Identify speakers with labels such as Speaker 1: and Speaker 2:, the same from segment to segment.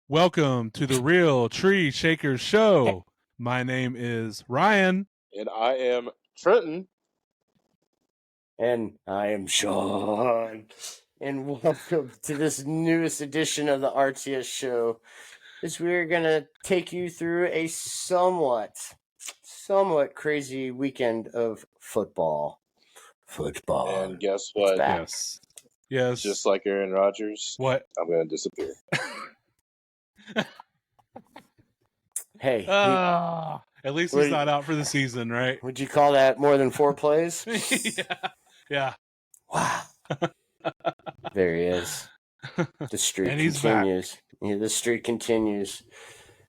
Speaker 1: Welcome to the Real Tree Shakers Show. My name is Ryan.
Speaker 2: And I am Trenton.
Speaker 3: And I am Sean. And welcome to this newest edition of the RTS Show. This we're going to take you through a somewhat crazy weekend of football.
Speaker 2: And guess what?
Speaker 1: Yes.
Speaker 2: Just like Aaron Rodgers,
Speaker 1: What?
Speaker 2: I'm going to disappear.
Speaker 3: Hey.
Speaker 1: At least he's not out for the season, right?
Speaker 3: Would you call that more than 4 plays?
Speaker 1: Yeah.
Speaker 3: Wow. There he is. The streak
Speaker 1: And he's
Speaker 3: continues. Yeah, the streak continues.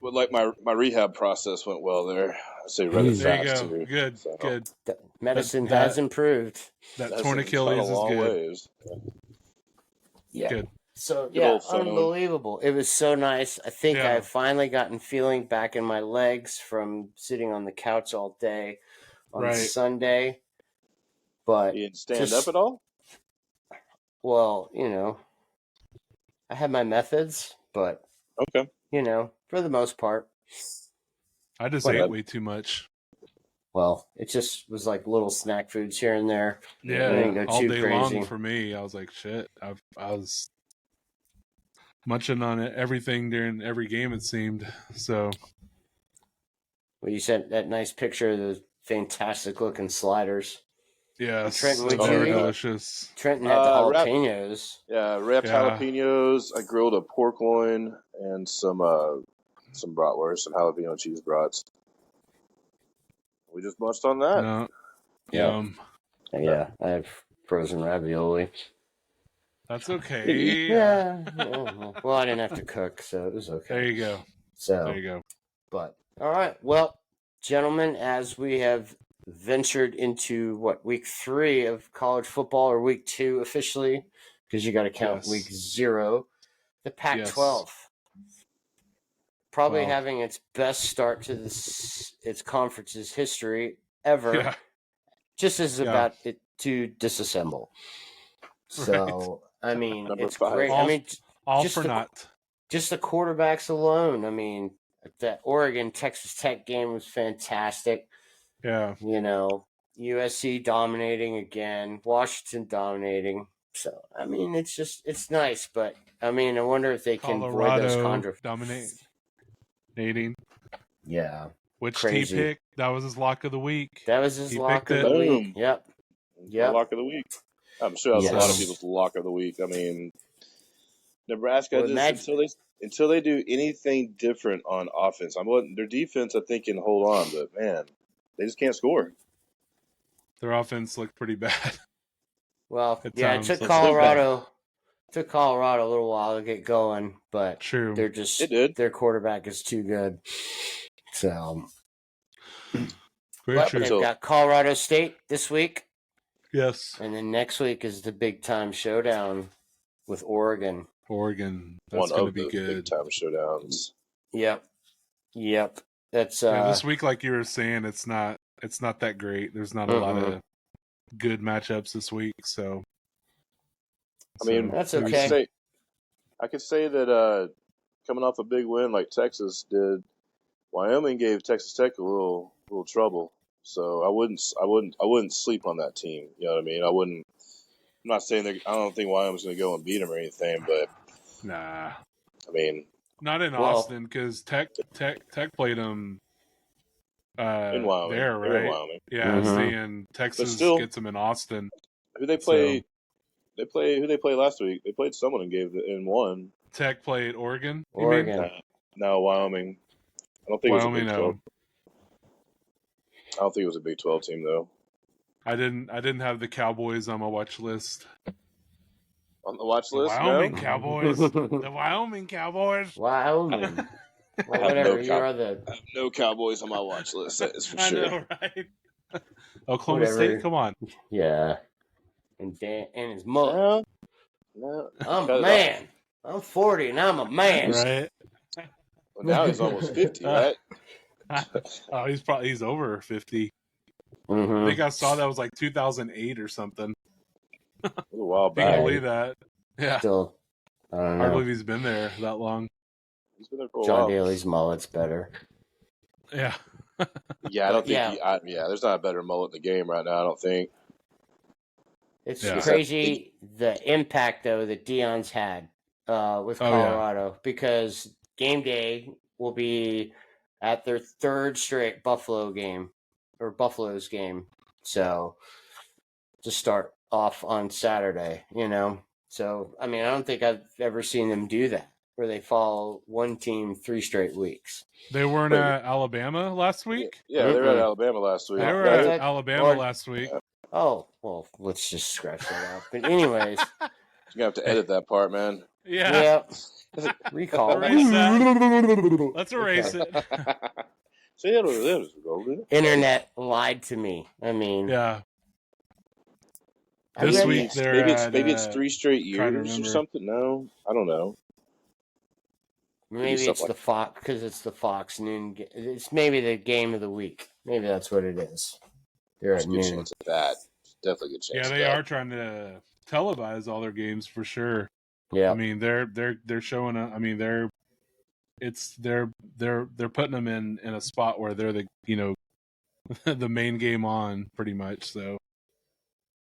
Speaker 2: But like my rehab process went well there. I say rather fast too.
Speaker 1: Good.
Speaker 2: So,
Speaker 1: Good.
Speaker 3: Medicine has improved.
Speaker 1: That torn Achilles is good.
Speaker 2: Ways.
Speaker 3: Yeah.
Speaker 1: Good.
Speaker 3: So, yeah, unbelievable. It was so nice. I think I've finally gotten feeling back in my legs from sitting on the couch all day on Sunday. But
Speaker 2: you didn't stand up at all?
Speaker 3: Well, I had my methods, but
Speaker 2: okay,
Speaker 3: for the most part,
Speaker 1: I just ate way too much.
Speaker 3: Well, it just was like little snack foods here and there.
Speaker 1: Yeah,
Speaker 3: I didn't go
Speaker 1: all
Speaker 3: too
Speaker 1: day
Speaker 3: crazy.
Speaker 1: long for me. I was like, shit. I was munching on it, everything during every game, it seemed. So,
Speaker 3: well, you sent that nice picture of those fantastic looking sliders.
Speaker 1: Yeah,
Speaker 3: Trenton,
Speaker 1: they were delicious.
Speaker 3: Trenton had the jalapenos.
Speaker 2: Wrapped jalapenos. I grilled a pork loin and some bratwurst, some jalapeno cheese brats. We just munched on that.
Speaker 1: Yum.
Speaker 3: Yeah, I have frozen ravioli.
Speaker 1: That's okay.
Speaker 3: Yeah. Well, I didn't have to cook, so it was okay.
Speaker 1: There you go.
Speaker 3: There you go. But all right, well, gentlemen, as we have ventured into week 3 of college football, or week 2 officially, because you got to count week 0, the Pac-12 probably having its best start to its conference's history ever, just as about it to disassemble. So I mean, it's great. Just the quarterbacks alone. I mean, that Oregon Texas Tech game was fantastic.
Speaker 1: Yeah.
Speaker 3: USC dominating again, Washington dominating. So, I mean, it's nice, but I mean, I wonder if they can avoid those
Speaker 1: dominating.
Speaker 3: Yeah.
Speaker 1: Which he picked? That was his lock of the week.
Speaker 3: That was his lock of the week. Yep.
Speaker 2: Lock of the week. I'm sure that's a lot of people's lock of the week. I mean, Nebraska until they do anything different on offense. Their defense, I think, can hold on, but man, they just can't score.
Speaker 1: Their offense looked pretty bad.
Speaker 3: Well, it took Colorado a little while to get going, but they're just their quarterback is too good. So, they've got Colorado State this week.
Speaker 1: Yes.
Speaker 3: And then next week is the big time showdown with Oregon.
Speaker 1: That's going to be good.
Speaker 2: Big time showdowns.
Speaker 3: Yep. That's
Speaker 1: this week, like you were saying, it's not that great. There's not a lot of good matchups this week, so
Speaker 2: I mean,
Speaker 3: that's okay.
Speaker 2: I could say that coming off a big win like Texas did, Wyoming gave Texas Tech a little trouble. So I wouldn't sleep on that team. You know what I mean? I'm not saying I don't think Wyoming's going to go and beat them or anything, but
Speaker 1: nah.
Speaker 2: I mean,
Speaker 1: not in Austin, because Tech played them
Speaker 2: in Wyoming.
Speaker 1: There, right?
Speaker 2: In Wyoming.
Speaker 1: Yeah, and Texas gets them in Austin.
Speaker 2: Who they play? Who they played last week? They played someone and won.
Speaker 1: Tech played Oregon.
Speaker 2: No, Wyoming. I don't think
Speaker 1: Wyoming,
Speaker 2: it was a Big 12. I don't think it was a Big 12 team though.
Speaker 1: I didn't have the Cowboys on my watch list.
Speaker 2: On the watch list,
Speaker 1: Wyoming Cowboys. The Wyoming Cowboys.
Speaker 3: Wyoming. Whatever. I have
Speaker 2: no Cowboys on my watch list. That is for sure.
Speaker 1: I know, right? Oklahoma State. Come on.
Speaker 3: Yeah. And his mother.
Speaker 2: No.
Speaker 3: I'm a man. I'm 40 and I'm a man.
Speaker 1: Right.
Speaker 2: Well, now he's almost 50, right?
Speaker 1: He's over 50.
Speaker 3: Mm-hmm.
Speaker 1: I think I saw that was like 2008 or something.
Speaker 2: A while back.
Speaker 1: Can you believe that? Yeah.
Speaker 3: Still, I don't know.
Speaker 1: I believe he's been there that long.
Speaker 2: He's been there for a
Speaker 3: John
Speaker 2: while.
Speaker 3: Daly's mullet's better.
Speaker 1: Yeah.
Speaker 2: Yeah, I don't think.
Speaker 3: Yeah.
Speaker 2: There's not a better mullet in the game right now. I don't think.
Speaker 3: It's
Speaker 1: Yeah.
Speaker 3: crazy the impact though that Dion's had with
Speaker 1: Oh, yeah.
Speaker 3: Colorado because game day will be at their third straight Buffalo's game. So to start off on Saturday, So I mean, I don't think I've ever seen them do that where they follow one team 3 straight weeks.
Speaker 1: They weren't at Alabama last week?
Speaker 2: Yeah, they were at Alabama last week.
Speaker 1: They were
Speaker 3: I
Speaker 1: at
Speaker 3: thought-
Speaker 1: Alabama last week.
Speaker 3: Oh, well, let's just scratch that out. But anyways,
Speaker 2: You're gonna have to edit that part, man.
Speaker 1: Yeah.
Speaker 3: Recall.
Speaker 1: Erase that. Let's erase
Speaker 3: Okay.
Speaker 2: it.
Speaker 3: Internet lied to me. I mean,
Speaker 1: Yeah.
Speaker 3: I
Speaker 1: This
Speaker 3: read
Speaker 1: week
Speaker 3: that.
Speaker 1: they're
Speaker 2: maybe it's 3 straight
Speaker 1: trying to
Speaker 2: years or
Speaker 1: remember.
Speaker 2: something. No, I don't know.
Speaker 3: Maybe it's
Speaker 2: something
Speaker 3: the Fox because it's the Fox noon. It's maybe the game of the week. Maybe that's what it is. They're
Speaker 2: There's
Speaker 3: at
Speaker 2: a good
Speaker 3: noon.
Speaker 2: chance of that. Definitely a good chance.
Speaker 1: Yeah,
Speaker 2: of
Speaker 1: they
Speaker 2: that.
Speaker 1: are trying to televise all their games for sure.
Speaker 3: Yeah,
Speaker 1: I mean, they're showing. I mean, they're putting them in a spot where they're the the main game on pretty much. So,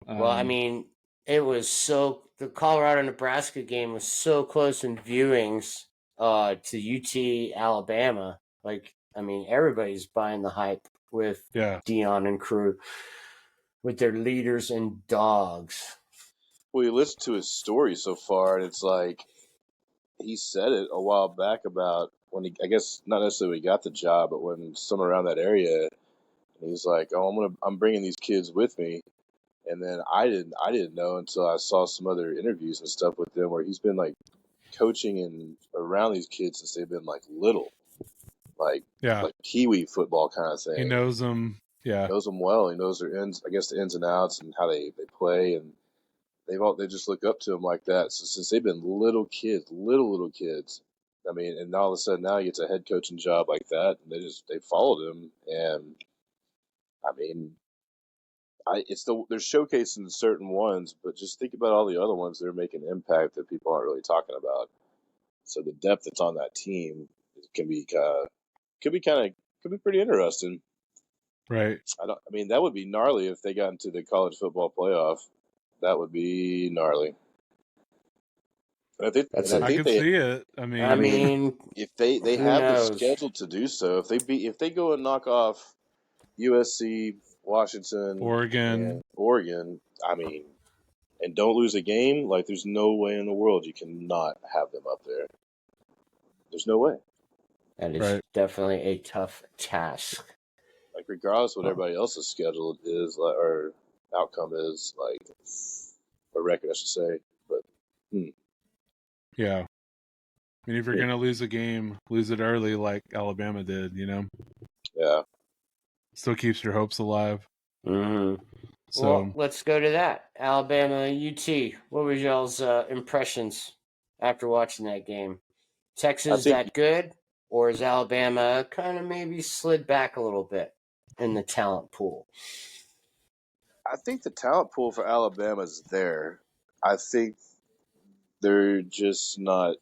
Speaker 3: well, I mean, it was the Colorado Nebraska game was so close in viewings to UT Alabama. Like, I mean, everybody's buying the hype with Dion and crew with their leaders and dogs.
Speaker 2: Well, you listen to his story so far, and it's like he said it a while back about when he, I guess not necessarily when he got the job, but when someone around that area, and he's like, "Oh, I'm bringing these kids with me," and then I didn't know until I saw some other interviews and stuff with him where he's been like coaching and around these kids since they've been like little, like Kiwi football kind of thing.
Speaker 1: He knows them. Yeah,
Speaker 2: knows them well. He knows their ins and outs and how they play, and they just look up to him like that. So since they've been little kids, I mean, and all of a sudden now he gets a head coaching job like that, and they followed him, and I mean, they're showcasing certain ones, but just think about all the other ones that are making impact that people aren't really talking about. So the depth that's on that team can be pretty interesting.
Speaker 1: Right.
Speaker 2: I mean, that would be gnarly if they got into the college football playoff. That would be gnarly. I can
Speaker 1: see it. I
Speaker 3: mean,
Speaker 2: if they have the schedule to do so, if they go and knock off USC, Washington,
Speaker 1: Oregon,
Speaker 2: I mean, and don't lose a game, like there's no way in the world you cannot have them up there. There's no way.
Speaker 3: That is definitely a tough task.
Speaker 2: Like regardless of what everybody else's schedule is, or outcome is, like a record, I should say. But
Speaker 1: yeah, I mean, if you're gonna lose a game, lose it early, like Alabama did.
Speaker 2: Yeah,
Speaker 1: still keeps your hopes alive.
Speaker 3: Mm-hmm.
Speaker 1: So
Speaker 3: well, let's go to that Alabama UT. What was y'all's impressions after watching that game? Texas that good, or is Alabama kind of maybe slid back a little bit in the talent pool?
Speaker 2: I think the talent pool for Alabama is there. I think they're just not,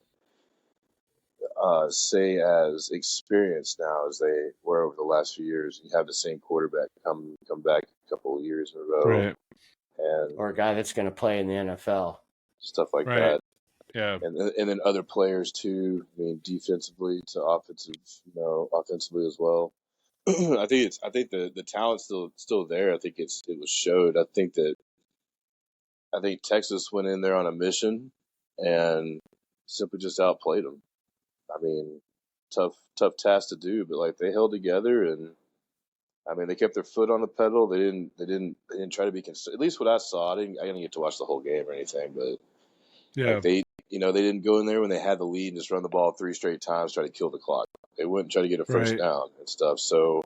Speaker 2: say, as experienced now as they were over the last few years. You have the same quarterback come back a couple of years in a row,
Speaker 1: right?
Speaker 2: Or
Speaker 3: a guy that's going to play in the NFL,
Speaker 2: stuff like that.
Speaker 1: Yeah,
Speaker 2: and then other players too. I mean, defensively to offensively as well. I think the talent's still there. I think it was showed. I think Texas went in there on a mission and simply just outplayed them. I mean, tough task to do, but like they held together, and I mean they kept their foot on the pedal. They didn't try to be at least what I saw. I didn't get to watch the whole game or anything, but like they didn't go in there when they had the lead and just run the ball 3 straight times, try to kill the clock. They wouldn't try to get a first down and stuff. So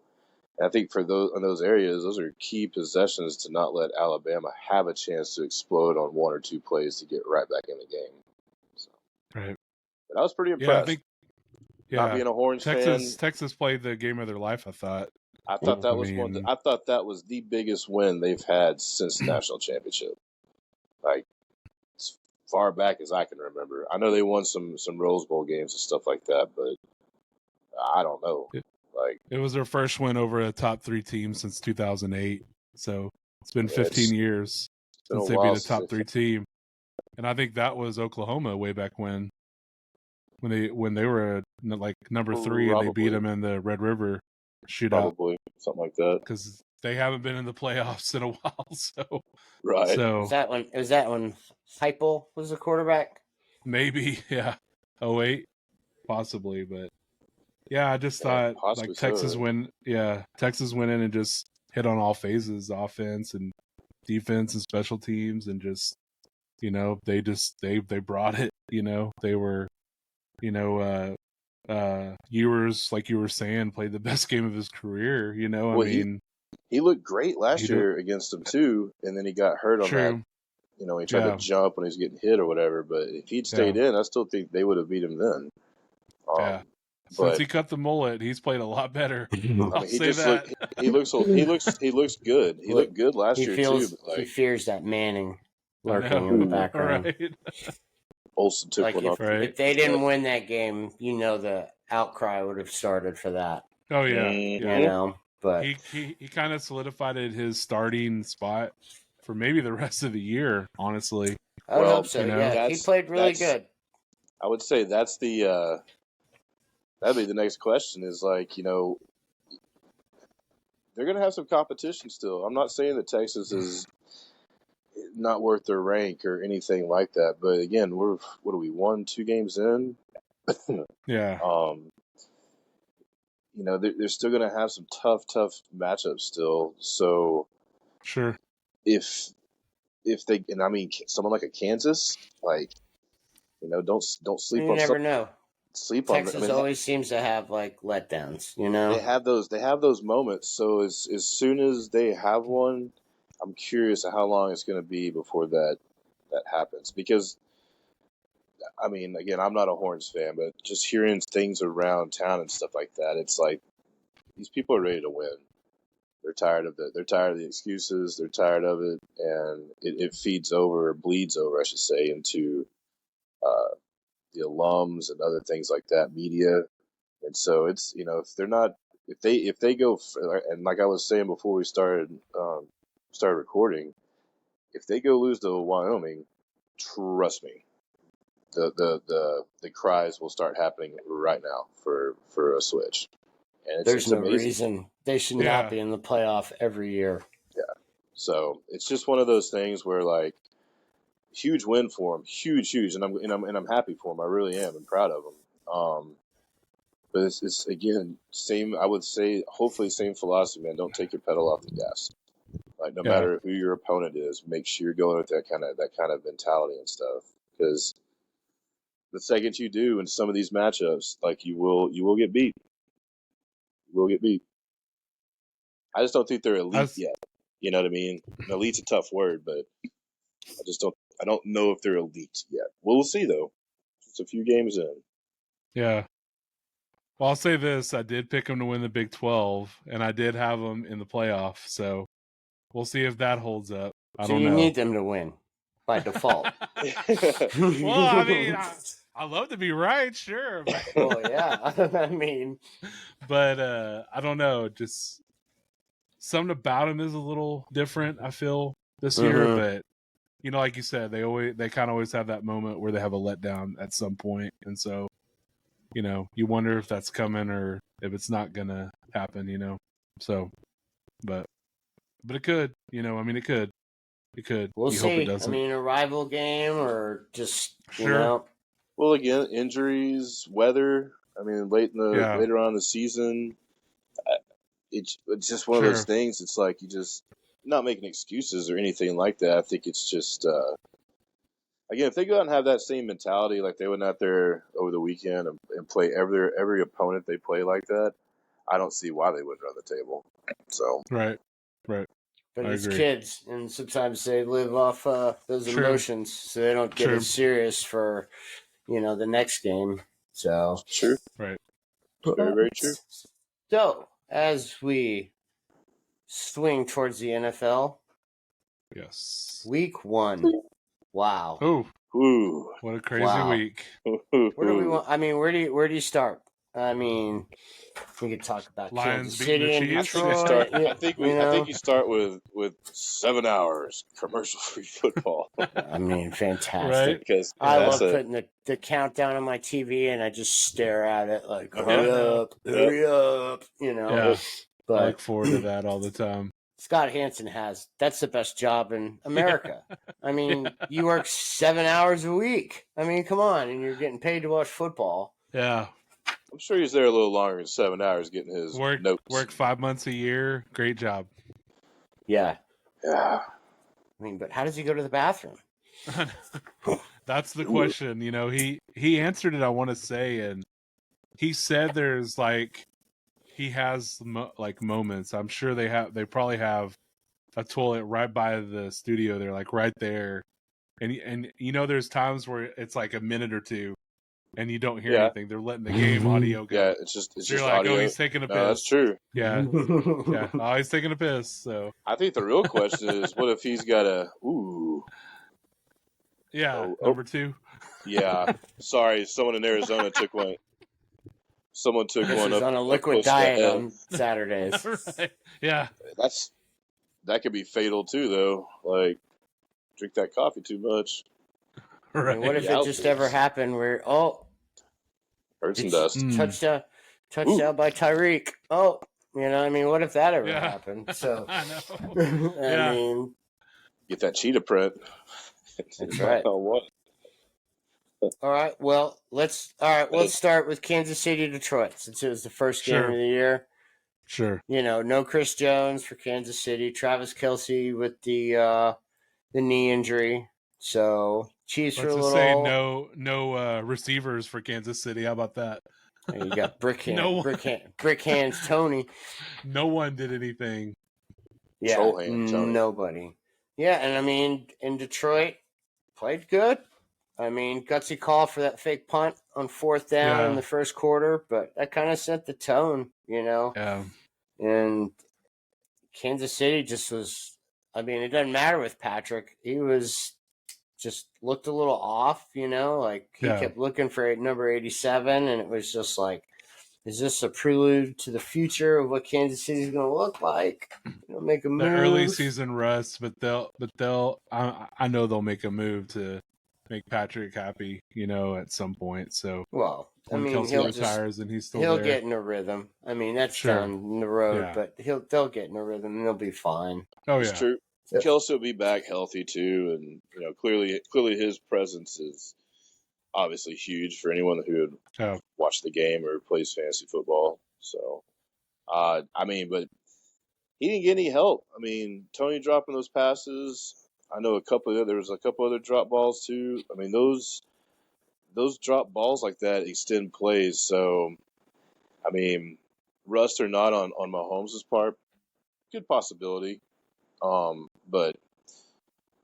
Speaker 2: I think for those areas, those are key possessions to not let Alabama have a chance to explode on 1 or 2 plays to get right back in the game. So,
Speaker 1: right.
Speaker 2: But I was pretty impressed.
Speaker 1: Yeah, I think.
Speaker 2: Not being a Horns fan,
Speaker 1: Texas played the game of their life. I thought
Speaker 2: that was I thought that was the biggest win they've had since the national championship. Like far back as I can remember. I know they won some Rose Bowl games and stuff like that, but I don't know. Like,
Speaker 1: it was their first win over a top 3 team since 2008. So it's been
Speaker 2: yeah,
Speaker 1: 15 years
Speaker 2: been a
Speaker 1: since they
Speaker 2: while
Speaker 1: beat a
Speaker 2: since
Speaker 1: top 3 team, and I think that was Oklahoma way back when they were like number 3 and they beat
Speaker 2: Probably.
Speaker 1: them in the Red River shootout
Speaker 2: Probably something like that.
Speaker 1: because they haven't been in the playoffs in a while. So
Speaker 2: Right.
Speaker 3: Was that when Heupel was the quarterback?
Speaker 1: maybe, yeah, 08 possibly, but yeah, I just thought
Speaker 2: possibly
Speaker 1: like Texas
Speaker 2: so.
Speaker 1: went in and just hit on all phases, offense and defense and special teams, and just they brought it. They were Ewers, like you were saying, played the best game of his career.
Speaker 2: Well, he looked great last
Speaker 1: he did
Speaker 2: year against them too, and then he got hurt on that.
Speaker 1: true.
Speaker 2: He tried to jump when he was getting hit or whatever. But if he'd stayed in, I still think they would have beat him then.
Speaker 1: Yeah. Since
Speaker 2: But
Speaker 1: he cut the mullet, he's played a lot better.
Speaker 2: I mean,
Speaker 1: I'll say that.
Speaker 2: he looks good. He looked good last year too. But
Speaker 3: He fears that Manning lurking in the background.
Speaker 1: Right.
Speaker 2: Olsen took one off.
Speaker 3: If they didn't win that game, the outcry would have started for that.
Speaker 1: Oh yeah,
Speaker 2: Mm-hmm.
Speaker 3: But
Speaker 1: he kind of solidified his starting spot for maybe the rest of the year. Honestly,
Speaker 3: I would hope so. Yeah, he played really good.
Speaker 2: I would say that's the that'd be the next question. Is like they're gonna have some competition still. I'm not saying that Texas is not worth their rank or anything like that, but again, what are we 1-2 games in?
Speaker 1: yeah.
Speaker 2: They're still going to have some tough matchups still. So
Speaker 1: Sure.
Speaker 2: if they, and I mean, someone like a Kansas, like, don't sleep on.
Speaker 3: You never know.
Speaker 2: Sleep on.
Speaker 3: Texas always seems to have like letdowns.
Speaker 2: They have those moments. So as soon as they have one, I'm curious how long it's going to be before that happens. Because I mean, again, I'm not a Horns fan, but just hearing things around town and stuff like that, it's like these people are ready to win. They're tired of They're tired of the excuses. They're tired of it, and it feeds over, or bleeds over, I should say, into the alums and other things like that, media. And so it's if they go, and like I was saying before we started recording, if they go lose to Wyoming, trust me, the cries will start happening right now for a switch. And
Speaker 3: there's no
Speaker 2: amazing.
Speaker 3: reason they should not be in the playoff every year.
Speaker 2: Yeah. So it's just one of those things where like huge win for him, huge, and I'm happy for him. I really am. I'm proud of him. But it's again same. I would say hopefully same philosophy, man. Don't take your pedal off the gas. Like no matter who your opponent is, make sure you're going with that kind of mentality and stuff. Because the second you do in some of these matchups, like you will get beat. You will get beat. I just don't think they're elite yet. You know what I mean? Elite's a tough word, but I don't know if they're elite yet. We'll see though. It's a few games in.
Speaker 1: Yeah. Well, I'll say this: I did pick them to win the Big 12, and I did have them in the playoff. So we'll see if that holds up. I don't know.
Speaker 3: You need them to win by default.
Speaker 1: Well, I mean, I love to be right, sure.
Speaker 3: Well, yeah. I mean,
Speaker 1: but I don't know. Just something about them is a little different. I feel this year, but like you said, they kind of always have that moment where they have a letdown at some point, and so you wonder if that's coming or if it's not gonna happen. So, but it could. I mean, it could. It could.
Speaker 3: We'll see.
Speaker 1: Hope it doesn't.
Speaker 3: I mean, a rival game or just
Speaker 2: Well, again, injuries, weather. I mean, later on in the season, it's just one of those things. It's like you just not making excuses or anything like that. I think it's just again, if they go out and have that same mentality, like they went out there over the weekend and play every opponent they play like that, I don't see why they wouldn't run the table. So
Speaker 1: right.
Speaker 3: But it's kids, and sometimes they live off those emotions, so they don't get as serious for the next game. So
Speaker 2: true,
Speaker 1: right,
Speaker 2: very, very true.
Speaker 3: So as we swing towards the NFL,
Speaker 1: yes,
Speaker 3: Week 1. Wow.
Speaker 1: Oh,
Speaker 2: Ooh.
Speaker 1: What a crazy week.
Speaker 3: Where do we want? I mean, where do you start? I mean, we could talk about
Speaker 1: Lions
Speaker 3: Kansas
Speaker 1: beating the
Speaker 3: City and
Speaker 1: Chiefs?
Speaker 3: Detroit.
Speaker 2: I think you start with 7 hours commercial-free football.
Speaker 3: I mean, fantastic.
Speaker 1: Right?
Speaker 2: Because
Speaker 3: I love putting the countdown on my TV and I just stare at it like, hurry up. You know.
Speaker 1: Yeah.
Speaker 3: But
Speaker 1: I look forward to that all the time.
Speaker 3: Scott Hansen that's the best job in America. I mean, you work 7 hours a week. I mean, come on, and you're getting paid to watch football.
Speaker 1: Yeah.
Speaker 2: I'm sure he's there a little longer than 7 hours getting his notes.
Speaker 1: Work 5 months a year. Great job.
Speaker 3: Yeah.
Speaker 2: Yeah.
Speaker 3: I mean, but how does he go to the bathroom?
Speaker 1: That's the question. You know, he answered it, I want to say, and he said there's like he has like moments. I'm sure they probably have a toilet right by the studio. They're like right there, and you know there's times where it's like a minute or two, and you don't hear anything. They're letting the game audio go.
Speaker 2: Yeah, it's just
Speaker 1: like,
Speaker 2: audio.
Speaker 1: Oh, he's taking a piss.
Speaker 2: That's true.
Speaker 1: Yeah, yeah. Oh, he's taking a piss. So
Speaker 2: I think the real question is, what if he's got a
Speaker 1: Yeah, number 2.
Speaker 2: Yeah, sorry, someone in Arizona took one. Someone took one up
Speaker 3: on a liquid diet on Saturdays.
Speaker 1: Right. Yeah,
Speaker 2: that could be fatal too, though. Like, drink that coffee too much.
Speaker 1: right.
Speaker 3: I mean, what if it just ever happened where
Speaker 2: Heard some dust.
Speaker 3: Touchdown by Tyreek. Oh, you know, I mean, what if that ever happened? So
Speaker 1: I know.
Speaker 3: I mean,
Speaker 2: get that cheetah print.
Speaker 3: That's right.
Speaker 2: What?
Speaker 3: All right. Well, let's start with Kansas City, Detroit, since it was the first game of the year.
Speaker 1: Sure.
Speaker 3: You know, no Chris Jones for Kansas City. Travis Kelce with the knee injury. So Chiefs
Speaker 1: Let's
Speaker 3: are a
Speaker 1: just
Speaker 3: little.
Speaker 1: say no receivers for Kansus City. How about that?
Speaker 3: You got brick hands Tony.
Speaker 1: No one did anything.
Speaker 3: Yeah, nobody. Yeah, and I mean, in Detroit, played good. I mean, gutsy call for that fake punt on 4th down in the first quarter, but that kind of set the tone, you know.
Speaker 1: Yeah.
Speaker 3: And Kansas City just was. I mean, it doesn't matter with Patrick. He was just looked a little off, you know. Like he kept looking for number 87, and it was just like, is this a prelude to the future of what Kansas City is going to look like? You know, make a move.
Speaker 1: The early season rust, but they'll. I know they'll make a move to make Patrick happy, you know, at some point. So
Speaker 3: well, I mean,
Speaker 1: Kelce retires and he's still
Speaker 3: he'll
Speaker 1: there.
Speaker 3: get in a rhythm. I mean, that's down the road, but they'll get in a rhythm and they'll be fine.
Speaker 2: Oh yeah, it's true. Kelce will be back healthy too, and you know, clearly his presence is obviously huge for anyone who would watch the game or plays fantasy football. So, I mean, but he didn't get any help. I mean, Tony dropping those passes. I know there was a couple other drop balls too. I mean, those drop balls like that extend plays. So, I mean, rust or not on Mahomes' part, good possibility. But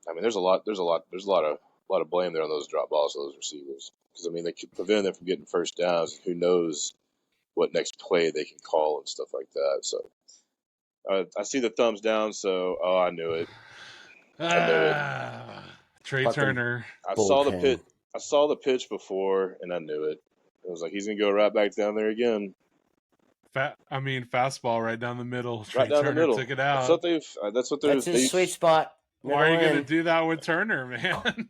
Speaker 2: I mean, there's a lot of blame there on those drop balls to those receivers, because I mean they could prevent them from getting first downs. Who knows what next play they can call and stuff like that. So I see the thumbs down. So I knew it.
Speaker 1: Trey Turner.
Speaker 2: I saw the pitch before, and I knew it. It was like he's gonna go right back down there again.
Speaker 1: Fastball right down the middle.
Speaker 2: Right down the middle.
Speaker 1: Took it out.
Speaker 3: That's his sweet spot.
Speaker 1: Why are you going to do that with Turner, man?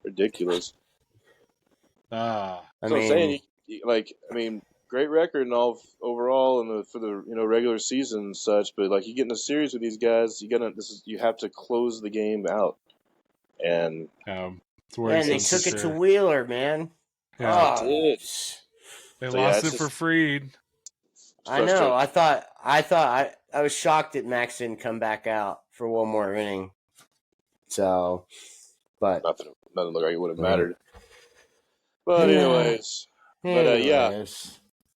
Speaker 2: Ridiculous.
Speaker 1: I'm
Speaker 2: saying, great record and all overall for the regular season and such, but like you get in a series with these guys, you have to close the game out. And
Speaker 3: they took it to Wheeler, man.
Speaker 1: Yeah, they lost it for Freed.
Speaker 3: I know. I thought I was shocked that Max didn't come back out for one more inning. So, but
Speaker 2: nothing looked like it would have mattered. But anyways.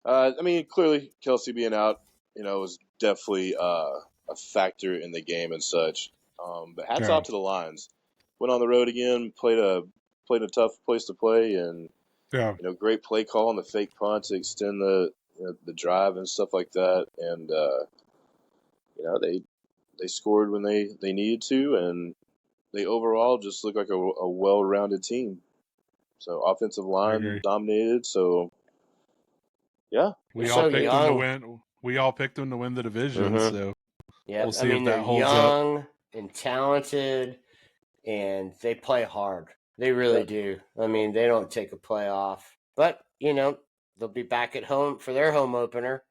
Speaker 2: I mean, clearly Kelce being out, was definitely a factor in the game and such. But hats off to the Lions. Went on the road again, played a tough place to play, and great play call on the fake punt to extend the drive and stuff like that. And they scored when they needed to, and they overall just look like a well-rounded team. So offensive line dominated. So yeah,
Speaker 1: we all picked them to win. We all picked them to win the division. So we'll see if that holds
Speaker 3: they're
Speaker 1: up.
Speaker 3: young and talented, and they play hard. They really do. I mean, they don't take a play off. But they'll be back at home for their home opener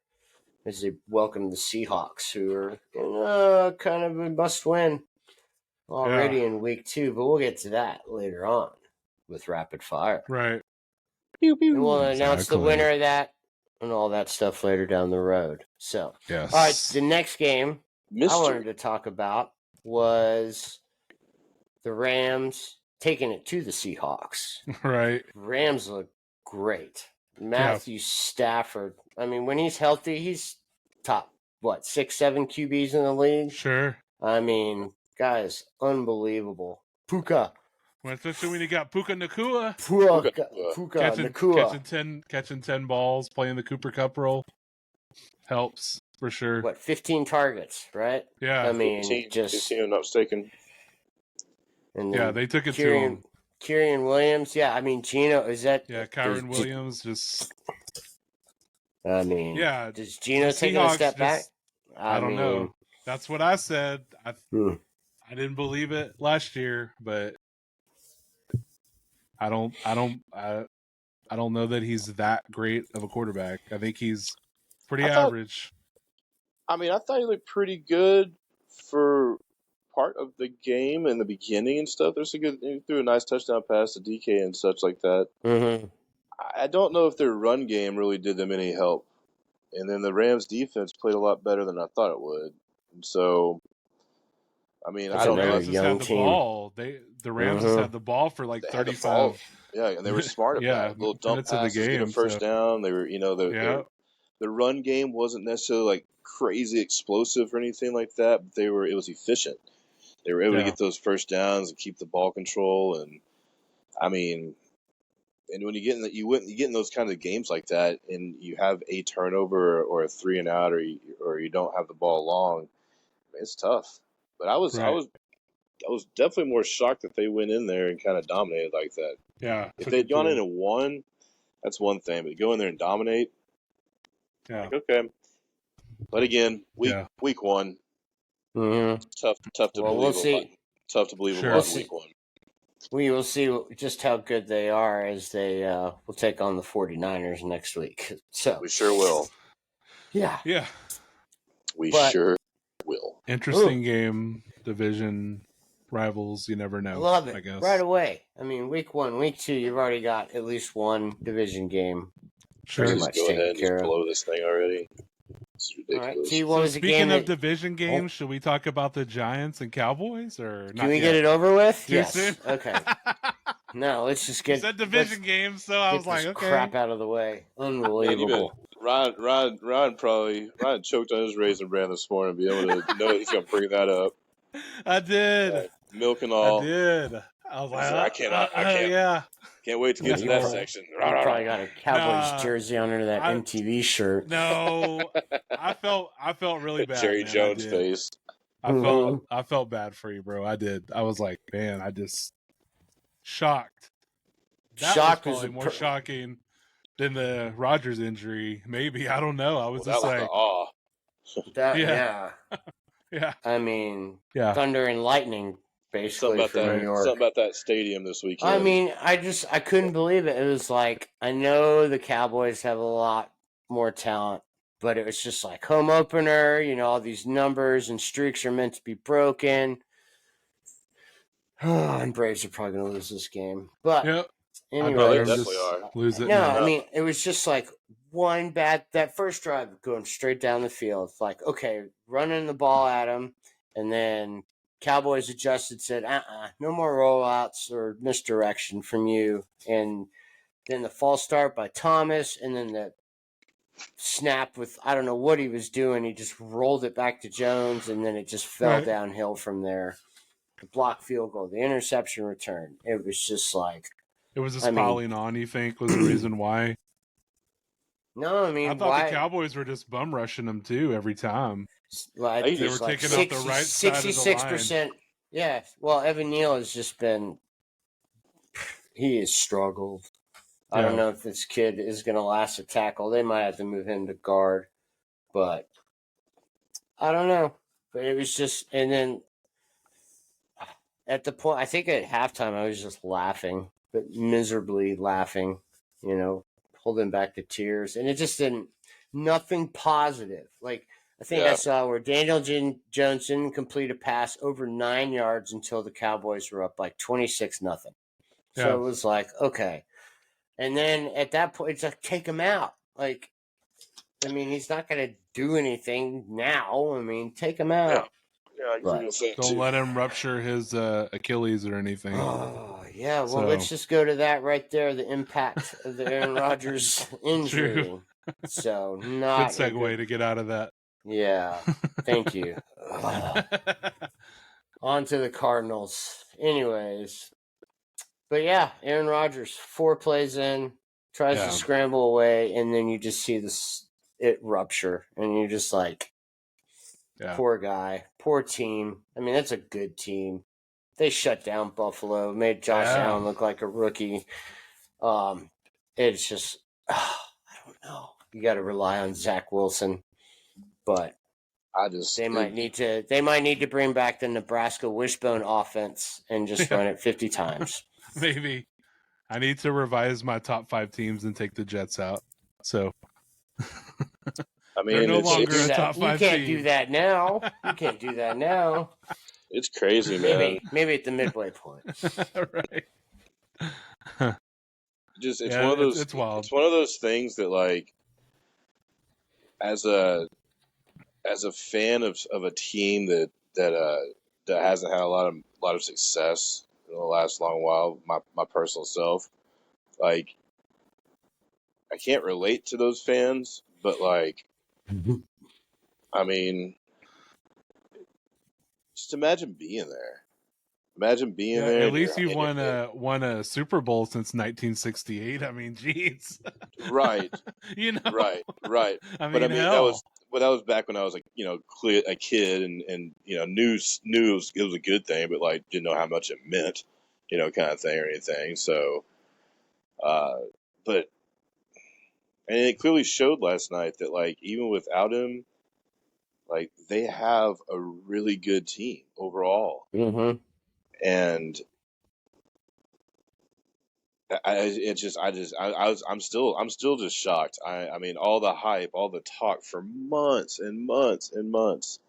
Speaker 3: as they welcome the Seahawks, who are in kind of a must-win already in week 2. But we'll get to that later on with rapid fire.
Speaker 1: Right.
Speaker 3: And we'll announce the winner of that and all that stuff later down the road. So,
Speaker 1: yes.
Speaker 3: All right, the next game I wanted to talk about was the Rams taking it to the Seahawks.
Speaker 1: Right.
Speaker 3: Rams look great. Matthew Stafford. I mean, when he's healthy, he's top, 6-7 QBs in the league?
Speaker 1: Sure.
Speaker 3: I mean, guys, unbelievable. Puka.
Speaker 1: Well, especially when you got Puka Nacua.
Speaker 3: Puka Nacua.
Speaker 1: Catching 10 balls, playing the Cooper Cup role. Helps, for sure.
Speaker 3: 15 targets, right?
Speaker 1: Yeah.
Speaker 3: I mean,
Speaker 2: 15, I'm not mistaken.
Speaker 3: And
Speaker 1: they took it to him.
Speaker 3: Kyren Williams, I mean, Gino, is that...
Speaker 1: Yeah, Kyren Williams just...
Speaker 3: I mean, does Gino take a step back?
Speaker 1: I don't know. That's what I said. I didn't believe it last year, but I don't know that he's that great of a quarterback. I think he's pretty average.
Speaker 2: I thought he looked pretty good for part of the game in the beginning and stuff. He threw a nice touchdown pass to DK and such like that.
Speaker 3: Mm-hmm.
Speaker 2: I don't know if their run game really did them any help. And then the Rams defense played a lot better than I thought it would. And so, I don't know.
Speaker 1: Had the ball. The Rams just had the ball for 35.
Speaker 2: Yeah, and they were smart about it. Little dump passes, get a first down. They were, the run game wasn't necessarily crazy explosive or anything like that, but it was efficient. They were able to get those first downs and keep the ball control. And and when you get in those kind of games like that, and you have a turnover or a 3 and out, or you don't have the ball long, it's tough. But I was definitely more shocked that they went in there and kind of dominated like that.
Speaker 1: Yeah.
Speaker 2: If they'd gone in and won, that's one thing. But go in there and dominate, okay. But again, week 1, tough to believe.
Speaker 3: We'll see.
Speaker 2: Tough to believe about week 1.
Speaker 3: We will see just how good they are as they will take on the 49ers next week. So
Speaker 2: we sure will.
Speaker 3: Yeah.
Speaker 1: Yeah.
Speaker 2: We sure will.
Speaker 1: Interesting game, division rivals. You never know.
Speaker 3: Love it.
Speaker 1: I guess.
Speaker 3: Right away. Week 1, week 2, you've already got at least one division game.
Speaker 1: Sure.
Speaker 2: Pretty much go ahead and blow this thing already. It's ridiculous.
Speaker 3: All right.
Speaker 1: Speaking of division games, should we talk about the Giants and Cowboys, or
Speaker 3: can we get it over with? Yes.
Speaker 1: Soon?
Speaker 3: Okay. No, let's just get
Speaker 1: that division game. So I was like, okay,
Speaker 3: crap out of the way. Unbelievable.
Speaker 2: Ryan choked on his Raisin Bran this morning to be able to know he's going to bring that up.
Speaker 1: I did.
Speaker 2: Milk and all.
Speaker 1: I did. I was like,
Speaker 2: I can't. Can't wait to get to that section.
Speaker 3: You probably got a Cowboys jersey under that MTV shirt.
Speaker 1: No, I felt really bad.
Speaker 2: Jerry Jones face.
Speaker 1: I felt bad for you, bro. I did. I was like, man, I just shocked. That was probably more shocking than the Rodgers injury. Maybe, I don't know. I was just like,
Speaker 3: yeah. Thunder and lightning. Basically, New York.
Speaker 2: Something about that stadium this weekend.
Speaker 3: I couldn't believe it. It was like, I know the Cowboys have a lot more talent, but it was just like home opener, all these numbers and streaks are meant to be broken. And Braves are probably going to lose this game. But
Speaker 2: anyway, they definitely are.
Speaker 1: Lose it.
Speaker 3: No, it was just like one that first drive going straight down the field. It's like, okay, running the ball at him, and then Cowboys adjusted, said, no more rollouts or misdirection from you. And then the false start by Thomas, and then the snap with, I don't know what he was doing. He just rolled it back to Jones, and then it just fell downhill from there. The block field goal, the interception return. It was just like...
Speaker 1: It was just piling on, you think, was the reason why?
Speaker 3: No,
Speaker 1: I thought the Cowboys were just bum rushing them, too, every time.
Speaker 3: Well,
Speaker 1: they were taking out the right side of the line.
Speaker 3: Yeah, well, Evan Neal has just been, he has struggled. I don't
Speaker 1: Yeah.
Speaker 3: know if this kid is going to last a tackle. They might have to move him to guard, but I don't know. But it was just, and then at the point, I think at halftime, I was just laughing, but miserably laughing, holding back the tears. And it just didn't, nothing positive. Like, I think I saw where Daniel Jones didn't complete a pass over 9 yards until the Cowboys were up like 26-0. So it was like, okay. And then at that point, it's like, take him out. Like, I mean, he's not going to do anything now. I mean, take him out.
Speaker 2: Yeah, I was gonna say
Speaker 1: Don't let him rupture his Achilles or anything.
Speaker 3: Oh, yeah. Well, let's just go to that right there, the impact of the Aaron Rodgers injury.
Speaker 1: True.
Speaker 3: So, not
Speaker 1: good segue to get out of that.
Speaker 3: Yeah. Thank you. On to the Cardinals. Anyways. But yeah, Aaron Rodgers, 4 plays in, tries to scramble away, and then you just see it rupture. And you're just like, poor guy, poor team. I mean, that's a good team. They shut down Buffalo, made Josh Allen look like a rookie. It's just, I don't know. You got to rely on Zach Wilson, but they might need to bring back the Nebraska wishbone offense and just run it 50 times.
Speaker 1: Maybe I need to revise my top 5 teams and take the Jets out. So
Speaker 2: I mean,
Speaker 1: they're no longer a top 5 team.
Speaker 3: You can't do that now. You can't do that now.
Speaker 2: It's crazy, man.
Speaker 3: Maybe at the midway point.
Speaker 1: Right.
Speaker 2: Just it's one of those.
Speaker 1: It's wild.
Speaker 2: It's one of those things that, like, as a fan of a team that hasn't had a lot of success in the last long while, my personal self, like, I can't relate to those fans, but, like, I mean, just imagine being there. Imagine being there.
Speaker 1: At least you've won a Super Bowl since 1968. I mean, geez.
Speaker 2: Right. Right.
Speaker 1: I mean,
Speaker 2: but I mean, that was back when I was, like, a kid and knew it was a good thing, but, like, didn't know how much it meant, kind of thing or anything. So, but, and it clearly showed last night that, like, even without him, like, they have a really good team overall.
Speaker 3: Mm-hmm.
Speaker 2: And I'm still just shocked. I mean, all the hype, all the talk for months and months and months,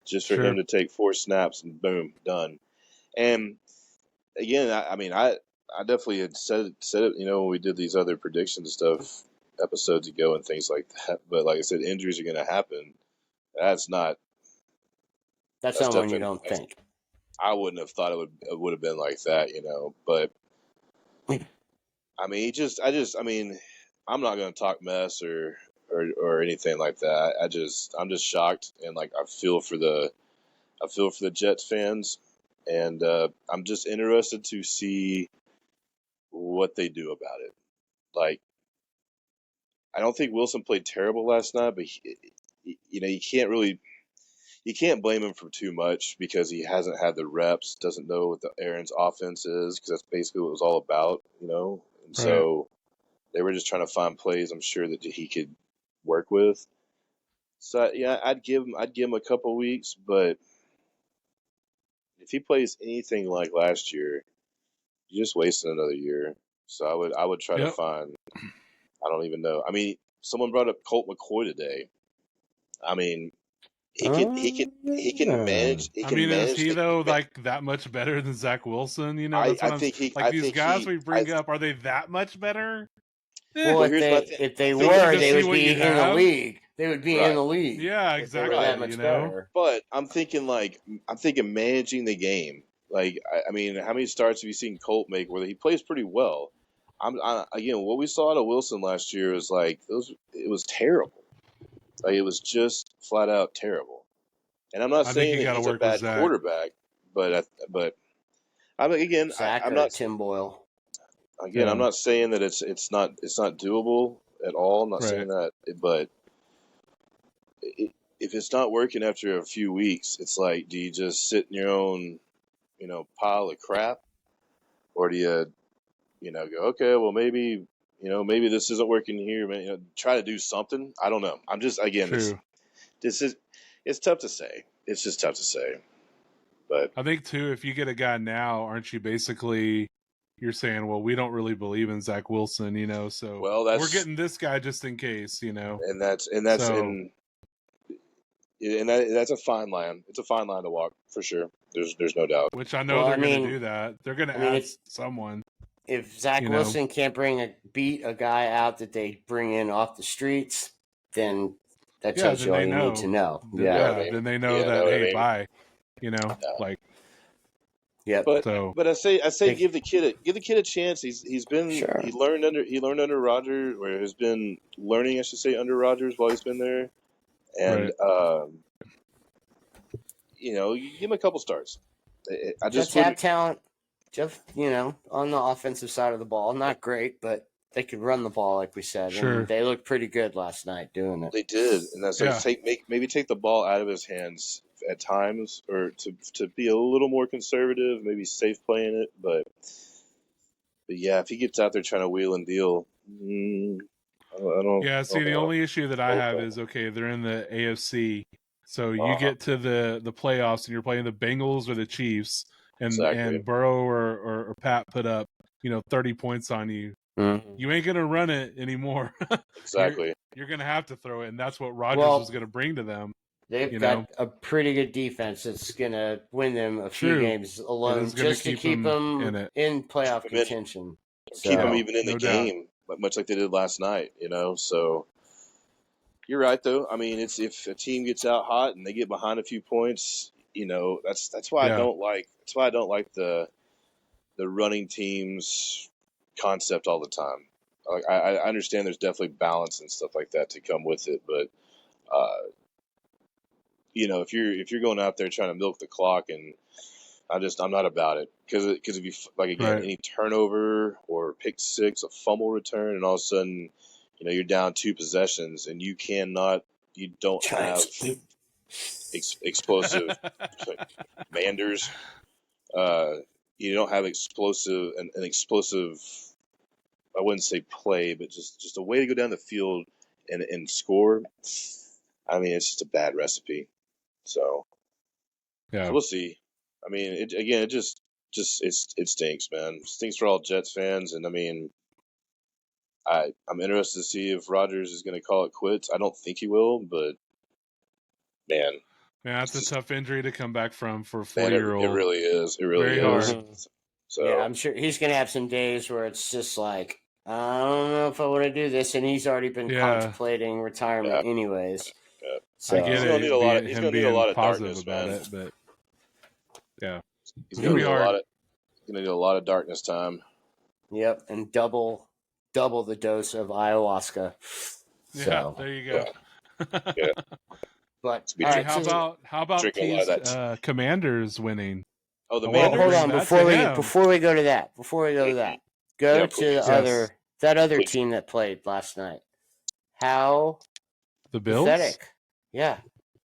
Speaker 2: just for him to take 4 snaps and boom, done. And again, I definitely had said it, when we did these other prediction stuff episodes ago and things like that. But like I said, injuries are going to happen. That's not
Speaker 3: one you don't think.
Speaker 2: I wouldn't have thought it would have been like that, but I mean, I mean, I'm not going to talk mess or anything like that. I'm just shocked, and, like, I feel for the Jets fans, and I'm just interested to see what they do about it. Like, I don't think Wilson played terrible last night, but you can't blame him for too much because he hasn't had the reps, doesn't know what the Aaron's offense is, because that's basically what it was all about, And so they were just trying to find plays, I'm sure, that he could work with. So yeah, I'd give him a couple weeks, but if he plays anything like last year, you're just wasting another year. So I would try to find. I don't even know. I mean, someone brought up Colt McCoy today. I mean, he can manage.
Speaker 1: Is he though like that much better than Zach Wilson? That's what these guys we bring up, are they that much better?
Speaker 3: Well, if they were, they would be in the league. They would be in the league.
Speaker 1: Yeah, exactly.
Speaker 3: That much better.
Speaker 2: But I'm thinking managing the game. Like, I mean, how many starts have you seen Colt make where he plays pretty well? Again, what we saw out of Wilson last year is like it was terrible. Like, it was just flat out terrible. And I'm not saying that he's a bad quarterback, but again, I'm not
Speaker 3: Tim Boyle.
Speaker 2: Again, I'm not saying that it's not doable at all. I'm not saying that, but if it's not working after a few weeks, it's like, do you just sit in your own pile of crap, or do you go, okay, well maybe maybe this isn't working here, try to do something. I don't know. I'm just again
Speaker 1: True.
Speaker 2: this is it's tough to say. It's just tough to say. But
Speaker 1: I think too, if you get a guy now, aren't you basically you're saying, well, we don't really believe in Zach Wilson, so we're getting this guy just in case,
Speaker 2: and that's that's a fine line. It's a fine line to walk for sure. There's no doubt.
Speaker 1: Which I know they're going to do that. They're going to add someone.
Speaker 3: If Zach Wilson can't beat a guy out that they bring in off the streets, then that tells you all you need to know.
Speaker 1: Then they know that hey, bye.
Speaker 3: Yeah.
Speaker 2: But I say give the kid a chance. He learned under Rodgers, or has been learning, I should say, under Rodgers while he's been there, and you give him a couple starts. I just
Speaker 3: have talent. Jeff, on the offensive side of the ball, not great, but they could run the ball, like we said.
Speaker 1: Sure.
Speaker 3: And they looked pretty good last night doing it.
Speaker 2: They did, and that's maybe take the ball out of his hands at times, or to be a little more conservative, maybe safe playing it. But yeah, if he gets out there trying to wheel and deal, I don't.
Speaker 1: Yeah, see, the only issue that I have is they're in the AFC, so you get to the playoffs and you're playing the Bengals or the Chiefs. And Burrow or Pat put up, 30 points on you.
Speaker 3: Mm-hmm.
Speaker 1: You ain't gonna run it anymore.
Speaker 2: Exactly.
Speaker 1: You're gonna have to throw it, and that's what Rodgers was gonna bring to them.
Speaker 3: They've got a pretty good defense that's gonna win them a few games alone, just to keep them in playoff contention.
Speaker 2: Keep them even in the game, much like they did last night. So you're right, though. I mean, it's if a team gets out hot and they get behind a few points. That's why I don't like. That's why I don't like the running teams concept all the time. Like I understand there's definitely balance and stuff like that to come with it, but if you're going out there trying to milk the clock, and I'm not about it, because if you any turnover or pick six, a fumble return, and all of a sudden you're down 2 possessions and you don't have explosive Manders. You don't have an explosive. I wouldn't say play, but just a way to go down the field and score. I mean, it's just a bad recipe. So we'll see. I mean, it just it stinks, man. It stinks for all Jets fans, and I mean, I'm interested to see if Rodgers is going to call it quits. I don't think he will, but man,
Speaker 1: that's a tough injury to come back from for a 4-year-old.
Speaker 2: It really is. It really is.
Speaker 1: Hard.
Speaker 2: So
Speaker 3: yeah, I'm sure he's going to have some days where it's just like, I don't know if I want to do this, and he's already been contemplating retirement anyways.
Speaker 2: Yeah.
Speaker 1: So, I get
Speaker 2: he's going to need a lot of darkness
Speaker 1: about it, but
Speaker 2: he's going to need a lot of darkness time.
Speaker 3: Yep, and double the dose of ayahuasca.
Speaker 1: Yeah, there you go.
Speaker 2: Yeah.
Speaker 3: But
Speaker 1: how about teams, Commanders winning?
Speaker 2: Oh, the
Speaker 3: Commanders. Hold on, before we go to that, go to that other team that played last night. How
Speaker 1: the Bills?
Speaker 3: Pathetic. Yeah.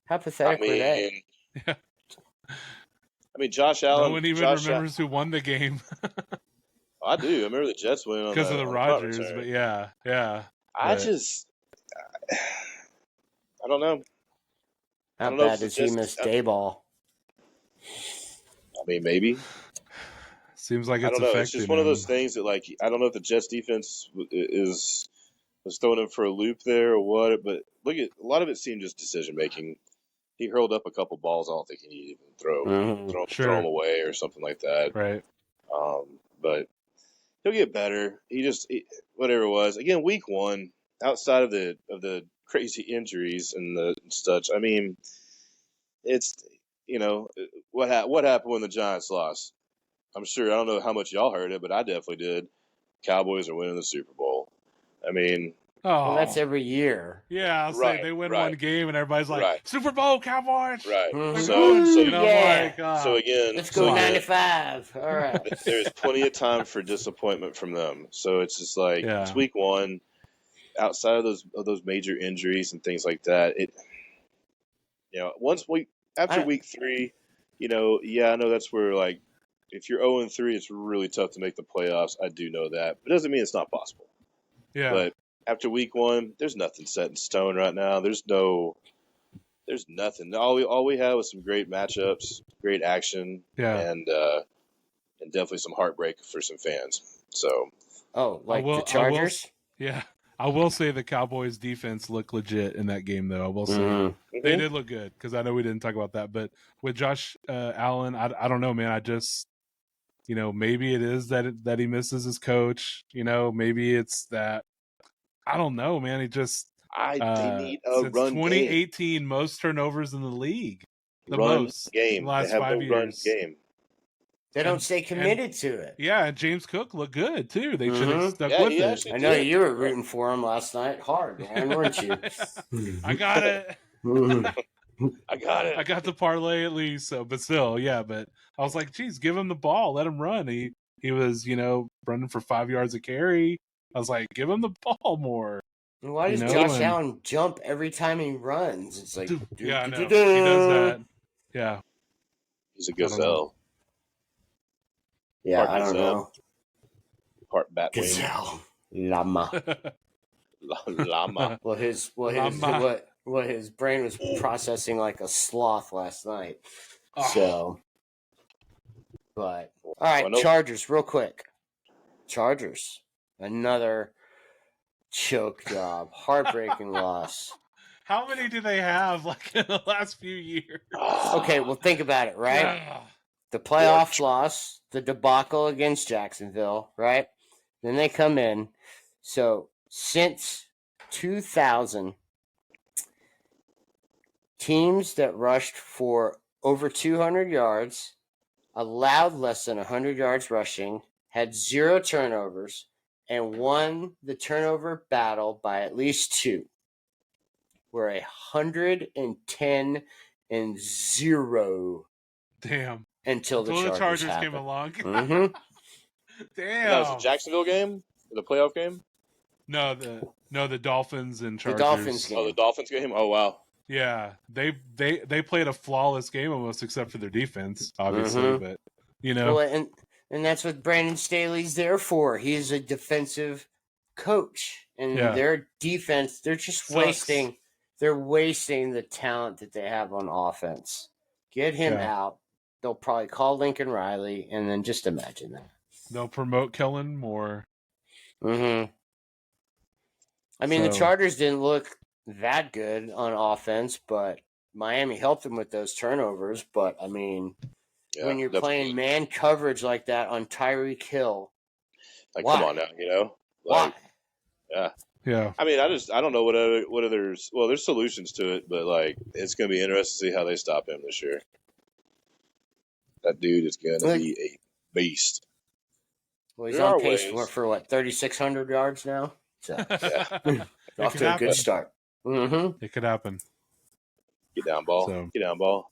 Speaker 3: How pathetic were they?
Speaker 1: Yeah.
Speaker 2: I mean, Josh Allen.
Speaker 1: No one even remembers who won the game.
Speaker 2: I do. I remember the Jets winning
Speaker 1: because of the Rodgers, but yeah.
Speaker 2: I don't know.
Speaker 3: How bad does he miss Dayball?
Speaker 2: I mean, maybe.
Speaker 1: Seems like it's
Speaker 2: I don't know.
Speaker 1: affecting
Speaker 2: It's just one of those things that, I don't know if the Jets defense was throwing him for a loop there or what, but look at a lot of it seemed just decision making. He hurled up a couple balls. I don't think he needed to throw them away or something like that.
Speaker 1: Right.
Speaker 2: But he'll get better. Whatever it was. Again, week 1, outside of the crazy injuries and such. I mean, it's what happened when the Giants lost. I'm sure, I don't know how much y'all heard it, but I definitely did. Cowboys are winning the Super Bowl. I mean,
Speaker 3: well, that's every year.
Speaker 1: Yeah, I'll say they win one game and everybody's like, Super Bowl, Cowboys.
Speaker 2: Right.
Speaker 3: Mm-hmm.
Speaker 2: So again,
Speaker 3: let's go 95. All right.
Speaker 2: There's plenty of time for disappointment from them. So it's just like it's week 1. Outside of those major injuries and things like that, after week 3, I know that's where if you're 0-3, it's really tough to make the playoffs. I do know that, but it doesn't mean it's not possible.
Speaker 1: Yeah.
Speaker 2: But after week 1, there's nothing set in stone right now. There's nothing. All we have was some great matchups, great action, and definitely some heartbreak for some fans. So,
Speaker 3: the Chargers?
Speaker 1: I will say the Cowboys defense looked legit in that game, though. I will say they did look good, because I know we didn't talk about that. But with Josh Allen, I don't know, man. I just, maybe it is that he misses his coach. Maybe it's that. I don't know, man. He just
Speaker 2: they need a
Speaker 1: since
Speaker 2: run
Speaker 1: 2018
Speaker 2: game.
Speaker 1: most turnovers in the league. The
Speaker 2: run
Speaker 1: most
Speaker 2: game.
Speaker 1: in the last
Speaker 2: they have
Speaker 1: 5
Speaker 2: no
Speaker 1: years.
Speaker 2: Run game.
Speaker 3: They don't stay committed to it.
Speaker 1: Yeah, and James Cook looked good too. They should have stuck with it.
Speaker 3: I know you were rooting for him last night hard, man, weren't you?
Speaker 1: I got it.
Speaker 2: I got it.
Speaker 1: I got the parlay at least. So, but still, yeah. But I was like, geez, give him the ball, let him run. He was, running for 5 yards a carry. I was like, give him the ball more.
Speaker 3: Why does Josh Allen jump every time he runs? It's like,
Speaker 1: yeah, I know. He does that. Yeah,
Speaker 2: he's a gazelle.
Speaker 3: Yeah, I don't know.
Speaker 2: Part Batwing.
Speaker 3: Gazelle. Llama.
Speaker 2: Llama.
Speaker 3: Well, his brain was processing like a sloth last night. So, but all right, Chargers, real quick. Chargers, another choke job, heartbreaking loss.
Speaker 1: How many do they have in the last few years?
Speaker 3: Okay, well, think about it, right? The playoff loss, the debacle against Jacksonville, right? Then they come in. So since 2000, teams that rushed for over 200 yards, allowed less than 100 yards rushing, had 0 turnovers, and won the turnover battle by at least 2. We're 110-0.
Speaker 1: Damn.
Speaker 3: Until the Chargers
Speaker 1: came along.
Speaker 3: Mm-hmm.
Speaker 1: Damn.
Speaker 2: That was the Jacksonville game? The playoff game?
Speaker 1: No, the Dolphins and Chargers.
Speaker 3: The Dolphins game.
Speaker 2: Oh, the Dolphins game? Oh, wow.
Speaker 1: Yeah, they played a flawless game almost, except for their defense, obviously. But
Speaker 3: well, and that's what Brandon Staley's there for. He's a defensive coach, and their defense, they're just wasting. They're wasting the talent that they have on offense. Get him out. They'll probably call Lincoln Riley, and then just imagine that.
Speaker 1: They'll promote Kellen Moore.
Speaker 3: I mean, the Chargers didn't look that good on offense, but Miami helped them with those turnovers. But, I mean, when you're playing man coverage like that on Tyreek Hill, why?
Speaker 2: Come on now,
Speaker 3: Why?
Speaker 1: Yeah.
Speaker 2: I mean, I don't know what others. Well, there's solutions to it, but it's going to be interesting to see how they stop him this year. That dude is going to be a beast.
Speaker 3: Well, he's on pace for what, 3,600 yards now? So, off to a good start.
Speaker 1: It could happen.
Speaker 2: Get down, ball. Get down, ball.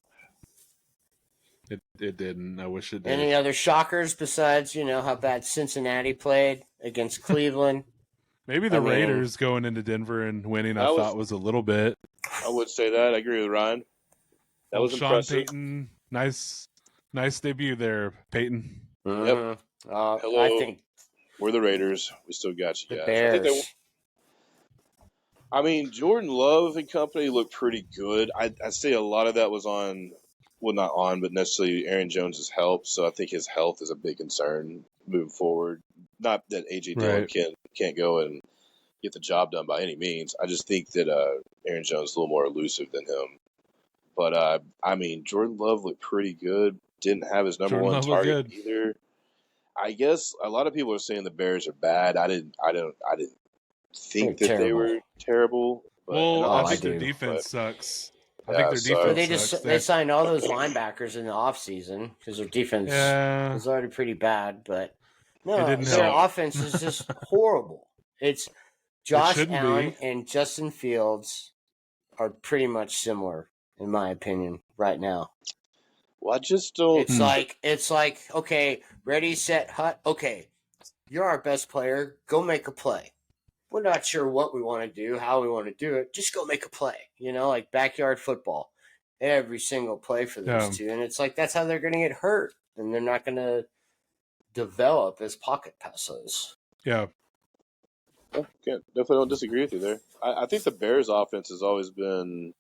Speaker 1: It didn't. I wish it did.
Speaker 3: Any other shockers besides, how bad Cincinnati played against Cleveland?
Speaker 1: Maybe the Raiders going into Denver and winning, I thought was a little bit.
Speaker 2: I would say that. I agree with Ryan. That was
Speaker 1: Sean
Speaker 2: impressive.
Speaker 1: Payton, nice debut there, Peyton.
Speaker 2: Yep. Hello.
Speaker 3: I think
Speaker 2: we're the Raiders. We still got you guys.
Speaker 3: Bears.
Speaker 2: I mean, Jordan Love and company looked pretty good. I'd say a lot of that was on, well, not on, but necessarily Aaron Jones' help. So I think his health is a big concern moving forward. Not that A.J. Dillon can't go and get the job done by any means. I just think that Aaron Jones is a little more elusive than him. But I mean, Jordan Love looked pretty good. Didn't have his number one target either. I guess a lot of people are saying the Bears are bad. I didn't think that they were terrible. But,
Speaker 1: I think their defense sucks. I think their defense sucks.
Speaker 3: They signed all those linebackers in the offseason because their defense was already pretty bad. But no, their offense is just horrible. It's Josh Allen and Justin Fields are pretty much similar, in my opinion, right now.
Speaker 2: Well, I just don't.
Speaker 3: It's like okay, ready, set, hut. Okay, you're our best player. Go make a play. We're not sure what we want to do, how we want to do it. Just go make a play. Like backyard football. Every single play for those two, and it's like that's how they're going to get hurt. and they're not going to develop as pocket passers.
Speaker 1: Yeah.
Speaker 2: Definitely don't disagree with you there. I think the Bears' offense has always been,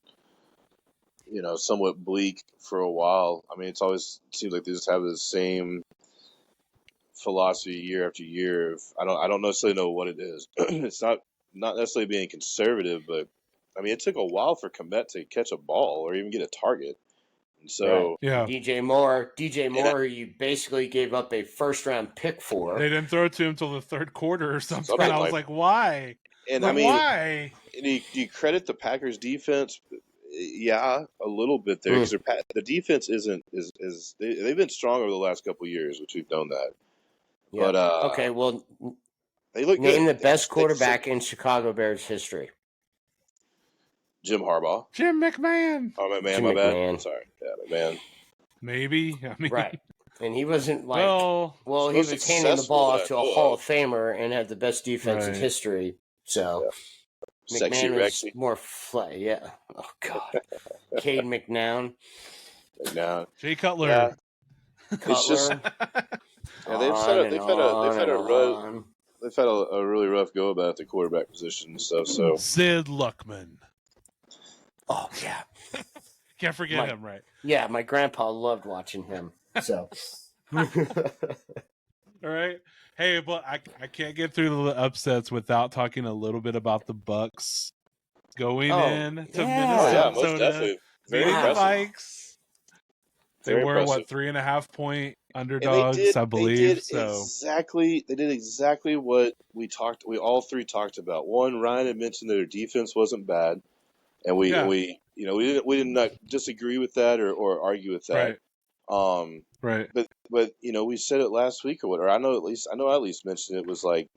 Speaker 2: somewhat bleak for a while. I mean, it's always seems like they just have the same philosophy year after year. I don't necessarily know what it is. It's not necessarily being conservative, but I mean, it took a while for Komet to catch a ball or even get a target. And so,
Speaker 1: Yeah.
Speaker 3: DJ Moore, you basically gave up a first-round pick for.
Speaker 1: They didn't throw it to him until the third quarter or something.
Speaker 2: Something
Speaker 1: I was like, why?
Speaker 2: And
Speaker 1: but
Speaker 2: I mean,
Speaker 1: why?
Speaker 2: Do you credit the Packers defense? Yeah, a little bit there because the defense isn't they've been strong over the last couple of years, which we've known that.
Speaker 3: Yeah.
Speaker 2: But
Speaker 3: okay, well,
Speaker 2: they look
Speaker 3: name
Speaker 2: good.
Speaker 3: the best quarterback in Chicago Bears history.
Speaker 2: Jim Harbaugh.
Speaker 1: Jim McMahon.
Speaker 2: Oh, my man,
Speaker 3: Jim
Speaker 2: my
Speaker 3: McMahon.
Speaker 2: bad. Sorry, yeah, McMahon.
Speaker 1: Maybe. I mean,
Speaker 3: right. And he wasn't like
Speaker 1: well
Speaker 3: he was handing the ball off to a Hall of Famer and had the best defense in history. So McMahon was more flat. Yeah. Oh God. Cade McNown.
Speaker 1: Jay Cutler.
Speaker 2: It's just they've had a really rough go about the quarterback position and stuff. So
Speaker 1: Sid Luckman.
Speaker 3: Oh yeah.
Speaker 1: Can't forget him, right?
Speaker 3: Yeah, my grandpa loved watching him. So
Speaker 1: all right. Hey, but I can't get through the upsets without talking a little bit about the Bucks going in to Minnesota.
Speaker 2: Most definitely. Very
Speaker 1: impressive. The Vikes. They
Speaker 2: Very
Speaker 1: were
Speaker 2: impressive.
Speaker 1: 3.5-point underdogs, I believe.
Speaker 2: They did exactly what we all three talked about. One, Ryan had mentioned that their defense wasn't bad, and we did not disagree with that or argue with that.
Speaker 1: Right.
Speaker 2: But we said it last week or whatever. I know I at least mentioned it was like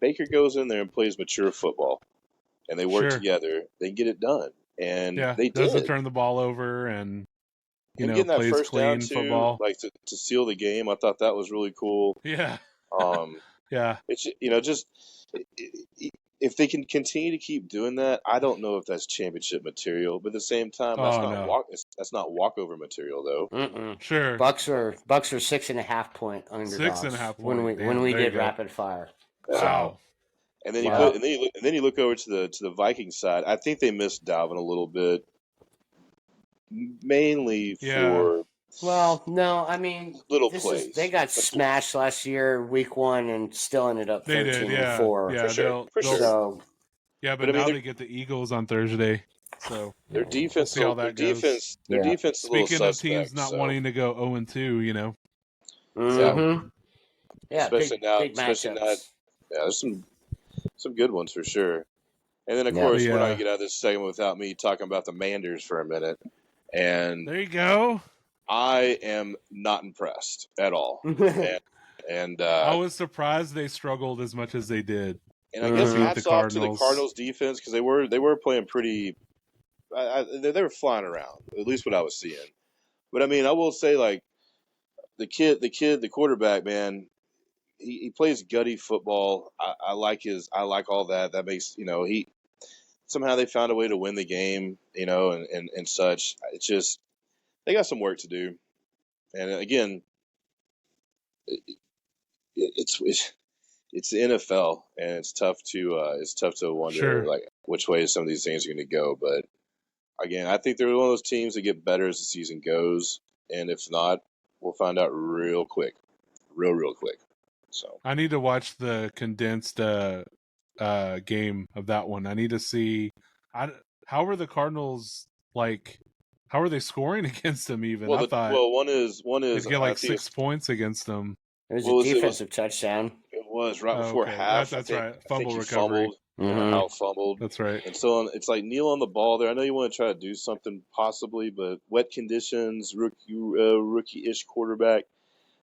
Speaker 2: Baker goes in there and plays mature football, and they work together. They get it done, and they
Speaker 1: doesn't turn the ball over and
Speaker 2: getting that
Speaker 1: plays
Speaker 2: first
Speaker 1: clean
Speaker 2: down too,
Speaker 1: football,
Speaker 2: like to seal the game. I thought that was really cool.
Speaker 1: Yeah.
Speaker 2: Yeah. It's just if they can continue to keep doing that, I don't know if that's championship material. But at the same time, that's not walkover material though.
Speaker 3: Mm-mm.
Speaker 1: Sure.
Speaker 3: Bucks are 6.5-point underdogs.
Speaker 1: 6.5
Speaker 3: when we did rapid fire.
Speaker 1: Wow.
Speaker 2: And then you look over to the Vikings side. I think they missed Dalvin a little bit, mainly for.
Speaker 3: Well, no, I mean,
Speaker 2: little plays.
Speaker 3: They got smashed last year, week 1, and still ended up 13-4.
Speaker 2: Yeah, for sure.
Speaker 3: So,
Speaker 1: but now they get the Eagles on Thursday. So
Speaker 2: their defense,
Speaker 1: we'll see how that goes.
Speaker 2: Their defense is a little
Speaker 1: Speaking of
Speaker 2: suspect,
Speaker 1: teams not wanting to go 0-2,
Speaker 3: Mm-hmm. Yeah,
Speaker 2: especially
Speaker 3: big
Speaker 2: now.
Speaker 3: matchups.
Speaker 2: Yeah, there's some good ones for sure. And then of course we're not gonna get out of this segment without me talking about the Manders for a minute. And
Speaker 1: there you go.
Speaker 2: I am not impressed at all. and
Speaker 1: I was surprised they struggled as much as they did.
Speaker 2: And I guess hats off to the Cardinals defense because they were playing pretty. They were flying around, at least what I was seeing. But I mean, I will say like the quarterback, man, he plays gutty football. I like all that. That makes he somehow they found a way to win the game, and such. It's just they got some work to do. And again, it's the NFL, and it's tough to wonder like which way some of these things are going to go. But again, I think they're one of those teams that get better as the season goes, and if not, we'll find out real quick. So
Speaker 1: I need to watch the condensed game of that one. I need to see how are the Cardinals like. How are they scoring against them? Even
Speaker 2: one is
Speaker 1: they get like 6 points against them.
Speaker 3: It was a defensive touchdown.
Speaker 2: It was right before half.
Speaker 1: That's right. Fumble recovery.
Speaker 2: How fumbled.
Speaker 1: That's right.
Speaker 2: And so it's like kneel on the ball there. I know you want to try to do something possibly, but wet conditions, rookie-ish quarterback,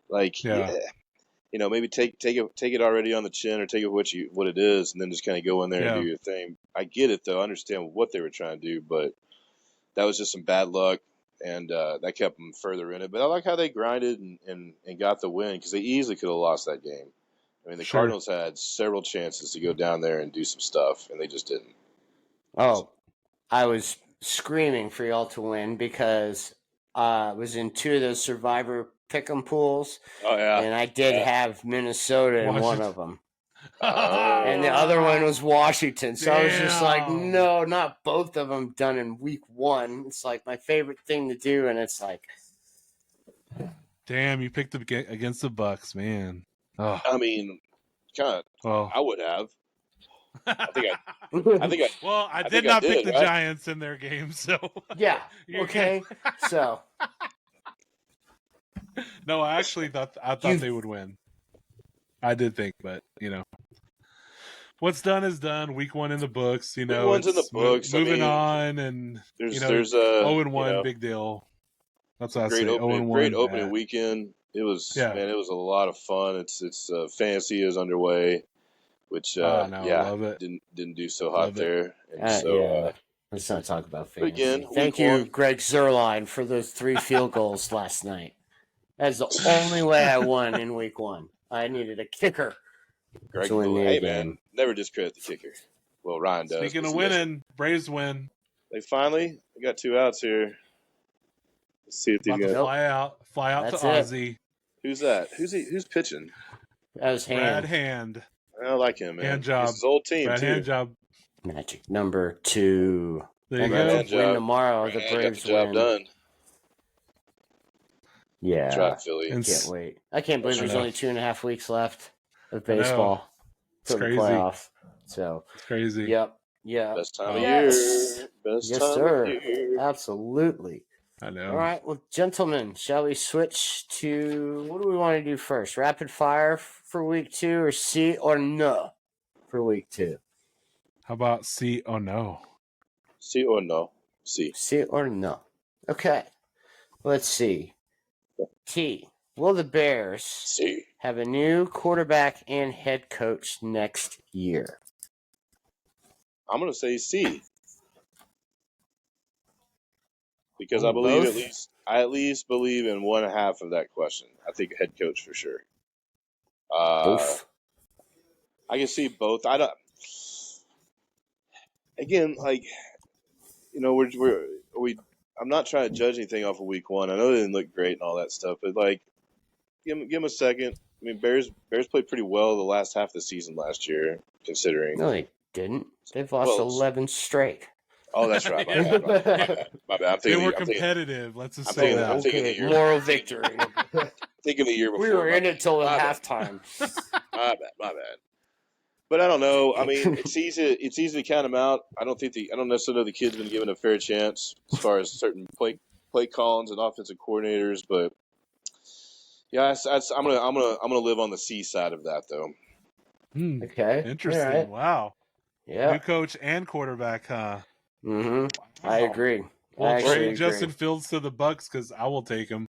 Speaker 2: like maybe take it already on the chin or take it what it is, and then just kind of go in there and do your thing. I get it though. I understand what they were trying to do, but that was just some bad luck, and that kept them further in it. But I like how they grinded and got the win because they easily could have lost that game. I mean, the Cardinals had several chances to go down there and do some stuff, and they just didn't.
Speaker 3: Oh, I was screaming for y'all to win because I was in 2 of those Survivor pick'em pools,
Speaker 2: Oh yeah.
Speaker 3: and I did have Minnesota in one
Speaker 1: Washington.
Speaker 3: of them. And the other one was Washington. So I was just like, no, not both of them done in week 1. It's like my favorite thing to do, and it's like,
Speaker 1: damn, you picked up against the Bucks, man. Oh.
Speaker 2: I mean, kind of.
Speaker 1: Well,
Speaker 2: I would have. I think
Speaker 1: well, I
Speaker 2: I
Speaker 1: did
Speaker 2: think I
Speaker 1: not
Speaker 2: did,
Speaker 1: pick the
Speaker 2: right?
Speaker 1: Giants in their game, so
Speaker 3: yeah,
Speaker 1: You're
Speaker 3: okay. So
Speaker 1: no, I actually thought they would win. I did think, but what's done is done. Week 1 in the books.
Speaker 2: Week 1's in the books.
Speaker 1: Moving
Speaker 2: I mean,
Speaker 1: on, and
Speaker 2: there's
Speaker 1: 0-1, big deal. That's what I say. 0-1,
Speaker 2: great opening weekend. It was man, it was a lot of fun. It's fantasy is underway, which
Speaker 1: I love it.
Speaker 2: didn't do so hot there. And
Speaker 3: yeah. Let's not talk about fantasy.
Speaker 2: Again,
Speaker 3: thank you, Greg Zerline, for those 3 field goals last night. That's the only way I won in week 1. I needed a kicker.
Speaker 2: Greg, hey man, never discredit the kicker. Well, Ryan does.
Speaker 1: Speaking of winning, Braves win.
Speaker 2: They got 2 outs here. Let's see if these guys
Speaker 1: fly out
Speaker 3: That's
Speaker 1: to Ozzy.
Speaker 2: Who's that? Who's pitching?
Speaker 3: That was
Speaker 1: Brad Hand.
Speaker 2: I like him, man.
Speaker 1: Hand job.
Speaker 2: It's his old team
Speaker 1: Brad
Speaker 2: too.
Speaker 1: Hand job.
Speaker 3: Magic number 2.
Speaker 1: There you go.
Speaker 3: Win tomorrow. The Braves
Speaker 2: job
Speaker 3: win.
Speaker 2: Done.
Speaker 3: Yeah.
Speaker 2: Try Philly.
Speaker 3: Can't wait. I can't believe there's only 2.5 weeks left of baseball
Speaker 1: for the
Speaker 3: playoffs. So
Speaker 1: it's crazy.
Speaker 3: Yep. Yeah.
Speaker 2: Best time of year. Best
Speaker 3: yes,
Speaker 2: time
Speaker 3: sir.
Speaker 2: of year.
Speaker 3: Absolutely.
Speaker 1: I know.
Speaker 3: All right. Well, gentlemen, shall we switch to what do we want to do first? Rapid fire for week 2 or C or no for week 2?
Speaker 1: How about C or no?
Speaker 2: C or no? C.
Speaker 3: C or no? Okay. Let's see. T. Will the Bears have a new quarterback and head coach next year?
Speaker 2: I'm going to say C. Because I believe I at least believe in one half of that question. I think head coach for sure. I can see both. I don't. Again, like I'm not trying to judge anything off of week 1. I know they didn't look great and all that stuff, but like, give them a second. I mean, Bears played pretty well the last half of the season last year, considering.
Speaker 3: No, they didn't. They've lost 11 straight.
Speaker 2: Oh, that's right. My bad.
Speaker 1: They were competitive. Let's just say that.
Speaker 2: I'm thinking the year.
Speaker 3: Moral victory.
Speaker 2: Thinking the year before.
Speaker 3: We were in it till halftime.
Speaker 2: My bad. But I don't know. I mean, it's easy to count them out. I don't necessarily know the kid's been given a fair chance as far as certain play callings and offensive coordinators. But yeah, I'm gonna live on the C side of that though.
Speaker 3: Okay.
Speaker 1: Interesting.
Speaker 3: Right.
Speaker 1: Wow.
Speaker 3: Yeah.
Speaker 1: New coach and quarterback, huh?
Speaker 3: Mm-hmm. Wow. I agree.
Speaker 1: Well, trade Justin Fields to the Bucks because I will take him.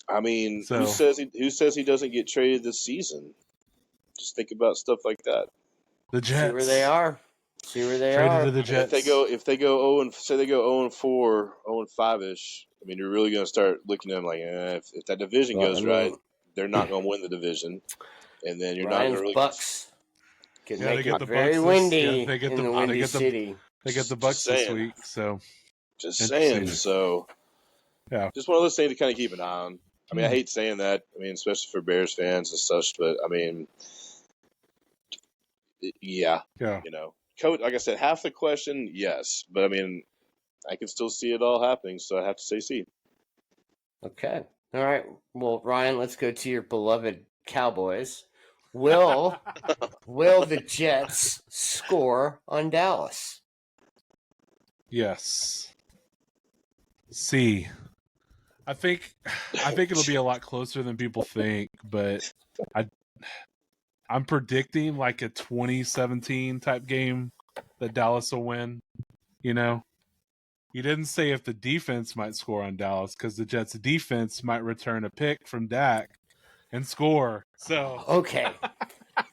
Speaker 2: I mean, who says he doesn't get traded this season? Just think about stuff like that.
Speaker 1: The Jets.
Speaker 3: See where they are.
Speaker 1: Traded to the Jets.
Speaker 2: If they go 0-4, 0-5ish. I mean, you're really going to start looking at them like, if that division goes right, they're not going to win the division, and then you're not going to really.
Speaker 3: Bucks.
Speaker 1: They get the
Speaker 3: very
Speaker 1: Bucks
Speaker 3: windy in the windy city.
Speaker 1: They get the Bucks this week, so.
Speaker 2: Just saying. So,
Speaker 1: yeah,
Speaker 2: just one of those things to kind of keep an eye on. I mean, I hate saying that. I mean, especially for Bears fans and such, but I mean. Yeah. Coach. Like I said, half the question, yes, but I mean, I can still see it all happening, so I have to say C.
Speaker 3: Okay. All right. Well, Ryan, let's go to your beloved Cowboys. Will the Jets score on Dallas?
Speaker 1: Yes. C. I think it'll be a lot closer than people think, but I'm predicting like a 2017 type game that Dallas will win. You didn't say if the defense might score on Dallas because the Jets' defense might return a pick from Dak and score. So
Speaker 3: okay,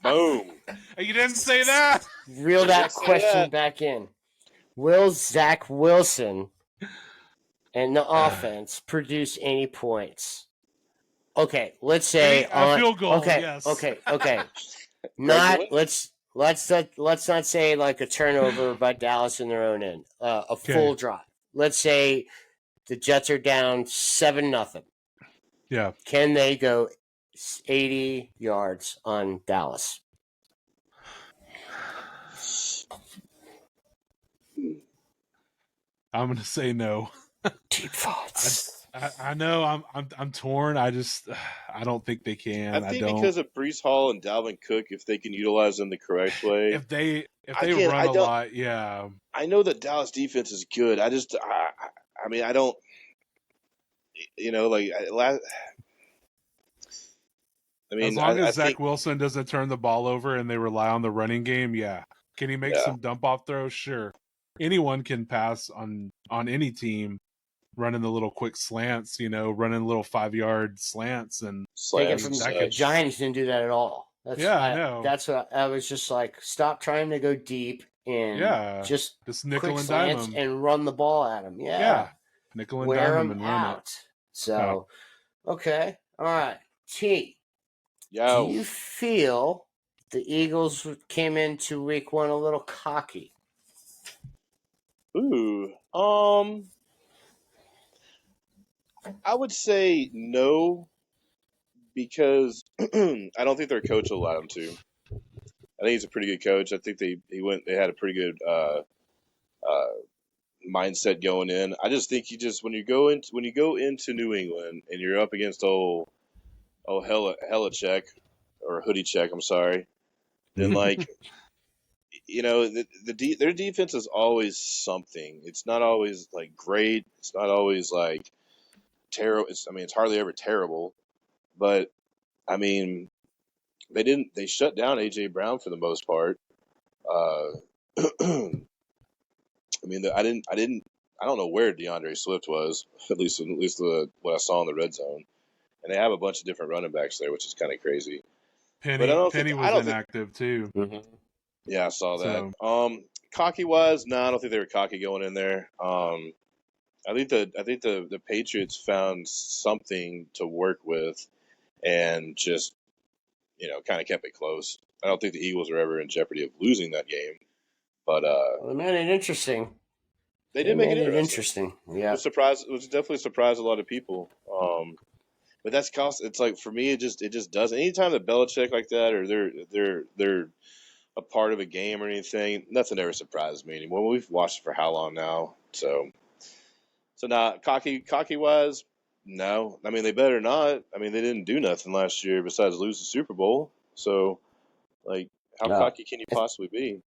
Speaker 2: boom.
Speaker 1: You didn't say that.
Speaker 3: Reel that question back in. Will Zach Wilson and the offense produce any points? Okay, let's say
Speaker 1: a field goal.
Speaker 3: Okay,
Speaker 1: yes.
Speaker 3: Okay. Let's not say like a turnover by Dallas in their own end. Full drive. Let's say the Jets are down 7-0.
Speaker 1: Yeah.
Speaker 3: Can they go 80 yards on Dallas?
Speaker 1: I'm going to say no.
Speaker 3: Deep thoughts.
Speaker 1: I know I'm torn. I don't think they can.
Speaker 2: I think because of Breece Hall and Dalvin Cook, if they can utilize them the correct way.
Speaker 1: If they
Speaker 2: Again,
Speaker 1: run a lot, yeah.
Speaker 2: I know that Dallas defense is good. I mean, I don't, like I mean,
Speaker 1: as long as Zach
Speaker 2: think,
Speaker 1: Wilson doesn't turn the ball over and they rely on the running game, yeah. Can he make some dump off throws? Sure. Anyone can pass on any team, running the little quick slants, running little 5-yard slants and
Speaker 3: take it from the Giants didn't do that at all.
Speaker 1: I know.
Speaker 3: That's what I was just like. Stop trying to go deep and just
Speaker 1: nickel and dime them
Speaker 3: and run the ball at them.
Speaker 1: Yeah, nickel and dime them and run it.
Speaker 3: So, okay, all right, T.
Speaker 2: Yo.
Speaker 3: Do you feel the Eagles came into week 1 a little cocky?
Speaker 2: Ooh, I would say no, because I don't think their coach will allow them to. I think he's a pretty good coach. I think they had a pretty good mindset going in. I just think when you go into New England and you're up against Helichek or Hoodie Check, I'm sorry, then like their defense is always something. It's not always like great. It's not always like terrible. It's hardly ever terrible, but I mean, they shut down AJ Brown for the most part. I mean, I don't know where DeAndre Swift was, at least what I saw in the red zone. And they have a bunch of different running backs there, which is kind of crazy.
Speaker 1: Penny was inactive too.
Speaker 2: Mm-hmm. Yeah, I saw that. Cocky wise, no, I don't think they were cocky going in there. I think the Patriots found something to work with, and just kind of kept it close. I don't think the Eagles are ever in jeopardy of losing that game, but
Speaker 3: they made it interesting.
Speaker 2: They did make it
Speaker 3: interesting. Yeah,
Speaker 2: it was definitely surprised a lot of people. But that's it's like, for me, it just does. Anytime that Belichick like that, or they're a part of a game or anything, nothing ever surprises me anymore. We've watched it for how long now? So now cocky wise, no. I mean, they better not. I mean, they didn't do nothing last year besides lose the Super Bowl. So, like, how cocky can you possibly be?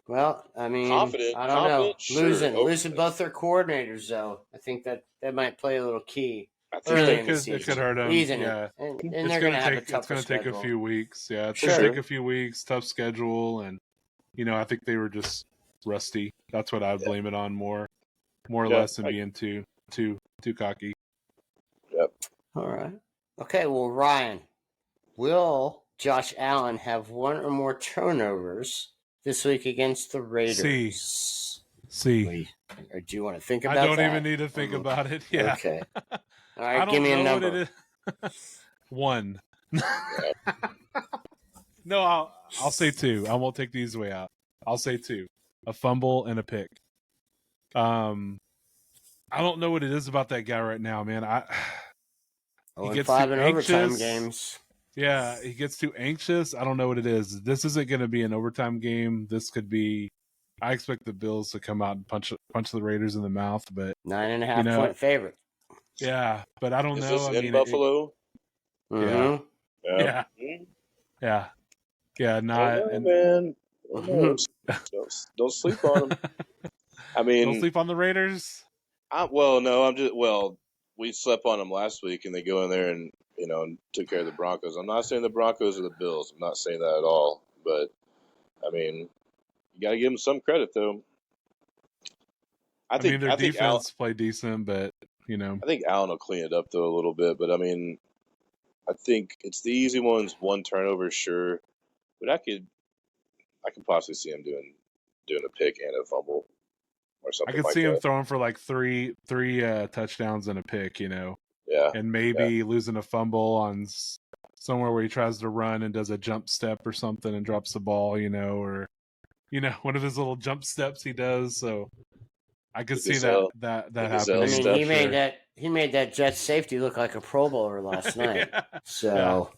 Speaker 3: Well, I mean,
Speaker 2: confident,
Speaker 3: I don't know.
Speaker 2: Sure.
Speaker 3: Losing both their coordinators, though, I think that might play a little key.
Speaker 1: I think it could hurt them. Yeah,
Speaker 3: and they're going to have a tougher
Speaker 1: It's going to take a few weeks. Yeah, it's
Speaker 3: going
Speaker 1: to take a few weeks. Tough schedule, and I think they were just rusty. That's what I blame it on more or less than being too cocky.
Speaker 2: Yep.
Speaker 3: All right. Okay. Well, Ryan, will Josh Allen have one or more turnovers this week against the Raiders?
Speaker 1: See.
Speaker 3: Or do you want to think about that?
Speaker 1: I don't even need to think about it. Yeah.
Speaker 3: Okay. All right, give me a number.
Speaker 1: 1. No, I'll say 2. I won't take the easy way out. I'll say 2. A fumble and a pick. I don't know what it is about that guy right now, man.
Speaker 3: He gets 5 in overtime games.
Speaker 1: Yeah, he gets too anxious. I don't know what it is. This isn't going to be an overtime game. This could be. I expect the Bills to come out and punch the Raiders in the mouth, but
Speaker 3: 9.5 point favorite.
Speaker 1: Yeah, but I don't know.
Speaker 2: Is this in Buffalo?
Speaker 1: Yeah. Not.
Speaker 2: Man. Don't sleep on them. I mean,
Speaker 1: don't sleep on the Raiders.
Speaker 2: We slept on them last week, and they go in there and took care of the Broncos. I'm not saying the Broncos or the Bills. I'm not saying that at all. But I mean, you got to give them some credit, though.
Speaker 1: I think their defense played decent, but
Speaker 2: I think Allen will clean it up though a little bit. But I mean, I think it's the easy ones. 1 turnover, sure, but I could possibly see him doing a pick and a fumble or something.
Speaker 1: I could see him throwing for like three touchdowns and a pick.
Speaker 2: Yeah,
Speaker 1: and maybe losing a fumble on somewhere where he tries to run and does a jump step or something and drops the ball. Or one of his little jump steps he does. So I could see that happen.
Speaker 3: I mean, he made that he made that Jets safety look like a Pro Bowler last night.
Speaker 1: Yeah.
Speaker 3: So,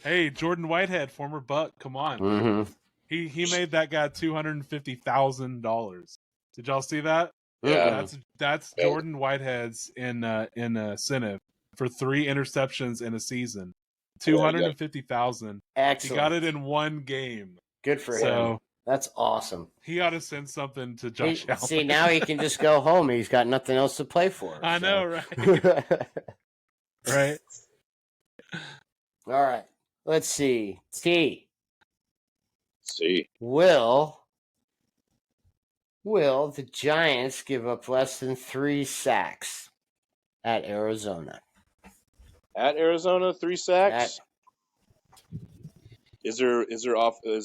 Speaker 1: Hey, Jordan Whitehead, former Buck, come on.
Speaker 3: mhm.
Speaker 1: He made that guy $250,000. Did y'all see that?
Speaker 2: Yeah.
Speaker 1: That's
Speaker 2: Yeah.
Speaker 1: Jordan Whitehead's in incentive for 3 interceptions in a season. 250,000. He
Speaker 3: Excellent.
Speaker 1: got it in one game.
Speaker 3: Good for him.
Speaker 1: So
Speaker 3: That's awesome.
Speaker 1: he ought to send something to Josh Allen.
Speaker 3: See, now he can just go home. He's got nothing else to play for.
Speaker 1: I know, right? Right.
Speaker 3: All right. Let's see.
Speaker 2: See.
Speaker 3: Will the Giants give up less than 3 sacks at Arizona?
Speaker 2: At Arizona, 3 sacks. Is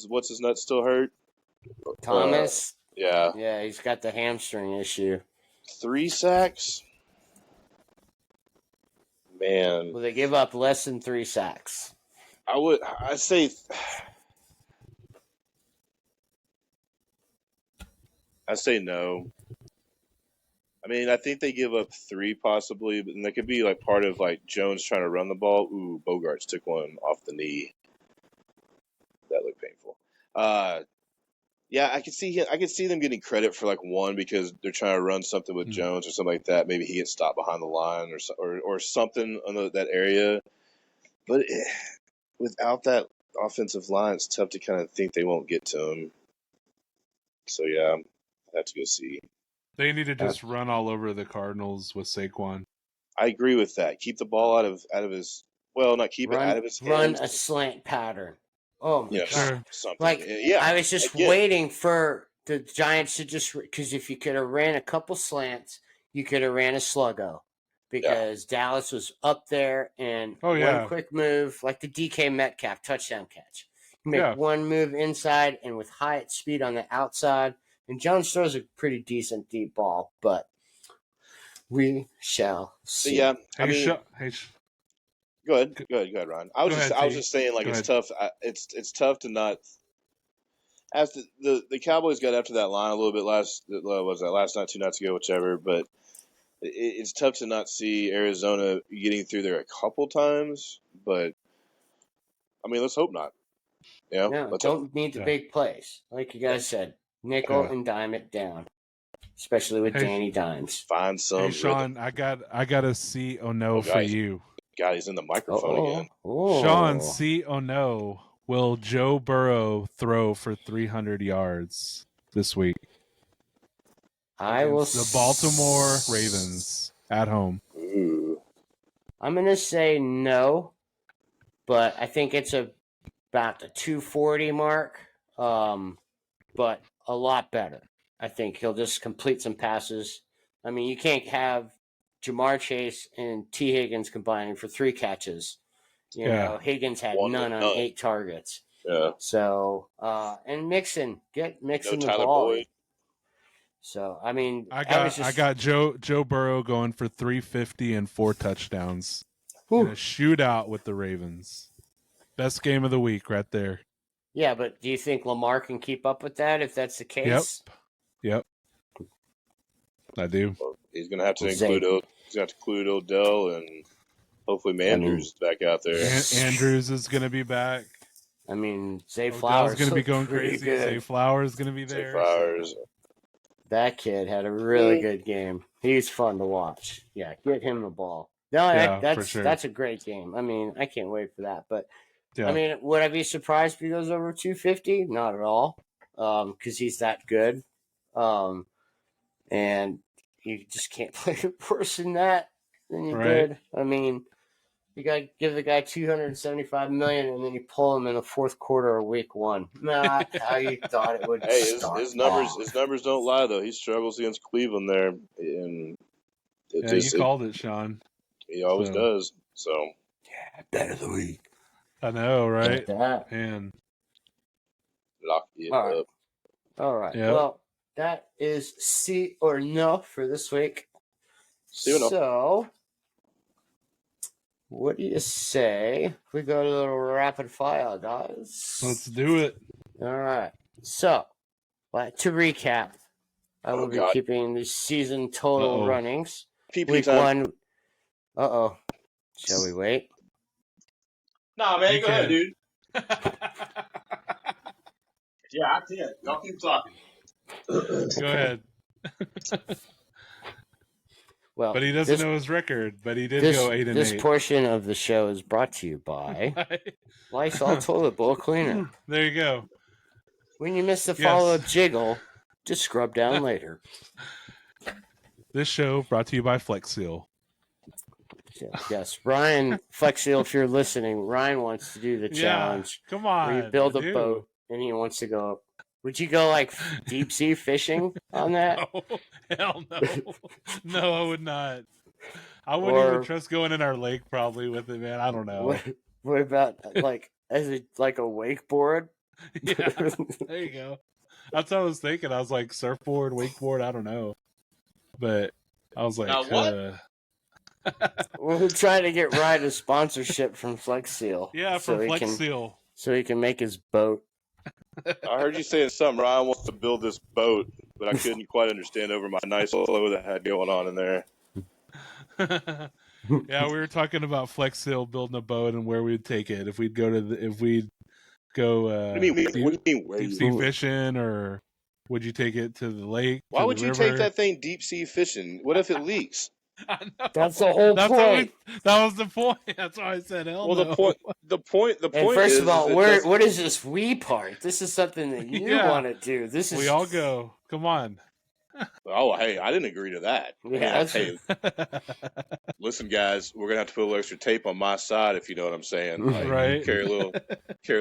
Speaker 2: what's his nut still hurt?
Speaker 3: Thomas?
Speaker 2: Yeah.
Speaker 3: Yeah, he's got the hamstring issue.
Speaker 2: 3 sacks? Man.
Speaker 3: Will they give up less than 3 sacks?
Speaker 2: I'd say no. I mean, I think they give up 3 possibly, but that could be like part of like Jones trying to run the ball. Ooh, Bogarts took one off the knee. That looked painful. Yeah, I could see them getting credit for like 1 because they're trying to run something with Jones or something like that. Maybe he gets stopped behind the line or something on that area. But without that offensive line, it's tough to kind of think they won't get to him. So yeah, I have to go see.
Speaker 1: They need to just run all over the Cardinals with Saquon.
Speaker 2: I agree with that. Keep the ball out of his. Well, not keep it out of his hands.
Speaker 3: Run a slant pattern. Oh my God!
Speaker 1: Sure.
Speaker 3: Like I was just waiting for the Giants to just because if you could have ran a couple slants, you could have ran a sluggo because Dallas was up there and one quick move like the DK Metcalf touchdown catch. You make one move inside and with high speed on the outside. And Jones throws a pretty decent deep ball, but we shall see.
Speaker 2: Yeah,
Speaker 1: I mean,
Speaker 2: go ahead, Ron. I was just saying, like, it's tough. It's tough to not. As the Cowboys got after that line a little bit last night, 2 nights ago, whichever. But it's tough to not see Arizona getting through there a couple times. But I mean, let's hope not.
Speaker 3: Don't need the big plays, like you guys said. Nickel and dime it down, especially with Danny Dimes.
Speaker 2: Find some.
Speaker 1: Hey, Sean, I got a C or no for you.
Speaker 2: God, he's in the microphone again.
Speaker 1: Sean, C or no? Will Joe Burrow throw for 300 yards this week?
Speaker 3: I will.
Speaker 1: The Baltimore Ravens at home.
Speaker 2: Ooh.
Speaker 3: I'm gonna say no, but I think it's about the 240 mark. But a lot better. I think he'll just complete some passes. I mean, you can't have Jamar Chase and T. Higgins combining for 3 catches. You know, Higgins had none on 8 targets.
Speaker 2: Yeah.
Speaker 3: So, and Mixon the
Speaker 2: Tyler
Speaker 3: ball.
Speaker 2: Boyd.
Speaker 3: So, I mean,
Speaker 1: I got Joe Burrow going for 350 and 4 touchdowns in a shootout with the Ravens. Best game of the week right there.
Speaker 3: Yeah, but do you think Lamar can keep up with that if that's the case?
Speaker 1: Yep. I do.
Speaker 2: Well, he's gonna have to include Odell and hopefully Mandrews is back out there.
Speaker 1: Andrews is gonna be back.
Speaker 3: I mean, Zay Flowers
Speaker 1: is gonna be going crazy.
Speaker 3: Good.
Speaker 1: Zay Flowers is gonna be there.
Speaker 2: Zay Flowers.
Speaker 3: That kid had a really good game. He's fun to watch. Yeah, get him the ball. No, that's a great game. I mean, I can't wait for that. But I mean, would I be surprised if he goes over 250? Not at all, because he's that good. And you just can't play worse than that. Then you're good. I mean, you got to give the guy $275 million, and then you pull him in the fourth quarter of week 1. Not how you thought it would.
Speaker 2: Hey, his numbers don't lie though. He struggles against Cleveland there, and
Speaker 1: you called it, Sean.
Speaker 2: He always does. So
Speaker 3: bet of the week.
Speaker 1: I know, right?
Speaker 3: Like that.
Speaker 1: Man,
Speaker 2: lock it up.
Speaker 3: All right.
Speaker 1: Yep.
Speaker 3: Well, that is C or no for this week.
Speaker 2: C or no.
Speaker 3: So, what do you say if we go to a little rapid fire, guys?
Speaker 1: Let's do it.
Speaker 3: All right. So, to recap, I will be keeping the season total runnings.
Speaker 2: PP
Speaker 3: Week
Speaker 2: time.
Speaker 3: 1, Uh-oh. Shall we wait?
Speaker 2: Nah, man,
Speaker 1: You
Speaker 2: go ahead,
Speaker 1: can.
Speaker 2: dude. Yeah, I can't. Y'all keep talking.
Speaker 1: Go ahead.
Speaker 3: Well,
Speaker 1: But he doesn't know his record. But he did go 8-8.
Speaker 3: This portion of the show is brought to you by Lysol Toilet Bowl Cleaner.
Speaker 1: There you go.
Speaker 3: When you miss the follow-up jiggle, just scrub down later.
Speaker 1: This show brought to you by Flex Seal.
Speaker 3: Yes, Ryan Flex Seal, if you're listening, Ryan wants to do the challenge.
Speaker 1: Come on.
Speaker 3: Where you build a boat and he wants to go. Would you go like deep sea fishing on that?
Speaker 1: No, hell no. No, I would not. I wouldn't even trust going in our lake probably with it, man. I don't know.
Speaker 3: What about like as a wakeboard?
Speaker 1: Yeah, there you go. That's what I was thinking. I was like surfboard, wakeboard. I don't know, but I was like,
Speaker 2: what?
Speaker 3: We're trying to get Ryan a sponsorship from Flex Seal.
Speaker 1: Yeah, from Flex Seal,
Speaker 3: so he can make his boat.
Speaker 2: I heard you saying something. Ryan wants to build this boat, but I couldn't quite understand over my nice flow that I had going on in there.
Speaker 1: Yeah, we were talking about Flex Seal building a boat and where we'd take it if we'd go deep sea fishing, or would you take it to the lake?
Speaker 2: Why would you take that thing deep sea fishing? What if it leaks?
Speaker 1: I know.
Speaker 3: That's the whole point.
Speaker 1: That was the point. That's why I said hell no.
Speaker 2: The point
Speaker 3: and first of all, what is this we part? This is something that you want to do. This is
Speaker 1: we all go. Come on.
Speaker 2: Oh, hey, I didn't agree to that.
Speaker 3: Yeah,
Speaker 2: hey, listen, guys, we're gonna have to put a little extra tape on my side if you know what I'm saying. Like,
Speaker 1: right.
Speaker 2: Carry a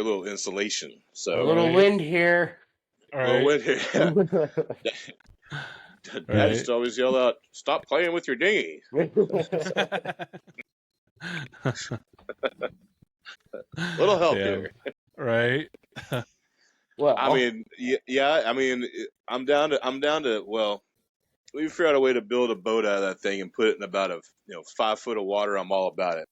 Speaker 2: little insulation. So
Speaker 3: a little wind here.
Speaker 1: All right.
Speaker 2: A little wind here. Dad used to always yell out, "Stop playing with your dinghy." Little help here.
Speaker 1: Right.
Speaker 2: Well, I mean, yeah. I mean, I'm down to. Well, we figure out a way to build a boat out of that thing and put it in about 5 foot of water. I'm all about it.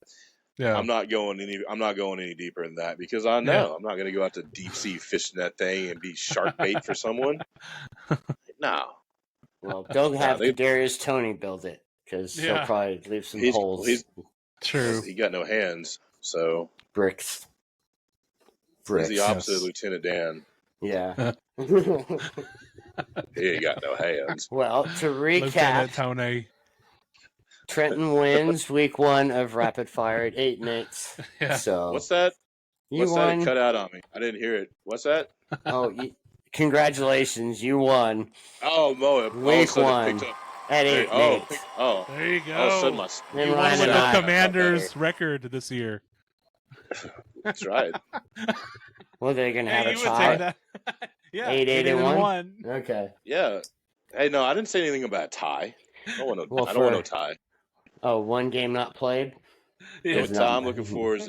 Speaker 2: Yeah. I'm not going any deeper than that because I know I'm not going to go out to deep sea fishing that thing and be shark bait for someone. No.
Speaker 3: Well, don't have Darius Tony build it because he'll probably leave some holes.
Speaker 1: True.
Speaker 2: He got no hands, so
Speaker 3: bricks.
Speaker 2: He's the opposite of Lieutenant Dan.
Speaker 3: Yeah.
Speaker 2: He ain't got no hands.
Speaker 3: Well, to recap,
Speaker 1: Lieutenant Tony.
Speaker 3: Trenton wins week 1 of Rapid Fire at 8-8.
Speaker 1: Yeah.
Speaker 3: So
Speaker 2: what's that?
Speaker 3: You won.
Speaker 2: That cut out on me. I didn't hear it. What's that?
Speaker 3: Oh, congratulations! You won.
Speaker 2: Oh, Mo!
Speaker 3: Week 1 at 8-8.
Speaker 2: Oh,
Speaker 1: there you go.
Speaker 2: All of a sudden
Speaker 1: you won with the Commanders' record this year.
Speaker 2: That's right.
Speaker 3: Well, they're gonna have a tie.
Speaker 1: Yeah,
Speaker 3: 8-8-1. Okay.
Speaker 2: Yeah. Hey, no, I didn't say anything about a tie. I don't want no tie.
Speaker 3: Oh, one game not played.
Speaker 2: The only time I'm looking for is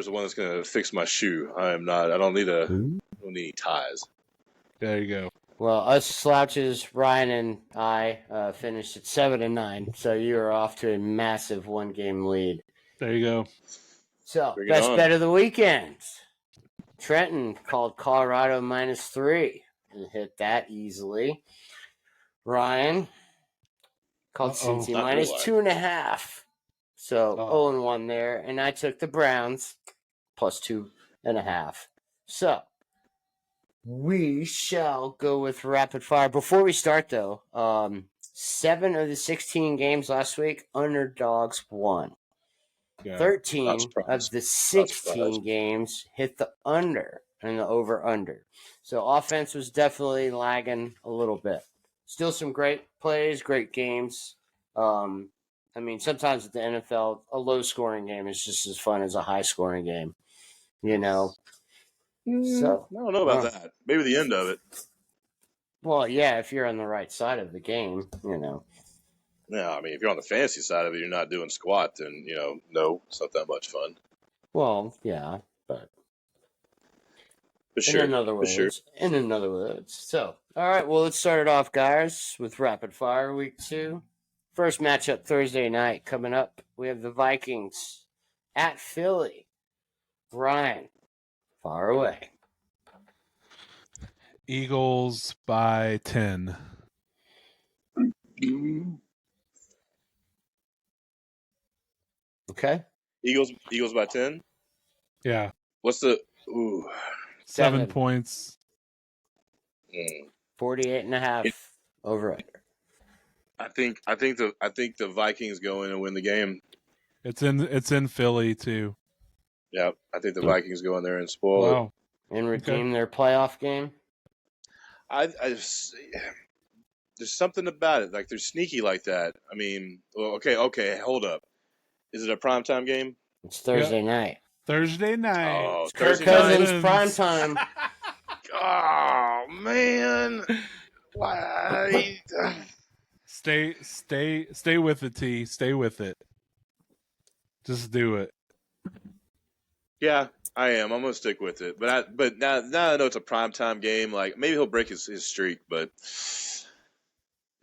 Speaker 2: the one that's gonna fix my shoe. I don't need ties.
Speaker 1: There you go.
Speaker 3: Well, us slouches, Ryan and I, finished at 7-9, so you are off to a massive 1-game lead.
Speaker 1: There you go.
Speaker 3: So, best bet of the weekend. Trenton called Colorado -3 and hit that easily. Ryan called Cincy -2.5. So 0-1 there. And I took the Browns +2.5. So we shall go with rapid fire. Before we start though, 7 of the 16 games last week, underdogs won. Yeah. 13 of the 16 games hit the under and the over-under. So offense was definitely lagging a little bit. Still some great plays, great games. I mean, sometimes at the NFL, a low-scoring game is just as fun as a high-scoring game, you know. So
Speaker 2: I don't know about that. Maybe the end of it.
Speaker 3: Well, yeah, if you're on the right side of the game, you know.
Speaker 2: Yeah, I mean, if you're on the fantasy side of it, you're not doing squat, then, no, it's not that much fun.
Speaker 3: Well, yeah, but
Speaker 2: in
Speaker 3: another words. So, all right, well, let's start it off, guys, with Rapid Fire Week 2. First matchup Thursday night coming up. We have the Vikings at Philly. Ryan, far away.
Speaker 1: Eagles by 10.
Speaker 3: Okay.
Speaker 2: Eagles by 10.
Speaker 1: Yeah.
Speaker 2: What's the
Speaker 1: 7 points.
Speaker 3: 48.5 over under.
Speaker 2: I think the Vikings go in and win the game.
Speaker 1: It's in Philly too.
Speaker 2: Yeah, I think the Vikings go in there and spoil it.
Speaker 3: And redeem their playoff game.
Speaker 2: There's something about it. Like they're sneaky like that. I mean, okay, hold up. Is it a primetime game?
Speaker 3: It's Thursday night.
Speaker 1: Thursday night.
Speaker 2: Oh,
Speaker 3: It's Kirk
Speaker 2: Thursday
Speaker 3: Cousins
Speaker 2: night.
Speaker 3: prime time.
Speaker 2: Oh man, why?
Speaker 1: Stay with it, T. Stay with it. Just do it.
Speaker 2: Yeah, I am. I'm gonna stick with it. But now I know it's a primetime game. Like maybe he'll break his streak, but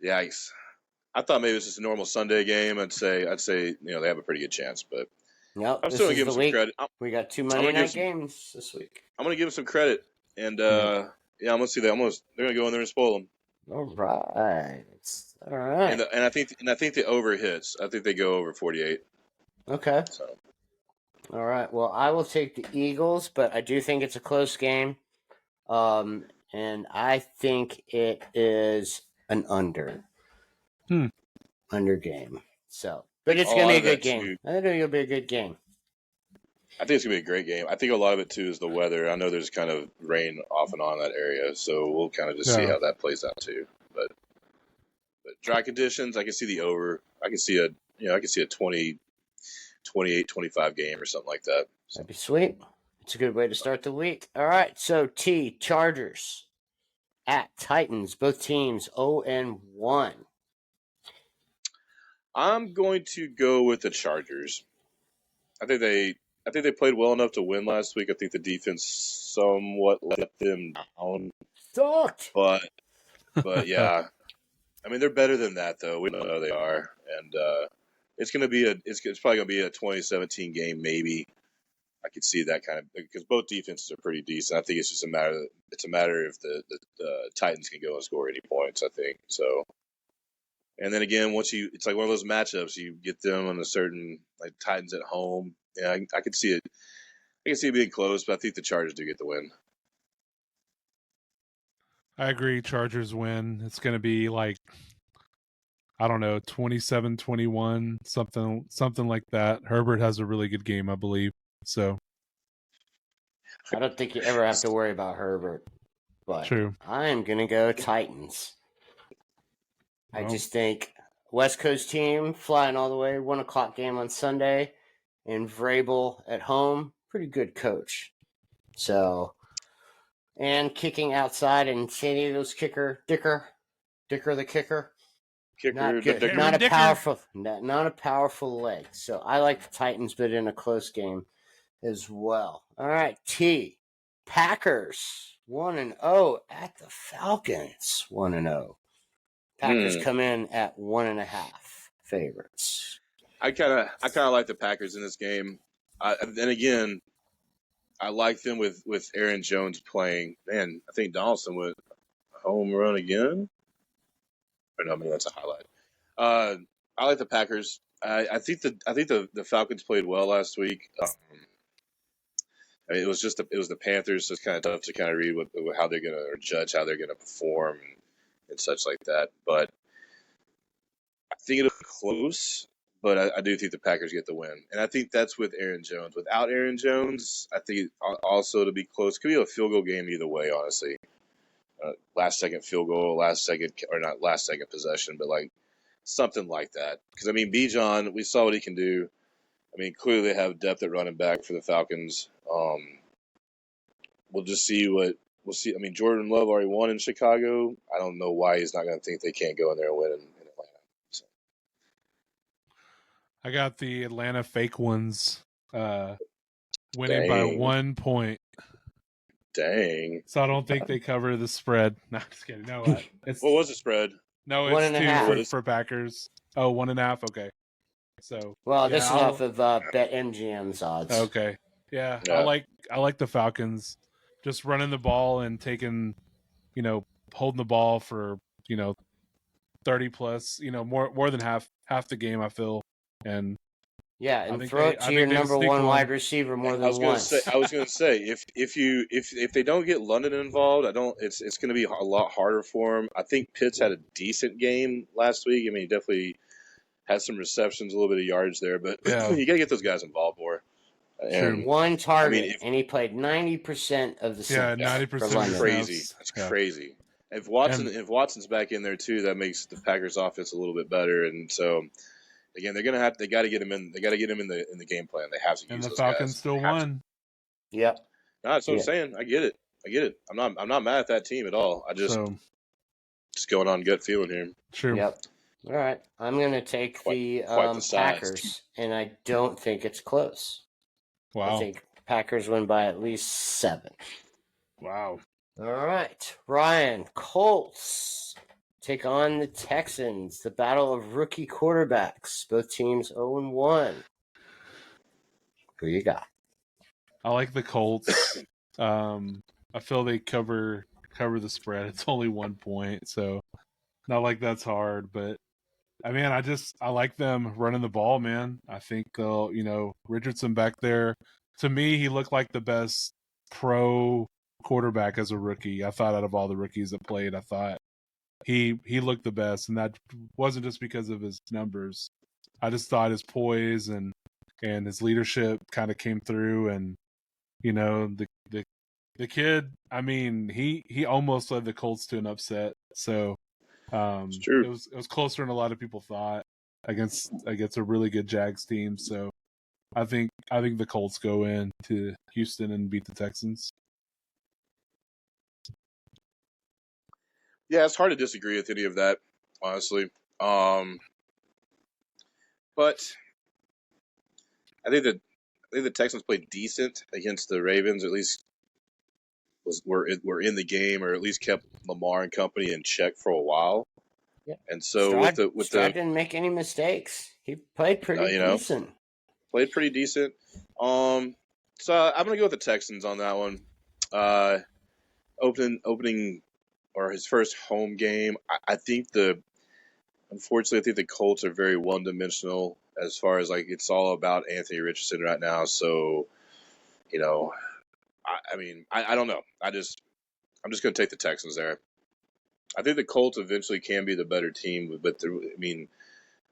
Speaker 2: yikes. I thought maybe it was just a normal Sunday game. I'd say they have a pretty good chance, but
Speaker 3: Nope,
Speaker 2: I'm still gonna give him some credit.
Speaker 3: We got 2 Monday night games this week.
Speaker 2: I'm gonna give him some credit, and I'm gonna see that. They're gonna go in there and spoil them.
Speaker 3: All right.
Speaker 2: And I think the over hits. I think they go over 48.
Speaker 3: Okay.
Speaker 2: So.
Speaker 3: All right. Well, I will take the Eagles, but I do think it's a close game. And I think it is an under. Under game. So, but it's going to be a good game. I think it'll be a good game.
Speaker 2: I think it's going to be a great game. I think a lot of it, too, is the weather. I know there's kind of rain off and on in that area, so we'll kind of just see how that plays out, too. But dry conditions, I can see the over. I can see a 20, 28, 25 game or something like that. So.
Speaker 3: That'd be sweet. It's a good way to start the week. All right, so Chargers at Titans, both teams 0-1.
Speaker 2: I'm going to go with the Chargers. I think they played well enough to win last week. I think the defense somewhat let them down.
Speaker 3: Sucked.
Speaker 2: But yeah, I mean they're better than that though. We know they are, and it's probably gonna be a 2017 game maybe. I could see that kind of because both defenses are pretty decent. I think it's just a matter if the Titans can go and score any points. I think so. And then again, it's like one of those matchups. You get them on a certain like Titans at home. Yeah, I could see it. I can see it being close, but I think the Chargers do get the win.
Speaker 1: I agree. Chargers win. It's going to be like, I don't know, 27-21, something like that. Herbert has a really good game, I believe. So
Speaker 3: I don't think you ever have to worry about Herbert. But
Speaker 1: true.
Speaker 3: I am going to go Titans. I just think West Coast team flying all the way, 1 o'clock game on Sunday, and Vrabel at home, pretty good coach. So, and kicking outside and San Diego's kicker, Dicker the kicker. Not good. Not a powerful leg. So I like the Titans, but in a close game as well. All right, Packers 1-0 at the Falcons 1-0. Packers come in at 1.5 favorites.
Speaker 2: I kind of like the Packers in this game. And again, I like them with Aaron Jones playing. Man, I think Donaldson went home run again. Or no, maybe that's a highlight. I like the Packers. I think the Falcons played well last week. I mean, it was the Panthers, so it's kind of tough to kind of read how they're gonna or judge how they're gonna perform and such like that. But I think it'll be close. But I do think the Packers get the win, and I think that's with Aaron Jones. Without Aaron Jones, I think also to be close could be a field goal game either way. Honestly, last second field goal, not last second possession, but like something like that. Because I mean, Bijan, we saw what he can do. I mean, clearly they have depth at running back for the Falcons. We'll just see what we'll see. I mean, Jordan Love already won in Chicago. I don't know why he's not going to think they can't go in there and win in Atlanta. So.
Speaker 1: I got the Atlanta fake ones winning by 1 point.
Speaker 2: Dang.
Speaker 1: So I don't think they cover the spread. No, just kidding. No,
Speaker 2: what was the spread?
Speaker 1: No, it's 2 for Packers. Oh, 1.5. Okay. So
Speaker 3: this is off of BetMGM's odds.
Speaker 1: Okay. Yeah. I like the Falcons just running the ball and taking, holding the ball for, 30 plus, more than half the game, I feel. And
Speaker 3: Yeah, and throw it to your number one wide receiver more than once.
Speaker 2: I was gonna say if they don't get London involved, it's gonna be a lot harder for him. I think Pitts had a decent game last week. I mean, he definitely had some receptions, a little bit of yards there, but you gotta get those guys involved more. And,
Speaker 3: one target, and he played 90% of the snaps.
Speaker 1: Yeah, 90%.
Speaker 2: That's crazy. That's crazy. If Watson's back in there too, that makes the Packers' offense a little bit better. And so, again, they got to get him in. They got to get him in the game plan. They have to.
Speaker 1: And
Speaker 2: use
Speaker 1: the
Speaker 2: those
Speaker 1: Falcons
Speaker 2: guys.
Speaker 1: still won.
Speaker 3: Yep.
Speaker 2: No, that's what I'm saying. I get it. I'm not mad at that team at all. I just going on gut feeling here.
Speaker 1: True.
Speaker 3: Yep. All right. I'm going to take the Packers, and I don't think it's close.
Speaker 1: Wow.
Speaker 3: I think Packers win by at least 7.
Speaker 1: Wow.
Speaker 3: All right. Ryan, Colts take on the Texans. The battle of rookie quarterbacks. Both teams 0-1. Who you got?
Speaker 1: I like the Colts. I feel they cover the spread. It's only 1 point, so not like that's hard. But I mean, I like them running the ball, man. I think Richardson back there. To me, he looked like the best pro quarterback as a rookie. I thought out of all the rookies that played, I thought he looked the best, and that wasn't just because of his numbers. I just thought his poise and his leadership kind of came through, and the kid. I mean, he almost led the Colts to an upset. So
Speaker 2: it's true.
Speaker 1: It was closer than a lot of people thought against a really good Jags team. So I think the Colts go in to Houston and beat the Texans.
Speaker 2: Yeah, it's hard to disagree with any of that, honestly. But I think the Texans played decent against the Ravens. At least were in the game, or at least kept Lamar and company in check for a while.
Speaker 3: Yeah.
Speaker 2: And so
Speaker 3: Stroud didn't make any mistakes. He played pretty decent.
Speaker 2: Played pretty decent. So I'm gonna go with the Texans on that one. Opening or his first home game. Unfortunately, I think the Colts are very one-dimensional as far as like it's all about Anthony Richardson right now. So, I don't know. I'm just going to take the Texans there. I think the Colts eventually can be the better team, but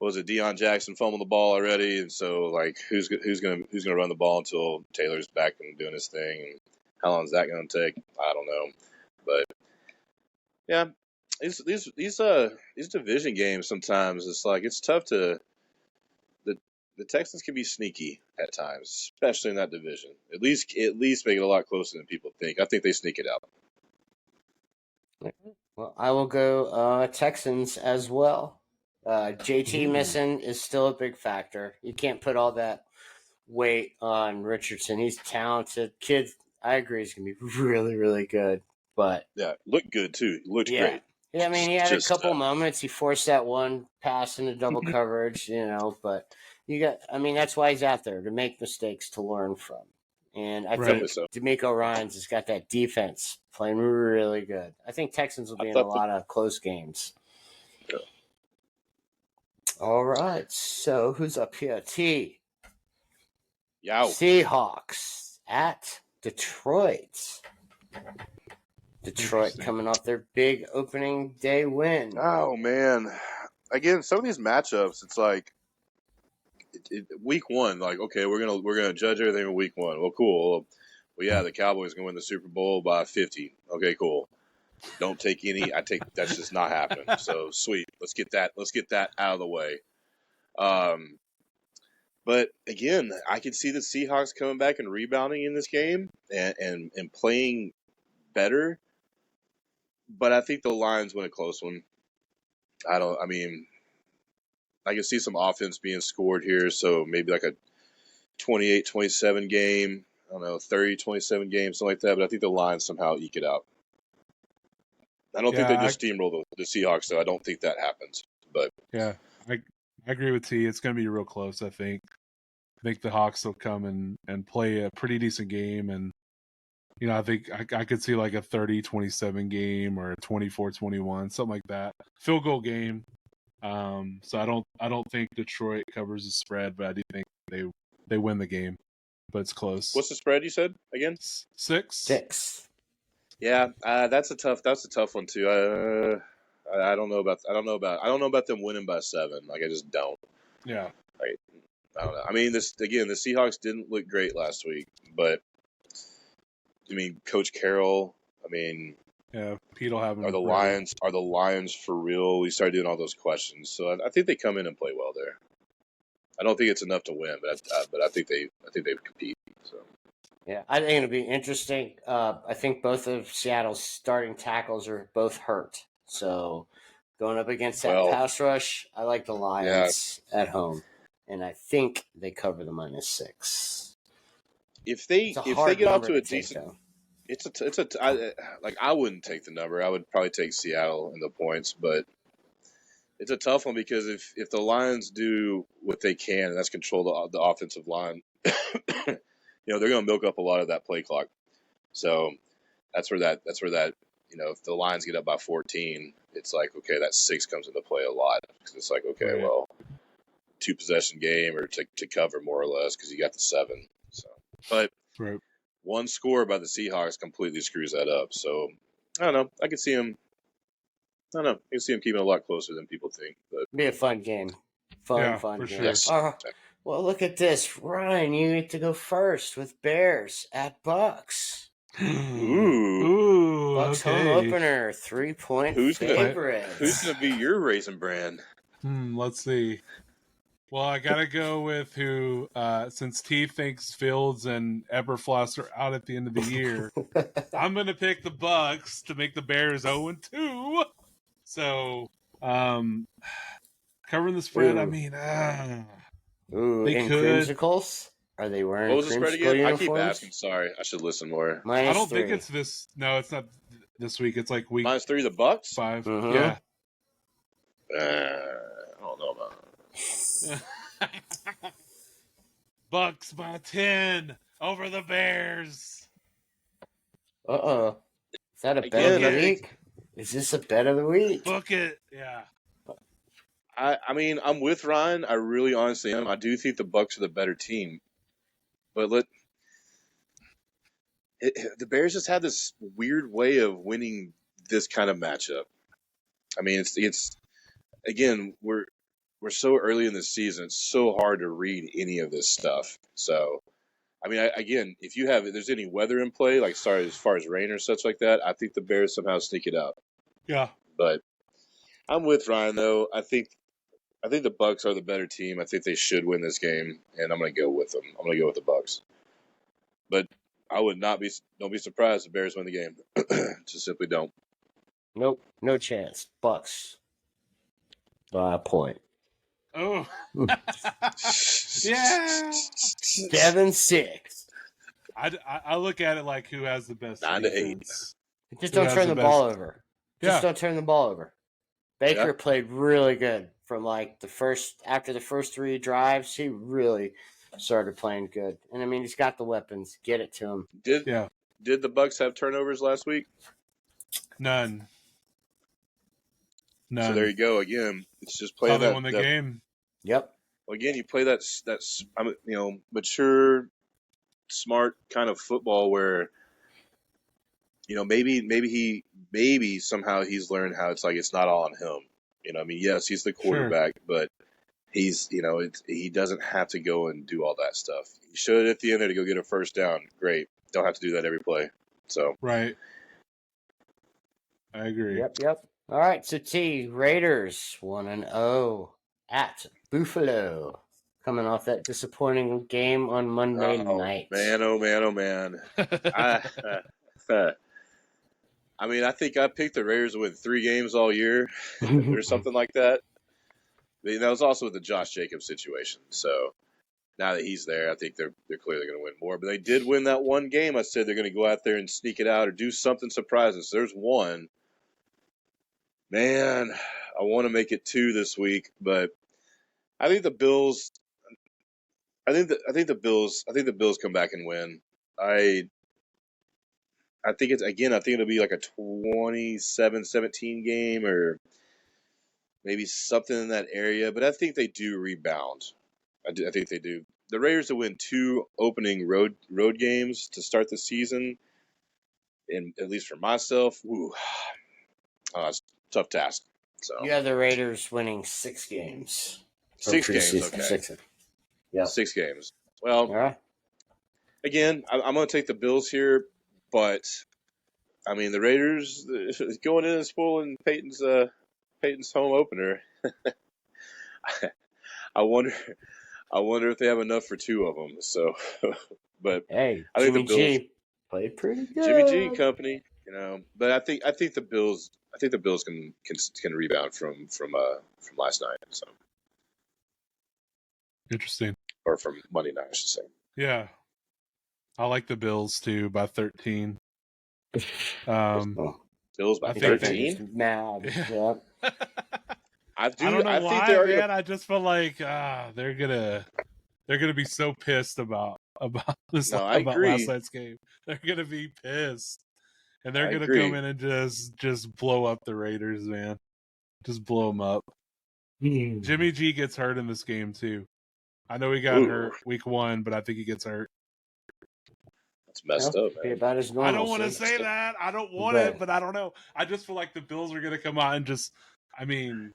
Speaker 2: was it Deion Jackson fumbling the ball already? And so, like, who's going to run the ball until Taylor's back and doing his thing? And how long is that going to take? I don't know, but yeah, these division games sometimes it's tough to. The Texans can be sneaky at times, especially in that division. At least make it a lot closer than people think. I think they sneak it out.
Speaker 3: Well, I will go Texans as well. JT missing is still a big factor. You can't put all that weight on Richardson. He's talented. Kid, I agree, he's going to be really, really good. But
Speaker 2: yeah, looked good too. He looked great.
Speaker 3: Yeah, I mean, he had a couple moments. He forced that one pass into double coverage, but that's why he's out there, to make mistakes, to learn from. And I think D'Amico Ryans has got that defense playing really good. I think Texans will be in a lot of close games.
Speaker 2: Yeah.
Speaker 3: All right, so who's up here? T.
Speaker 2: Yow.
Speaker 3: Seahawks at Detroit. Detroit coming off their big opening day win.
Speaker 2: Oh man! Again, some of these matchups, it's like week one. Like, okay, we're gonna judge everything in week one. Well, cool. Well, yeah, the Cowboys gonna win the Super Bowl by 50. Okay, cool. Don't take any. That's just not happening. So sweet. Let's get that out of the way. But again, I can see the Seahawks coming back and rebounding in this game and playing better. But I think the Lions win a close one. I can see some offense being scored here, so maybe like a 28-27 game. I don't know, 30-27 game, something like that. But I think the Lions somehow eke it out. I don't think they just steamroll the Seahawks, though. I don't think that happens. But
Speaker 1: yeah, I agree with T. It's going to be real close, I think. I think the Hawks will come and play a pretty decent game, and I think I could see like a 30-27 game or a 24-21, something like that. Field goal game. So I don't think Detroit covers the spread, but I do think they win the game, but it's close.
Speaker 2: What's the spread you said again?
Speaker 1: 6.
Speaker 3: 6.
Speaker 2: Yeah, that's a tough one too. I don't know about them winning by 7. Like I just don't.
Speaker 1: Yeah.
Speaker 2: Like, I don't know. I mean, the Seahawks didn't look great last week, but I mean, Coach Carroll. I mean,
Speaker 1: Yeah, Pete will have them.
Speaker 2: Are the Lions for real? We started doing all those questions, so I think they come in and play well there. I don't think it's enough to win, but I think they compete. So
Speaker 3: Yeah, I think it'll be interesting. I think both of Seattle's starting tackles are both hurt, so going up against that pass rush, I like the Lions at home, and I think they cover the -6.
Speaker 2: If they get off to a decent. I wouldn't take the number. I would probably take Seattle in the points, but it's a tough one because if the Lions do what they can, and that's control the offensive line, they're going to milk up a lot of that play clock. So that's where that if the Lions get up by 14, it's like okay, that 6 comes into play a lot because it's like okay, well, 2 possession game or to cover more or less because you got the 7. So, but.
Speaker 1: Right.
Speaker 2: One score by the Seahawks completely screws that up. So, I don't know. I can see him. I don't know. I can see him keeping it a lot closer than people think. But
Speaker 3: be a fun game. Fun game.
Speaker 1: Sure.
Speaker 2: Yes.
Speaker 3: Well, look at this, Ryan. You get to go first with Bears at Bucks.
Speaker 2: Ooh.
Speaker 3: Bucks home opener, 3-point favorite.
Speaker 2: Who's gonna be your Raisin Brand?
Speaker 1: Let's see. Well, I gotta go with who, since T thinks Fields and Eberfloss are out at the end of the year. I'm gonna pick the Bucks to make the Bears 0-2. So, covering the spread. I mean, they could.
Speaker 3: Creamsicles? Are they wearing?
Speaker 2: What was the spread again?
Speaker 3: Uniforms?
Speaker 2: I keep asking. Sorry, I should listen more.
Speaker 1: I don't think it's this. No, it's not this week. It's like week
Speaker 2: -3. The Bucks.
Speaker 1: 5.
Speaker 3: Mm-hmm.
Speaker 1: Yeah.
Speaker 2: I don't know about.
Speaker 1: Bucks by 10 over the Bears.
Speaker 3: Is that a bet of the week? Is this a bet of the week?
Speaker 1: Book it. Yeah.
Speaker 2: I mean, I'm with Ryan. I really honestly am. I do think the Bucks are the better team. But the Bears just have this weird way of winning this kind of matchup. I mean, it's again, we're so early in the season. It's so hard to read any of this stuff. So, I mean, if there's any weather in play, like as far as rain or such like that, I think the Bears somehow sneak it out.
Speaker 1: Yeah.
Speaker 2: But I'm with Ryan though. I think the Bucks are the better team. I think they should win this game, and I'm going to go with them. I'm going to go with the Bucks. But I would don't be surprised if the Bears win the game. Just simply don't.
Speaker 3: Nope, no chance. Bucks by a point.
Speaker 1: Oh. Yeah.
Speaker 3: 7-6.
Speaker 1: I look at it like who has the best
Speaker 2: 9-8.
Speaker 3: Just don't turn the ball over. Don't turn the ball over. Baker played really good from after the first 3 drives. He really started playing good, and I mean he's got the weapons. Get it to him.
Speaker 2: Did the Bucks have turnovers last week?
Speaker 1: None.
Speaker 2: So there you go again. It's just playing that.
Speaker 1: Won the game.
Speaker 3: Yep.
Speaker 2: Well, again, you play that mature, smart kind of football where maybe somehow he's learned how it's not all on him. I mean, yes, he's the quarterback, but he's he doesn't have to go and do all that stuff. He should at the end there to go get a first down. Great, don't have to do that every play. So
Speaker 1: right, I agree.
Speaker 3: Yep. All right, so Raiders 1-0 at Buffalo, coming off that disappointing game on Monday night.
Speaker 2: Oh man. I mean, I think I picked the Raiders to win 3 games all year or something like that. I mean, that was also with the Josh Jacobs situation. So now that he's there, I think they're clearly going to win more. But they did win that one game. I said they're going to go out there and sneak it out or do something surprising. So there's one. Man, I want to make it 2 this week, but I think the Bills. I think the Bills come back and win. I think it'll be like a 27-17 game or maybe something in that area. But I think they do rebound. I think they do. the Raiders to win 2 opening road games to start the season, and at least for myself, it's a tough task. So
Speaker 3: You have the Raiders winning 6 games.
Speaker 2: 6 games, okay.
Speaker 3: 6. Yeah.
Speaker 2: 6 games. Well,
Speaker 3: All right.
Speaker 2: again, I'm going to take the Bills here, but I mean the Raiders going in and spoiling Peyton's home opener. I wonder if they have enough for 2 of them. So, but
Speaker 3: Hey,
Speaker 2: I think
Speaker 3: Jimmy
Speaker 2: the Bills
Speaker 3: G played pretty good.
Speaker 2: Jimmy G and company, but I think the Bills can rebound from last night, so
Speaker 1: Interesting.
Speaker 2: or from Monday night, I should say.
Speaker 1: Yeah. I like the Bills too by 13.
Speaker 2: Bills by
Speaker 1: I think
Speaker 2: 13.
Speaker 3: Mad. Yeah.
Speaker 2: I
Speaker 1: don't know
Speaker 2: I
Speaker 1: why,
Speaker 2: think they're
Speaker 1: man. I just feel like they're gonna be so pissed about this
Speaker 2: No, I
Speaker 1: about
Speaker 2: agree.
Speaker 1: last night's game. They're gonna be pissed, and they're
Speaker 2: I
Speaker 1: gonna
Speaker 2: agree.
Speaker 1: come in and just blow up the Raiders, man. Just blow them up. Jimmy G gets hurt in this game too. I know he got hurt week 1, but I think he gets hurt.
Speaker 2: That's messed up, man.
Speaker 3: About his normal.
Speaker 1: I don't want to say that. I don't want it, but I don't know. I just feel like the Bills are gonna come out and just. I mean,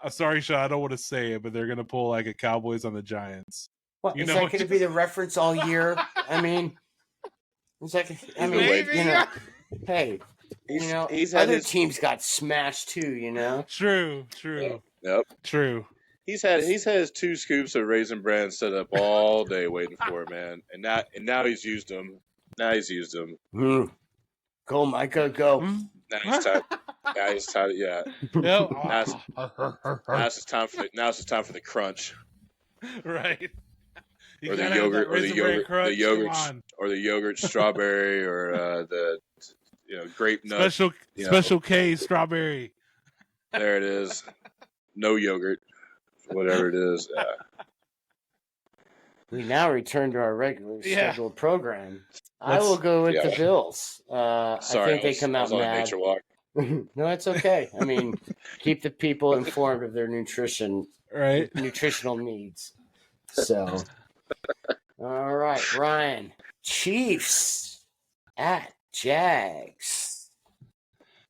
Speaker 1: sorry, Sean, I don't want to say it, but they're gonna pull like a Cowboys on the Giants.
Speaker 3: What, is that going to be the reference all year? I mean, it's like, hey, other teams got smashed too,
Speaker 1: True.
Speaker 2: Yep.
Speaker 1: True.
Speaker 2: He's had his 2 scoops of Raisin Bran set up all day waiting for it, man. And now he's used them.
Speaker 3: Go, Micah, go.
Speaker 2: Now he's tired. Yeah. Now it's time for the crunch.
Speaker 1: Right.
Speaker 2: Or the yogurt strawberry, or the grape nut.
Speaker 1: Special K strawberry.
Speaker 2: There it is. No yogurt, whatever it is.
Speaker 3: We now return to our regular scheduled program. I will go with the Bills.
Speaker 2: Sorry,
Speaker 3: I think they come out mad.
Speaker 2: Nature walk.
Speaker 3: No, it's okay. I mean, keep the people informed of their nutritional needs. So, all right, Ryan. Chiefs at Jags.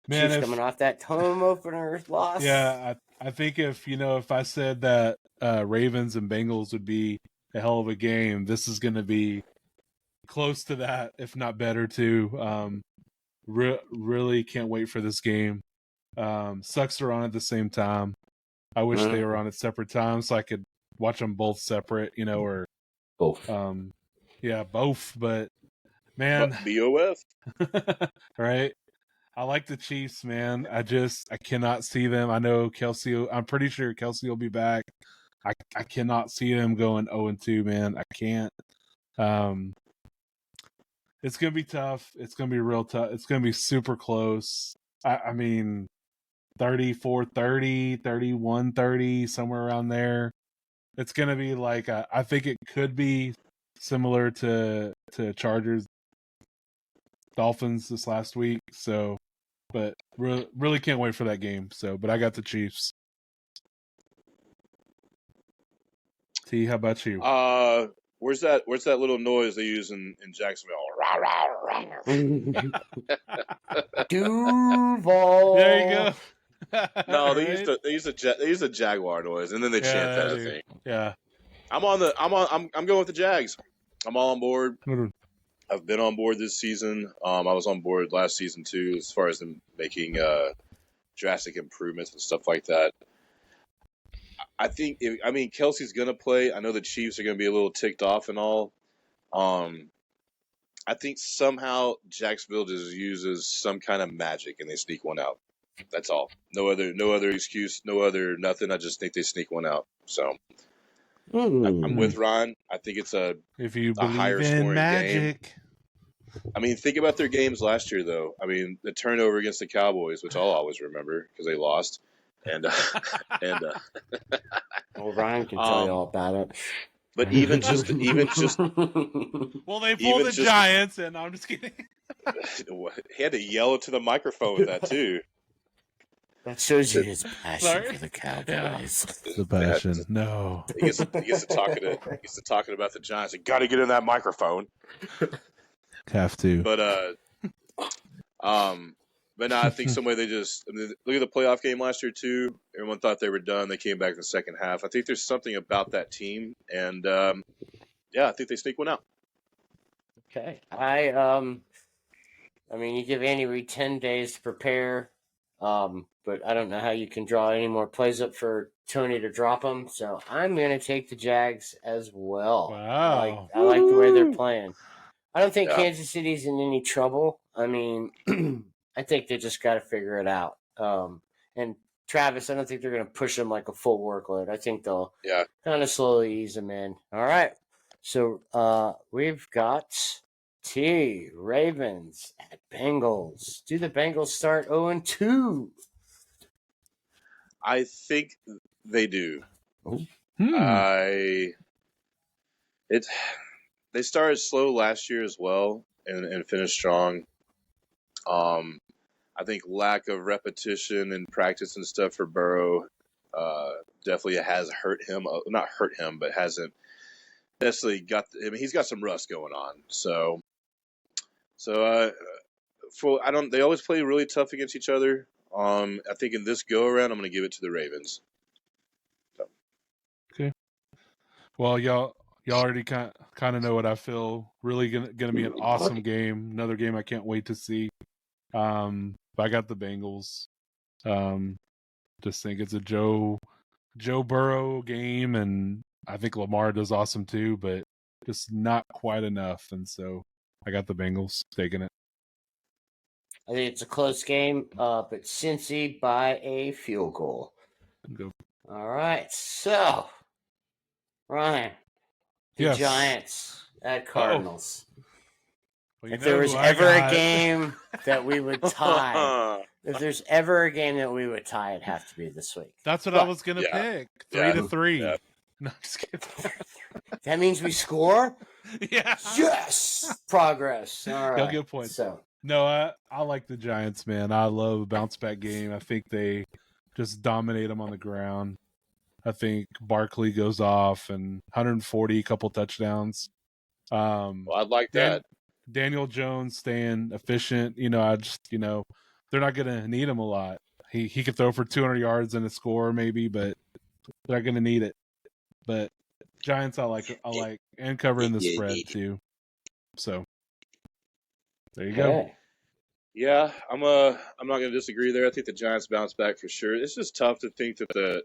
Speaker 1: Man,
Speaker 3: Chiefs coming off that home opener loss.
Speaker 1: Yeah, I think if I said that Ravens and Bengals would be a hell of a game, this is going to be close to that, if not better too. Really can't wait for this game. Sucks they're on at the same time. I wish they were on at separate times so I could watch them both separate, or
Speaker 3: both.
Speaker 1: Yeah, both. But man,
Speaker 2: BOF.
Speaker 1: Right. I like the Chiefs, man. I cannot see them. I know Kelsey. I'm pretty sure Kelsey will be back. I cannot see them going 0-2, man. I can't. It's gonna be tough. It's gonna be real tough. It's gonna be super close. I mean, 34-30, 31-30, somewhere around there. It's gonna be like I think it could be similar to Chargers Dolphins this last week. So, but really can't wait for that game. So, but I got the Chiefs. T, how about you?
Speaker 2: Where's that little noise they use in Jacksonville?
Speaker 3: Duval.
Speaker 1: There you go.
Speaker 2: No, they use a Jaguar noise, and then they chant that. I think.
Speaker 1: Yeah.
Speaker 2: I'm going with the Jags. I'm all on board. I've been on board this season. I was on board last season too, as far as them making drastic improvements and stuff like that. I think Kelsey's gonna play. I know the Chiefs are gonna be a little ticked off and all. I think somehow Jacksonville just uses some kind of magic and they sneak one out. That's all. No other excuse. No other nothing. I just think they sneak one out. So I'm with Ron. I think it's a higher scoring
Speaker 1: magic
Speaker 2: game. I mean, think about their games last year, though. I mean, the turnover against the Cowboys, which I'll always remember because they lost. And
Speaker 3: well, Ryan can tell you all about it.
Speaker 2: But even just
Speaker 1: well, they pulled the Giants, and I'm just kidding.
Speaker 2: He had to yell it to the microphone with that too.
Speaker 3: That shows you his passion
Speaker 1: Sorry?
Speaker 3: for the Cowboys.
Speaker 1: The passion. No.
Speaker 2: He gets to talking about the Giants. You got to get in that microphone.
Speaker 1: Have to.
Speaker 2: But no, I think somebody look at the playoff game last year too. Everyone thought they were done. They came back in the second half. I think there's something about that team, and I think they sneak one out.
Speaker 3: Okay. I mean, you give Andy Reid 10 days to prepare, but I don't know how you can draw any more plays up for Tony to drop them. So I'm going to take the Jags as well.
Speaker 1: Wow.
Speaker 3: I like the way they're playing. I don't think
Speaker 2: Yeah.
Speaker 3: Kansas City's in any trouble. I mean, I think they just got to figure it out. And Travis, I don't think they're going to push them like a full workload. I think they'll kind of slowly ease them in. All right. So we've got Ravens at Bengals. Do the Bengals start 0-2?
Speaker 2: I think they do. They started slow last year as well and finished strong. I think lack of repetition and practice and stuff for Burrow definitely has hurt him. Not hurt him, but hasn't necessarily got. I mean, he's got some rust going on. So they always play really tough against each other. I think in this go around, I'm going to give it to the Ravens. So.
Speaker 1: Okay. Well, y'all already kind of know what I feel. Really going to be an awesome game. Another game I can't wait to see. But I got the Bengals. Just think it's a Joe Burrow game, and I think Lamar does awesome too, but just not quite enough. And so I got the Bengals taking it.
Speaker 3: I think it's a close game, but Cincy by a field goal.
Speaker 1: Go.
Speaker 3: All right, so Ryan, the Giants at Cardinals.
Speaker 1: Well,
Speaker 3: if there was ever a game that we would tie, it'd have to be this week.
Speaker 1: That's what I was gonna pick. 3-3. Yeah. No, just kidding.
Speaker 3: That means we score.
Speaker 1: Yeah.
Speaker 3: Yes. Progress. All right.
Speaker 1: They'll get points. So. No, I like the Giants, man. I love a bounce back game. I think they just dominate them on the ground. I think Barkley goes off and 140, couple touchdowns.
Speaker 2: Well, I'd like that.
Speaker 1: Daniel Jones staying efficient. They're not going to need him a lot. He could throw for 200 yards and a score maybe, but they're not going to need it. But Giants, I like, and covering the spread too. So there you go.
Speaker 2: Yeah, I'm not going to disagree there. I think the Giants bounce back for sure. It's just tough to think that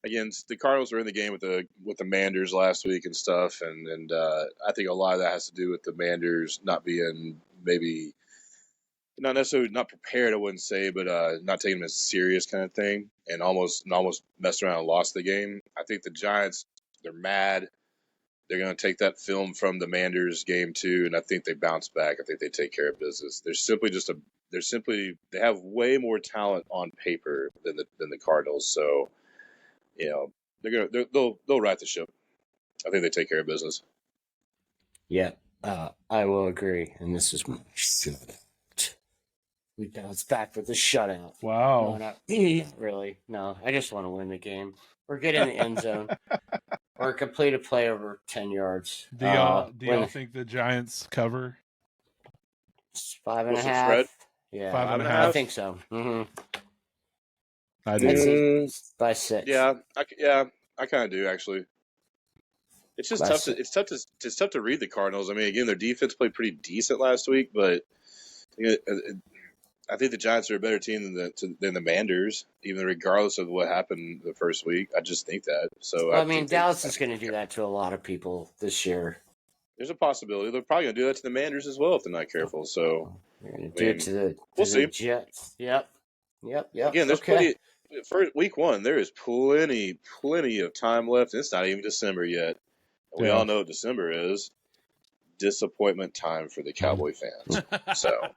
Speaker 2: again, the Cardinals were in the game with the Manders last week and stuff, and I think a lot of that has to do with the Manders not being maybe not necessarily not prepared. I wouldn't say, but not taking them as serious kind of thing, and almost messed around and lost the game. I think the Giants, they're mad. They're going to take that film from the Manders game too, and I think they bounce back. I think they take care of business. They have way more talent on paper than the Cardinals. So, they'll right the ship. I think they take care of business.
Speaker 3: Yeah, I will agree. And this is my shutout. We bounce back with a shutout.
Speaker 1: Wow.
Speaker 3: No, not really. No, I just want to win the game or get in the end zone. Or complete a play over 10 yards.
Speaker 1: Do y'all think the Giants cover?
Speaker 3: 5.5.
Speaker 2: What's the spread?
Speaker 3: Yeah,
Speaker 1: 5.5.
Speaker 3: I think so. Mm-hmm.
Speaker 1: I do.
Speaker 3: By 6.
Speaker 2: Yeah, I kind of do actually. It's just tough. It's tough to read the Cardinals. I mean, again, their defense played pretty decent last week, but I think the Giants are a better team than the Manders, even regardless of what happened the first week. I just think that. So
Speaker 3: well, I mean, Dallas is going to do that to a lot of people this year.
Speaker 2: There's a possibility they're probably going to do that to the Manders as well if they're not careful. So
Speaker 3: they're going to do it to
Speaker 2: the
Speaker 3: Jets. Yep.
Speaker 2: Again, there's plenty. For week 1, there is plenty of time left. It's not even December yet. We all know what December is. Disappointment time for the Cowboy fans. So.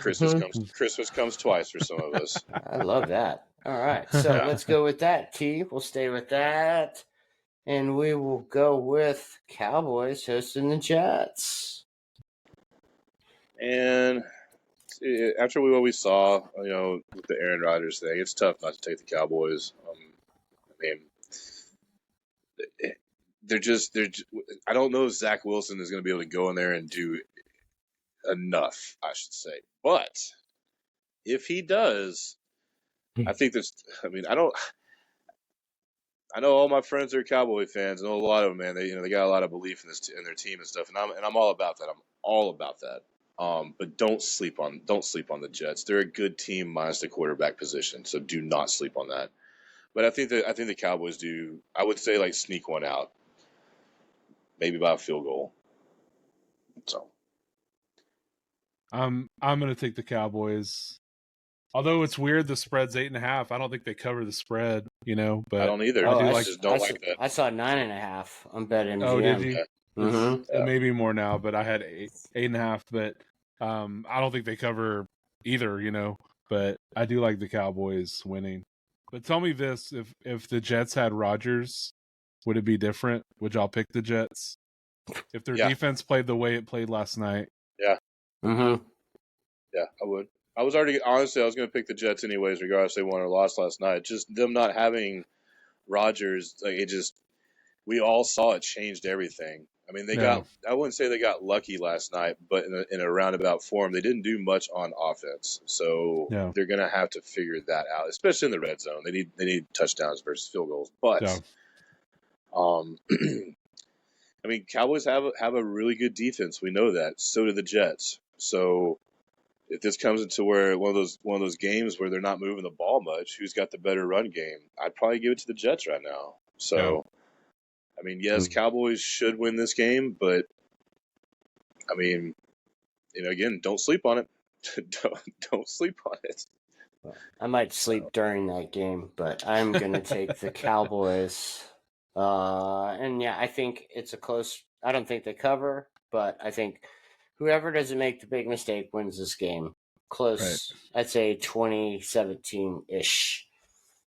Speaker 2: Christmas comes twice for some of us.
Speaker 3: I love that. All right, so let's go with that. T, we'll stay with that, and we will go with Cowboys hosting the Jets.
Speaker 2: And after what we saw, with the Aaron Rodgers thing, it's tough not to take the Cowboys. I mean, they're just. I don't know if Zach Wilson is going to be able to go in there and do enough, I should say. But if he does, I think there's. I mean, I know all my friends are Cowboy fans. I know a lot of them, man. They got a lot of belief in their team and stuff, and I'm all about that. I'm all about that. But don't sleep on the Jets. They're a good team minus the quarterback position, so do not sleep on that. But I think the Cowboys do. I would say like sneak one out, maybe by a field goal. So
Speaker 1: I'm gonna take the Cowboys. Although it's weird, the spread's 8.5. I don't think they cover the spread, but
Speaker 2: I don't either.
Speaker 1: I
Speaker 2: just don't like that.
Speaker 3: I saw 9.5 on BetMGM.
Speaker 1: Oh, did you?
Speaker 3: Mm-hmm.
Speaker 1: It may be more now, but I had 8.5. But I don't think they cover either, But I do like the Cowboys winning. But tell me this: if the Jets had Rodgers, would it be different? Would y'all pick the Jets if their defense played the way it played last night?
Speaker 2: Yeah.
Speaker 3: Mm-hmm.
Speaker 2: Yeah, I would. I was going to pick the Jets anyways, regardless if they won or lost last night. Just them not having Rodgers, we all saw it changed everything. I mean, I wouldn't say they got lucky last night, but in a roundabout form, they didn't do much on offense. So they're going to have to figure that out, especially in the red zone. They need touchdowns versus field goals. But, I mean, Cowboys have a really good defense. We know that. So do the Jets. So if this comes into where one of those games where they're not moving the ball much, who's got the better run game? I'd probably give it to the Jets right now. So, I mean, yes, Cowboys should win this game, but I mean, again, don't sleep on it. don't sleep on it.
Speaker 3: I might sleep during that game, but I'm gonna take the Cowboys. And yeah, I think it's a close. I don't think they cover, but I think whoever doesn't make the big mistake wins this game. Close. Right. I'd say 2017-ish.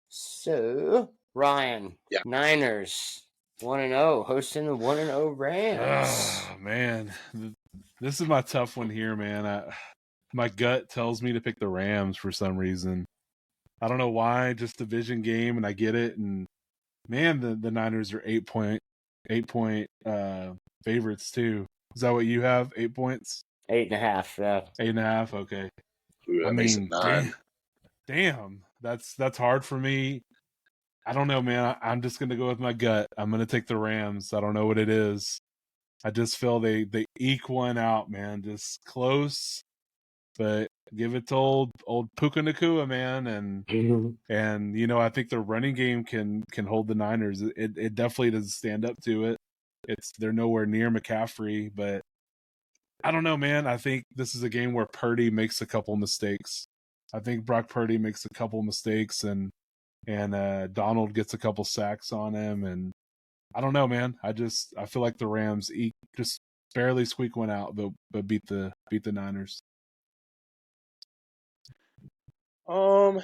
Speaker 3: So, Ryan, Niners 1-0, hosting the 1-0 Rams.
Speaker 1: Oh, man. This is my tough one here, man. My gut tells me to pick the Rams for some reason. I don't know why, just division game, and I get it. And, man, the Niners are 8-point favorites, too. Is that what you have? 8 points?
Speaker 3: 8.5, yeah.
Speaker 1: 8.5, okay.
Speaker 2: Ooh, I mean,
Speaker 1: damn. That's hard for me. I don't know, man. I'm just going to go with my gut. I'm going to take the Rams. I don't know what it is. I just feel they eke one out, man. Just close, but give it to old Puka Nakua, man. And I think the running game can hold the Niners. It definitely doesn't stand up to it. They're nowhere near McCaffrey, but I don't know, man. I think this is a game where Purdy makes a couple mistakes. I think Brock Purdy makes a couple mistakes, and Donald gets a couple sacks on him, and I don't know, man. I feel like the Rams just barely squeak one out, but beat the Niners.
Speaker 2: I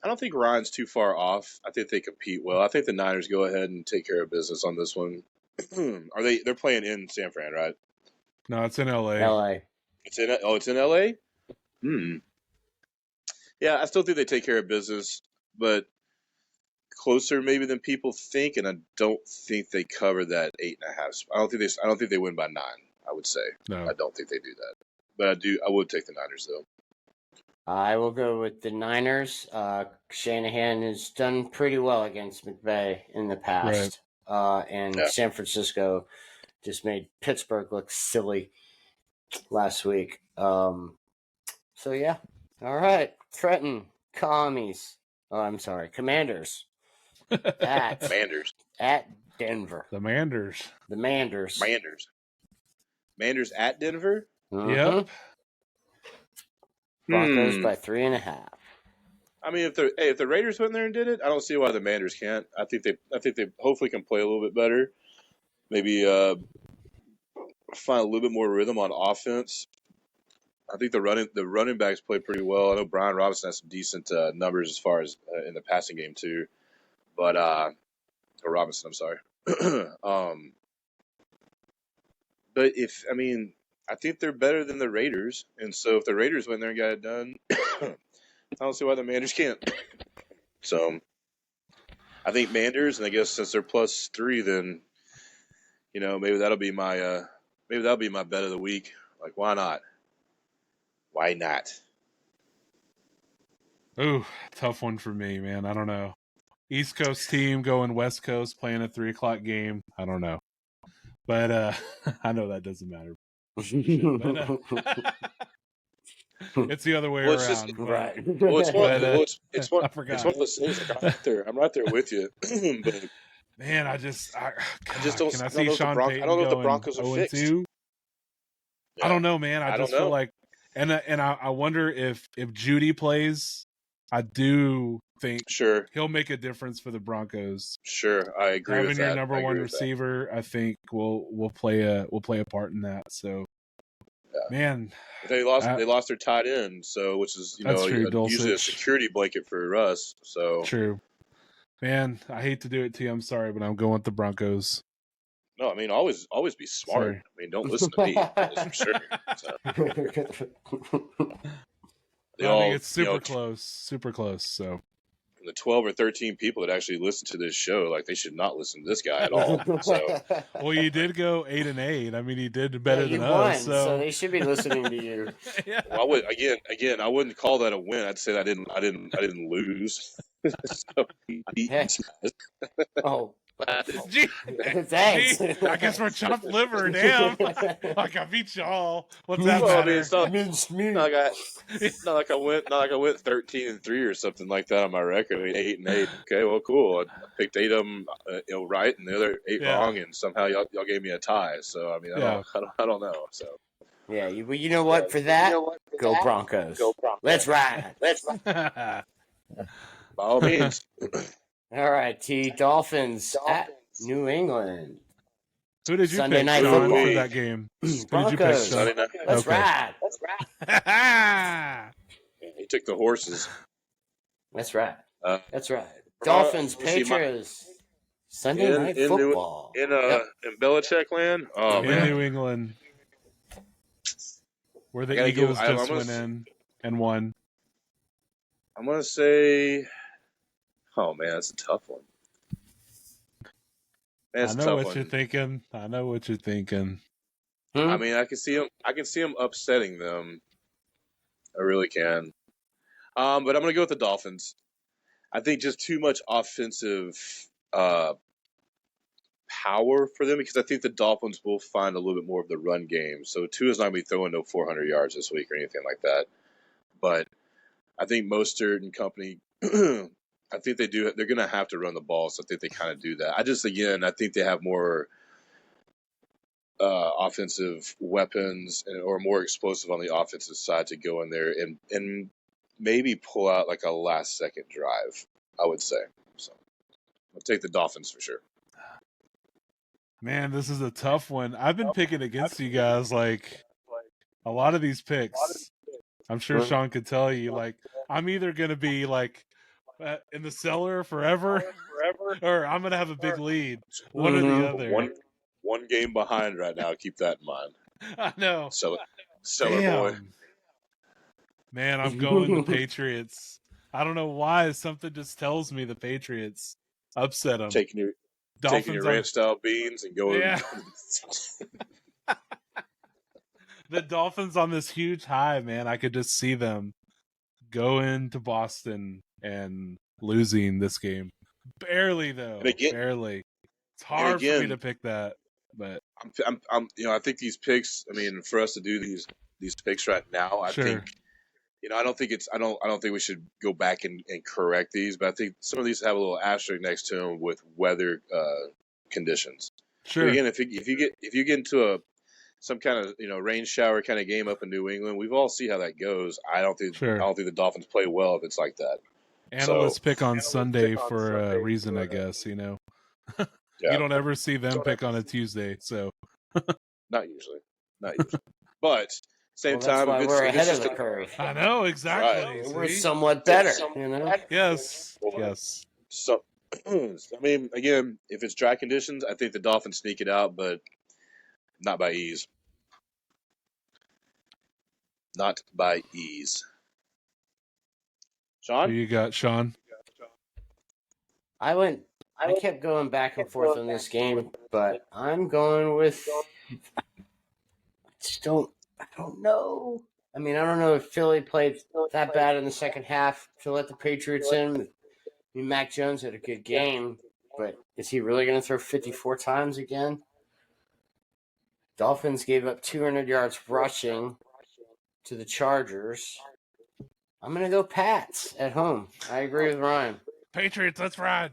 Speaker 2: don't think Ryan's too far off. I think they compete well. I think the Niners go ahead and take care of business on this one. They're playing in San Fran, right?
Speaker 1: No, it's in LA.
Speaker 2: It's in LA? Yeah, I still think they take care of business, but closer maybe than people think, and I don't think they cover that 8.5. I don't think they win by 9. I would say. No. I don't think they do that, but I would take the Niners though.
Speaker 3: I will go with the Niners. Shanahan has done pretty well against McVay in the past, and San Francisco just made Pittsburgh look silly last week. So yeah, all right, Trenton Commies. Oh, I'm sorry, Commanders. At Denver.
Speaker 1: The Manders
Speaker 2: at Denver.
Speaker 3: Mm-hmm.
Speaker 1: Yep.
Speaker 3: Broncos by 3.5.
Speaker 2: I mean, if the Raiders went there and did it, I don't see why the Manders can't. I think they hopefully can play a little bit better. Maybe find a little bit more rhythm on offense. I think the running backs play pretty well. I know Brian Robinson has some decent numbers as far as in the passing game too. But Robinson, I'm sorry. But I think they're better than the Raiders, and so if the Raiders went there and got it done, I don't see why the Manders can't. So I think Manders, and I guess since they're +3, then maybe that'll be my bet of the week. Like, why not? Why not?
Speaker 1: Ooh, tough one for me, man. I don't know. East Coast team going West Coast playing a 3:00 game. I don't know, but I know that doesn't matter. But, it's the other way around.
Speaker 3: Right.
Speaker 2: Well, it's one.
Speaker 1: I forgot.
Speaker 2: It's one of those things. Like, I'm right there with you. But
Speaker 1: man, I just
Speaker 2: don't.
Speaker 1: Can I
Speaker 2: don't
Speaker 1: see
Speaker 2: know if
Speaker 1: Sean Payton
Speaker 2: I don't know if the
Speaker 1: going
Speaker 2: Broncos are
Speaker 1: 0-2?
Speaker 2: fixed.
Speaker 1: I don't know, man. I just
Speaker 2: don't know.
Speaker 1: feel like, and I wonder if Judy plays. I do think he'll make a difference for the Broncos.
Speaker 2: Sure, I agree
Speaker 1: Having
Speaker 2: with
Speaker 1: your
Speaker 2: that.
Speaker 1: number one receiver, I think will play a part in that. So, man,
Speaker 2: they lost their tight end, so which is usually a security blanket for us. So
Speaker 1: true, man. I hate to do it to you. I'm sorry, but I'm going with the Broncos.
Speaker 2: No, I mean always be smart. Sorry. I mean, don't listen to me. That's for sure. So.
Speaker 1: I think it's super close. So
Speaker 2: the 12 or 13 people that actually listen to this show, like, they should not listen to this guy at all. So,
Speaker 1: well, you did go 8-8. I mean, he did better than us.
Speaker 3: So they should be listening to you.
Speaker 2: Yeah. Well, I would again. I wouldn't call that a win. I'd say that I didn't lose. So,
Speaker 3: oh.
Speaker 1: Gee,
Speaker 3: thanks.
Speaker 1: I guess we're chopped liver. Damn, like I beat y'all. What's that
Speaker 2: well,
Speaker 1: matter?
Speaker 2: I mean, it's not like I went 13-3 or something like that on my record. I mean, 8-8. Okay, well, cool. I picked 8 of them, right, and the other 8 wrong, and somehow y'all gave me a tie. So I mean, I don't know. So
Speaker 3: yeah, you know what? For that, go Broncos. Go Broncos. Let's ride.
Speaker 2: By all means.
Speaker 3: All right, T. Dolphins at New England.
Speaker 1: Who did you
Speaker 3: Sunday
Speaker 1: pick,
Speaker 3: night
Speaker 1: Sean,
Speaker 3: football
Speaker 1: for that game?
Speaker 3: Broncos.
Speaker 1: Who did you pick, Sean?
Speaker 3: Let's ride.
Speaker 2: He took the horses.
Speaker 3: That's right. Dolphins, Patriots. Sunday night football.
Speaker 2: In Belichick land? Oh,
Speaker 1: in
Speaker 2: man.
Speaker 1: New England. Where the Eagles just went in and won.
Speaker 2: I'm going to say... Oh, man, that's a tough one.
Speaker 1: I know what you're thinking. I
Speaker 2: mean, I can see him upsetting them. I really can. But I'm going to go with the Dolphins. I think just too much offensive power for them, because I think the Dolphins will find a little bit more of the run game. So Tua's not going to be throwing no 400 yards this week or anything like that. But I think Mostert and company, I think they're going to have to run the ball. So I think they kind of do that. I think they have more offensive weapons or more explosive on the offensive side to go in there and maybe pull out like a last second drive, I would say. So I'll take the Dolphins for sure.
Speaker 1: Man, this is a tough one. I've been picking against you guys, like, a lot of these picks. I'm sure Sean could tell you, like, I'm either going to be, like, in the cellar forever, or I'm going to have a big lead. One or the other.
Speaker 2: One game behind right now. Keep that in mind.
Speaker 1: I know.
Speaker 2: Cellar boy.
Speaker 1: Man, I'm going the Patriots. I don't know why. Something just tells me the Patriots upset them.
Speaker 2: Taking your ranch style beans and going.
Speaker 1: Yeah. The Dolphins on this huge high, man. I could just see them going to Boston and losing this game. Barely, though. Barely. It's hard for me to pick that, but
Speaker 2: I'm I think these picks. I mean, for us to do these picks right now, I think. I don't think we should go back and correct these, but I think some of these have a little asterisk next to them with weather conditions.
Speaker 1: Sure.
Speaker 2: But again, if you get into some kind of rain shower kind of game up in New England, we've all seen how that goes. I don't think the Dolphins play well if it's like that.
Speaker 1: Analysts pick on Sunday for a reason, I guess. You don't ever see them pick on a Tuesday, so
Speaker 2: not usually. But same time,
Speaker 3: that's why we're ahead of the curve.
Speaker 1: I know exactly.
Speaker 3: Right. We're somewhat better,
Speaker 1: Yes.
Speaker 2: So, I mean, again, if it's dry conditions, I think the Dolphins sneak it out, but not by ease. not by ease.
Speaker 1: Who
Speaker 2: Sean?
Speaker 1: you got, Sean?
Speaker 3: I kept going back and forth on this game, but I'm going with. I don't know. I mean, I don't know if Philly played that bad in the second half to let the Patriots in. I mean, Mac Jones had a good game, but is he really going to throw 54 times again? Dolphins gave up 200 yards rushing to the Chargers. I'm going to go Pats at home. I agree with Ryan.
Speaker 1: Patriots, let's ride.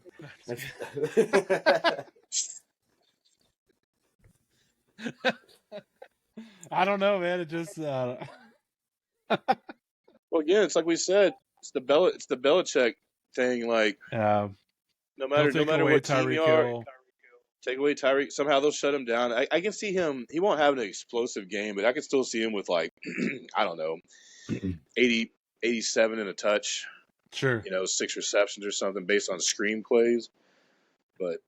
Speaker 1: I don't know, man. It just
Speaker 2: Well, again, it's like we said. It's the Belichick thing. Like, no
Speaker 1: he'll
Speaker 2: matter
Speaker 1: take away
Speaker 2: what team you
Speaker 1: Tyreek
Speaker 2: are,
Speaker 1: Hill.
Speaker 2: take away Tyreek. Somehow they'll shut him down. I can see him. He won't have an explosive game, but I can still see him with like, I don't know, 80, 87 and a touch.
Speaker 1: Sure.
Speaker 2: 6 receptions or something based on screen plays. But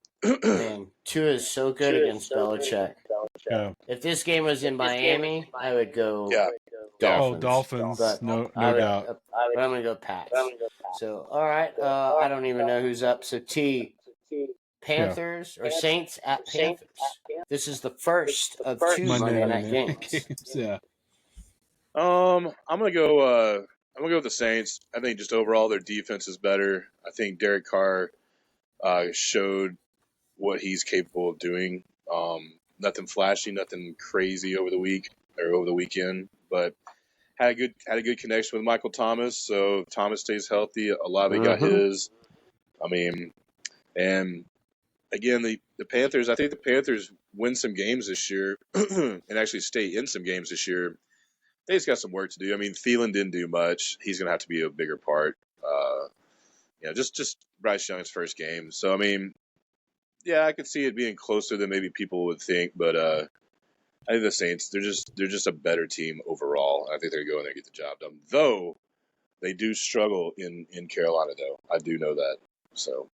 Speaker 3: Man, Tua is so good against Belichick.
Speaker 1: Yeah.
Speaker 3: If this game was in Miami, I would go
Speaker 1: Oh,
Speaker 3: Dolphins.
Speaker 1: Dolphins.
Speaker 3: But
Speaker 1: No
Speaker 3: I would,
Speaker 1: doubt.
Speaker 3: but I'm going to go Pats. So, all right. I don't even know who's up. So, Panthers or Saints at Panthers. This is the first of two Monday night games.
Speaker 1: Yeah.
Speaker 2: I'm gonna go with the Saints. I think just overall their defense is better. I think Derek Carr showed what he's capable of doing. Nothing flashy, nothing crazy over the weekend, but had a good connection with Michael Thomas. So if Thomas stays healthy, Olave got his. I mean, and again, the Panthers. I think the Panthers win some games this year and actually stay in some games this year. They just got some work to do. I mean, Thielen didn't do much. He's going to have to be a bigger part. Just Bryce Young's first game. So, I mean, yeah, I could see it being closer than maybe people would think. But I think the Saints, they're just a better team overall. I think they're going there and get the job done. Though they do struggle in Carolina, though. I do know that. So,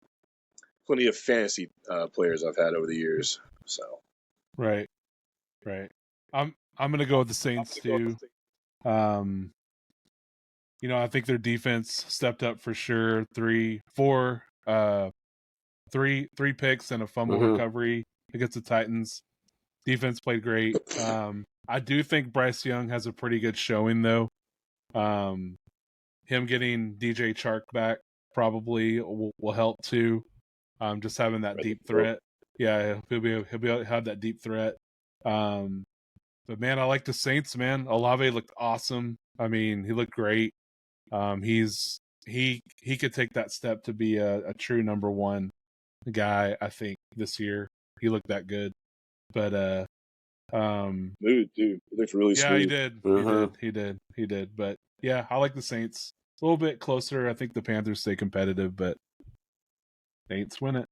Speaker 2: plenty of fantasy players I've had over the years. So,
Speaker 1: right. I'm going to go with the Saints too. I think their defense stepped up for sure. Three picks and a fumble recovery against the Titans. Defense played great. I do think Bryce Young has a pretty good showing though. Him getting DJ Chark back probably will help too. Just having that deep threat. Yeah, he'll have that deep threat. But man, I like the Saints, man. Olave looked awesome. I mean, he looked great. He could take that step to be a true number one guy, I think, this year. He looked that good. But
Speaker 2: dude, he looked really smooth.
Speaker 1: He did. But yeah, I like the Saints. A little bit closer. I think the Panthers stay competitive, but Saints win it.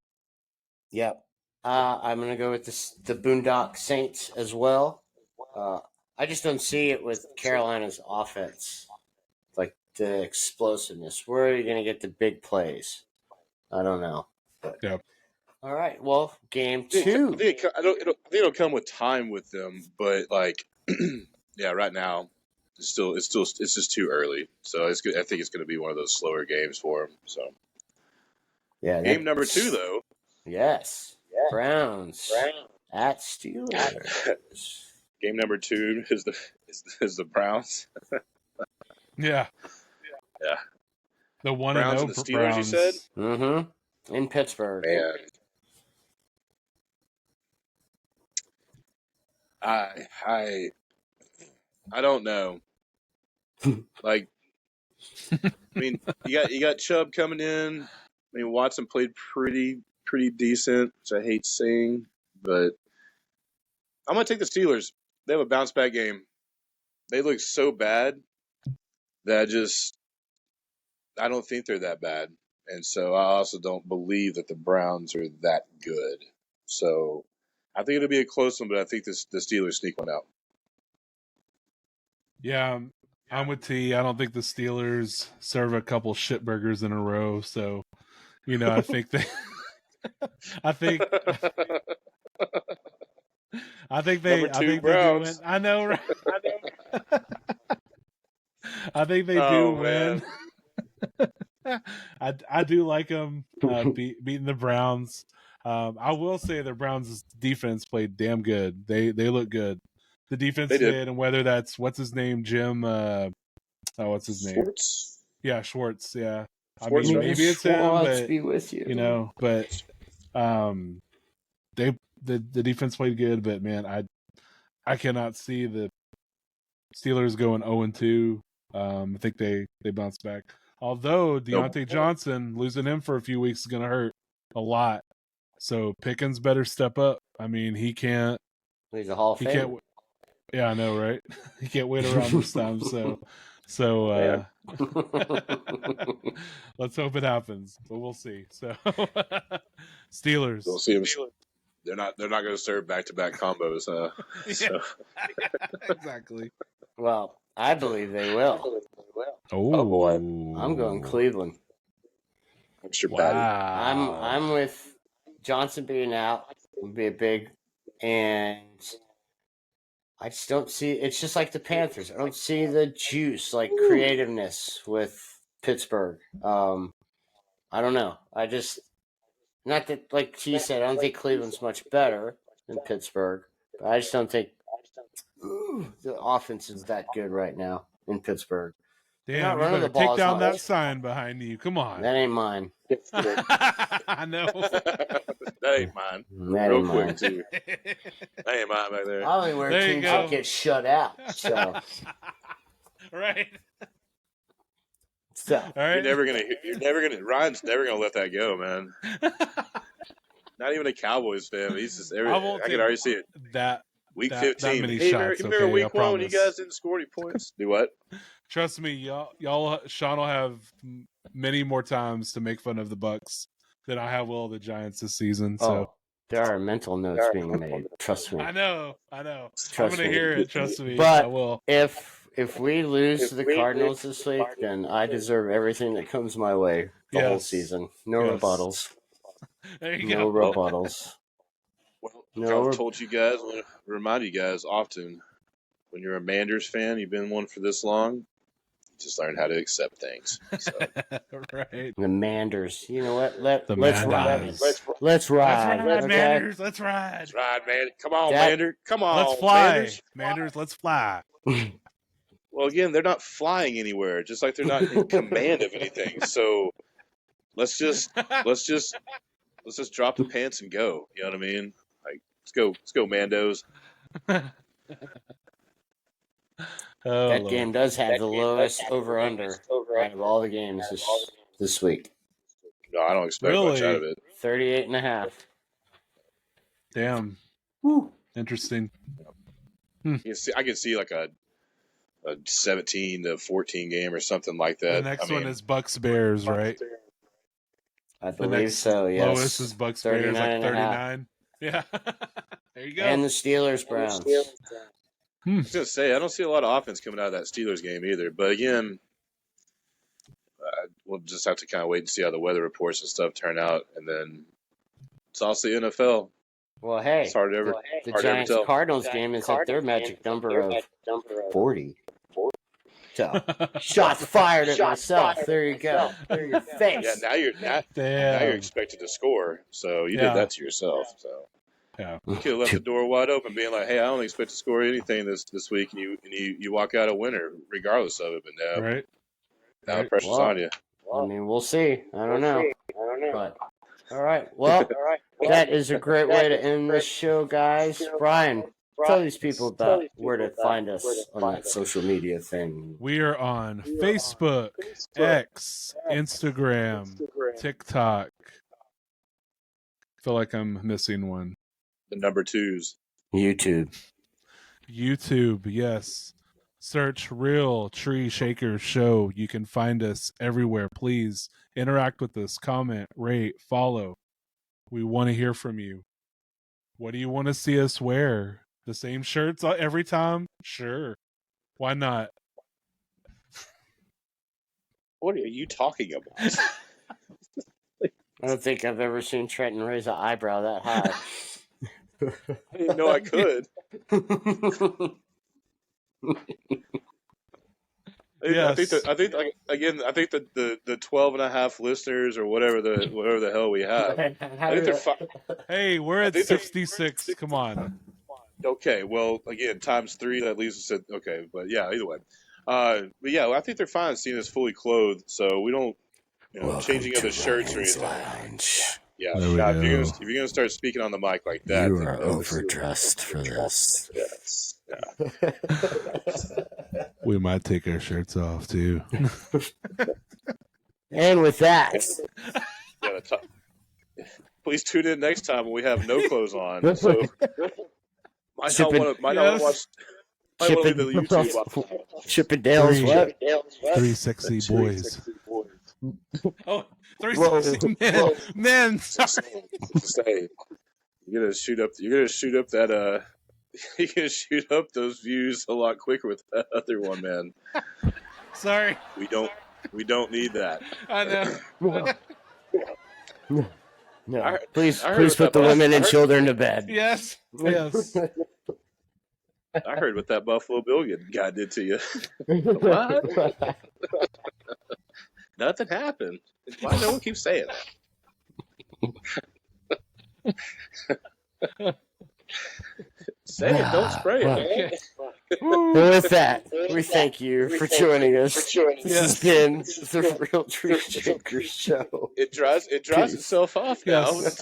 Speaker 3: Yep. I'm going to go with the Boondock Saints as well. I just don't see it with Carolina's offense. Like the explosiveness. Where are you going to get the big plays? I don't know. But,
Speaker 1: yep.
Speaker 3: All right. Well, game 2.
Speaker 2: I think it'll come with time with them, but like, yeah, right now it's just too early. So it's good. I think it's going to be one of those slower games for them. So
Speaker 3: yeah.
Speaker 2: Game number 2 though.
Speaker 3: Yes. Browns at Steelers.
Speaker 2: Game number 2 is the Browns.
Speaker 1: Yeah. The 1-0
Speaker 2: Browns and the Steelers,
Speaker 1: Browns.
Speaker 2: you said?
Speaker 3: Mm-hmm. In Pittsburgh.
Speaker 2: Man. I don't know. Like, I mean, you got Chubb coming in. I mean, Watson played pretty decent, which I hate saying, but I'm gonna take the Steelers. They have a bounce back game. They look so bad that I don't think they're that bad, and so I also don't believe that the Browns are that good. So I think it'll be a close one, but I think the Steelers sneak one out.
Speaker 1: Yeah, I'm with T. I don't think the Steelers serve a couple shit burgers in a row. So, I think they, I think they do win. I know, right? I think they do win. I do like them beating the Browns. I will say the Browns' defense played damn good. They look good. The defense did, and whether that's what's his name, Jim. What's his name?
Speaker 2: Schwartz.
Speaker 1: Yeah, Schwartz. Yeah,
Speaker 2: Schwartz,
Speaker 1: I mean maybe it's him, but
Speaker 3: be with you.
Speaker 1: you know, but the defense played good, but man, I cannot see the Steelers going 0-2. I think they bounce back. Although Deontay Johnson, losing him for a few weeks is going to hurt a lot. So Pickens better step up. I mean, he can't.
Speaker 3: He's a Hall of Fame.
Speaker 1: Yeah, I know, right? He can't wait around this time. So let's hope it happens. But we'll see. So Steelers.
Speaker 2: We'll see him. They're not going to serve back-to-back combos. So.
Speaker 3: Exactly. Well, I believe they will.
Speaker 1: Oh boy,
Speaker 3: I'm going Cleveland.
Speaker 1: Wow.
Speaker 3: I'm with Johnson being out. Would be a big, and I just don't see. It's just like the Panthers. I don't see the juice, like creativeness with Pittsburgh. I don't know. I just not that, like she said, I don't think Cleveland's much better than Pittsburgh. But I just don't think the offense is that good right now in Pittsburgh.
Speaker 1: Damn, you better take down that sign behind you. Come on.
Speaker 3: That ain't mine.
Speaker 1: I know.
Speaker 2: That ain't mine. Real quick, too. That ain't mine back there.
Speaker 3: I only wear teams that get shut out. So.
Speaker 1: Right.
Speaker 3: So.
Speaker 1: All right.
Speaker 2: Ryan's never gonna let that go, man. Not even a Cowboys fan. He's just I can already see it. Week 15.
Speaker 1: That many shots.
Speaker 2: Remember week 1 when you guys didn't score any points? Do what?
Speaker 1: Trust me, y'all. Sean will have many more times to make fun of the Bucks than I have will the Giants this season. So
Speaker 3: there are mental notes being made. Trust me.
Speaker 1: I know.
Speaker 3: Trust
Speaker 1: I'm gonna hear it. Trust me.
Speaker 3: But
Speaker 1: I will.
Speaker 3: If we lose to the Cardinals this week, then I deserve everything that comes my way the whole season. No rebuttals.
Speaker 1: There you
Speaker 3: go. No rebuttals.
Speaker 2: Well, I've told you guys, remind you guys often, when you're a Manders fan, you've been one for this long, just learn how to accept things. So.
Speaker 1: Right.
Speaker 3: The Manders. You know what? Let's ride.
Speaker 1: Let's ride,
Speaker 3: okay?
Speaker 1: Manders. Let's ride.
Speaker 2: Let's ride, man. Come on, Mander. Come on.
Speaker 1: Let's fly. Manders, let's fly.
Speaker 2: Well, again, they're not flying anywhere, just like they're not in command of anything. So let's just drop the pants and go. You know what I mean? Like, let's go, Mandos.
Speaker 3: That game does have the lowest over/under out of all the games this week.
Speaker 2: No, I don't expect much out of it.
Speaker 3: 38.5.
Speaker 1: Damn.
Speaker 3: Woo.
Speaker 1: Interesting.
Speaker 2: I can see like a 17-14 game or something like that.
Speaker 1: The next one is Bucks Bears, right?
Speaker 3: I believe so. Yes.
Speaker 1: Lowest is Bucks Bears, like 39. Yeah. There you go.
Speaker 3: And the Steelers Browns.
Speaker 2: I was gonna say I don't see a lot of offense coming out of that Steelers game either. But again, we'll just have to kind of wait and see how the weather reports and stuff turn out, and then it's also the NFL.
Speaker 3: Well, hey,
Speaker 2: it's hard to ever,
Speaker 3: the
Speaker 2: hard
Speaker 3: Giants
Speaker 2: to ever tell.
Speaker 3: Cardinals game is at their magic number of 40. So, shots fired at myself. There you go. There your face.
Speaker 2: Yeah, now you're expected to score, so you did that to yourself. So you could have left the door wide open, being like, "Hey, I don't expect to score anything this week," and you walk out a winner regardless of it. But now, now the pressure's on you.
Speaker 3: I mean, we'll see. I don't know. But all right. Well, that is a great way to end this show, guys. Brian, tell these people about where to find us on that social media thing.
Speaker 1: We are on Facebook, X, Instagram, TikTok. I feel like I'm missing one.
Speaker 2: The number 2s.
Speaker 3: YouTube,
Speaker 1: yes. Search Real Tree Shaker Show. You can find us everywhere. Please interact with us, comment, rate, follow. We want to hear from you. What do you want to see us wear? The same shirts every time? Sure. Why not?
Speaker 2: What are you talking about?
Speaker 3: I don't think I've ever seen Trenton raise an eyebrow that high.
Speaker 2: I didn't know I could.
Speaker 1: Yes.
Speaker 2: I think like, again, I think that the 12 and a half listeners or whatever the hell we have, I think they're fine.
Speaker 1: Hey, we're
Speaker 2: I
Speaker 1: at
Speaker 2: think they're-
Speaker 1: 66. Come on.
Speaker 2: Okay, well, again, times 3, that leaves us at, okay, but yeah, either way. But yeah, I think they're fine seeing us fully clothed, so we don't, changing of the shirts or anything.
Speaker 3: Lounge.
Speaker 2: Yeah,
Speaker 1: There we
Speaker 2: now, if
Speaker 1: go.
Speaker 2: you're gonna start speaking on the mic like that,
Speaker 3: You
Speaker 2: then
Speaker 3: are
Speaker 2: no,
Speaker 3: overdressed for this.
Speaker 2: Yes. Yeah.
Speaker 1: We might take our shirts off too.
Speaker 3: And with that,
Speaker 2: Yeah, please tune in next time when we have no clothes on. So might not want to watch. Might want to leave the YouTube.
Speaker 3: Chippendales, what?
Speaker 1: 3 sexy boys. Oh, 3
Speaker 3: Whoa.
Speaker 1: sexy men. Men. Sorry.
Speaker 2: Say, you're gonna shoot up that you're gonna shoot up those views a lot quicker with that other one, man.
Speaker 1: Sorry.
Speaker 2: We don't need that.
Speaker 1: I know.
Speaker 3: No, please
Speaker 2: I heard
Speaker 3: put
Speaker 2: what
Speaker 3: the
Speaker 2: that
Speaker 3: women
Speaker 2: was.
Speaker 3: and children to bed.
Speaker 1: Yes. Yes.
Speaker 2: I heard what that Buffalo Bill guy did to you. What? Nothing happened. Why no one keeps saying that? Say it, don't spray it.
Speaker 3: Well, with that, we thank you for joining us. This has been the Real Tree Shaker Show.
Speaker 2: It dries itself off now.
Speaker 1: Yes.